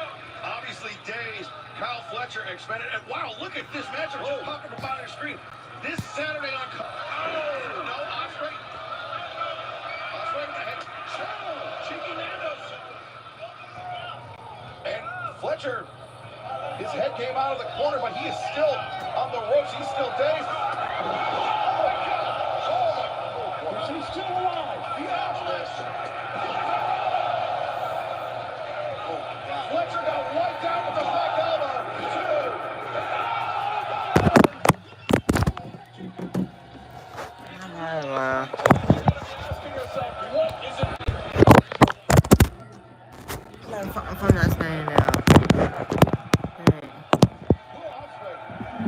obviously dazed. Kyle Fletcher expended. And wow, look at this matchup just popping up on your screen. This Saturday on. Oh, no, Ospreay. Ospreay with the head. Cheeky Nandos. And Fletcher, his head came out of the corner, but he is still on the ropes. He's still dazed. Oh my God. Oh my. He's still alive. Fletcher got wiped out with the back elbow. From that stand now.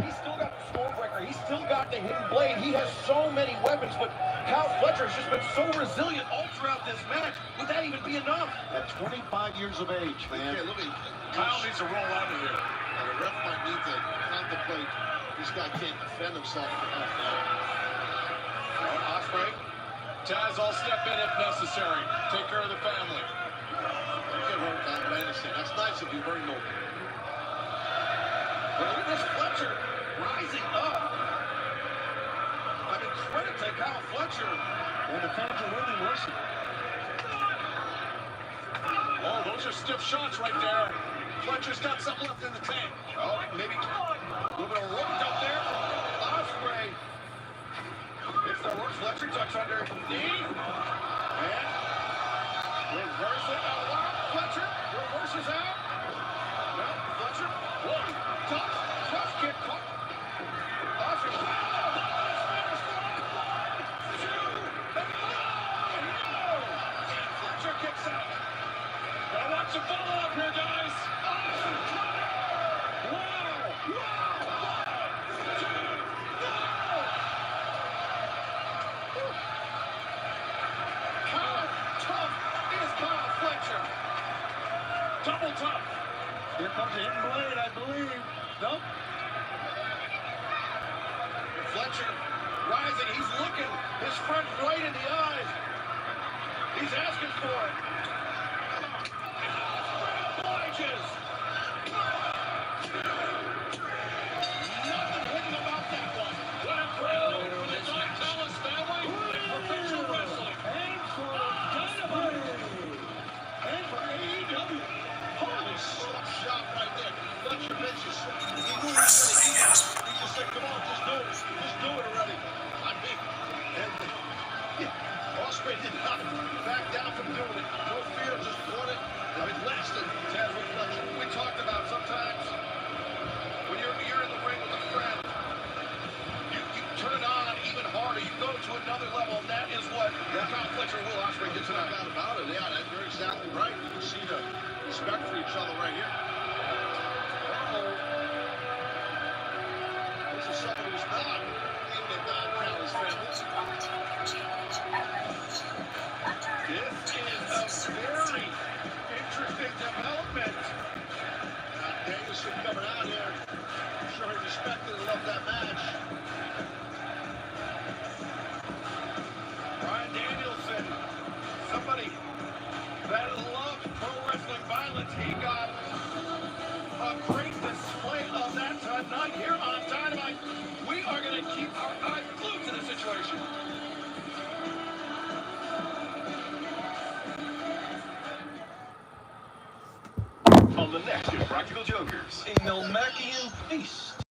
He's still got the Stormbreaker. He's still got the hidden blade. He has so many weapons, but Kyle Fletcher has just been so resilient all throughout this match. Would that even be enough? At 25 years of age, man. Yeah, look at Kyle needs to roll out of here. And the ref might need to contemplate this guy can't defend himself enough. Ospreay. Taz, I'll step in if necessary. Take care of the family. Don't get hurt, man, but I understand. That's nice of you, very noble. But look at this Fletcher rising up. I mean, credit to Kyle Fletcher. And the fans are really listening. Oh, those are stiff shots right there. Fletcher's got something left in the tank. Oh, maybe a little bit of rope up there from Ospreay. It's the work. Fletcher tucks under knee. And reverse it out loud. Fletcher reverses out. Well, Fletcher, one, tough kick. Ospreay. Fletcher kicks out. Gotta watch the follow-up here, guys. Double tough. Here comes a hidden blade, I believe. Nope. Fletcher rising. He's looking his friend right in the eyes. He's asking for it. Obliges. Nothing hidden about that one. What a thrill for the Don Callis family and professional wrestling. And for Dynamite. And for AEW. Holy shot right there. Fletcher bitches. He knew he was going to eat it. He just said, come on, just do it. Just do it already. I mean, and Ospreay did not back down from doing it. No fear, just won it. I mean, lasted. Taz with Fletcher. We talked about sometimes when you're in the ring with a friend, you turn it on even harder. You go to another level, and that is what Kyle Fletcher and Will Ospreay did tonight. No doubt about it. Yeah, you're exactly right. You can see the respect for each other right here. This is someone who's not in the Don Callis family. This is a very interesting development. Davison coming out here. I'm sure he respected and loved that match. Bryan Danielson, somebody that loved pro wrestling violence. He got a great display of that tonight here on Dynamite. We are going to keep our eyes glued to the situation. On the next Impractical Jokers, A Melmacian feast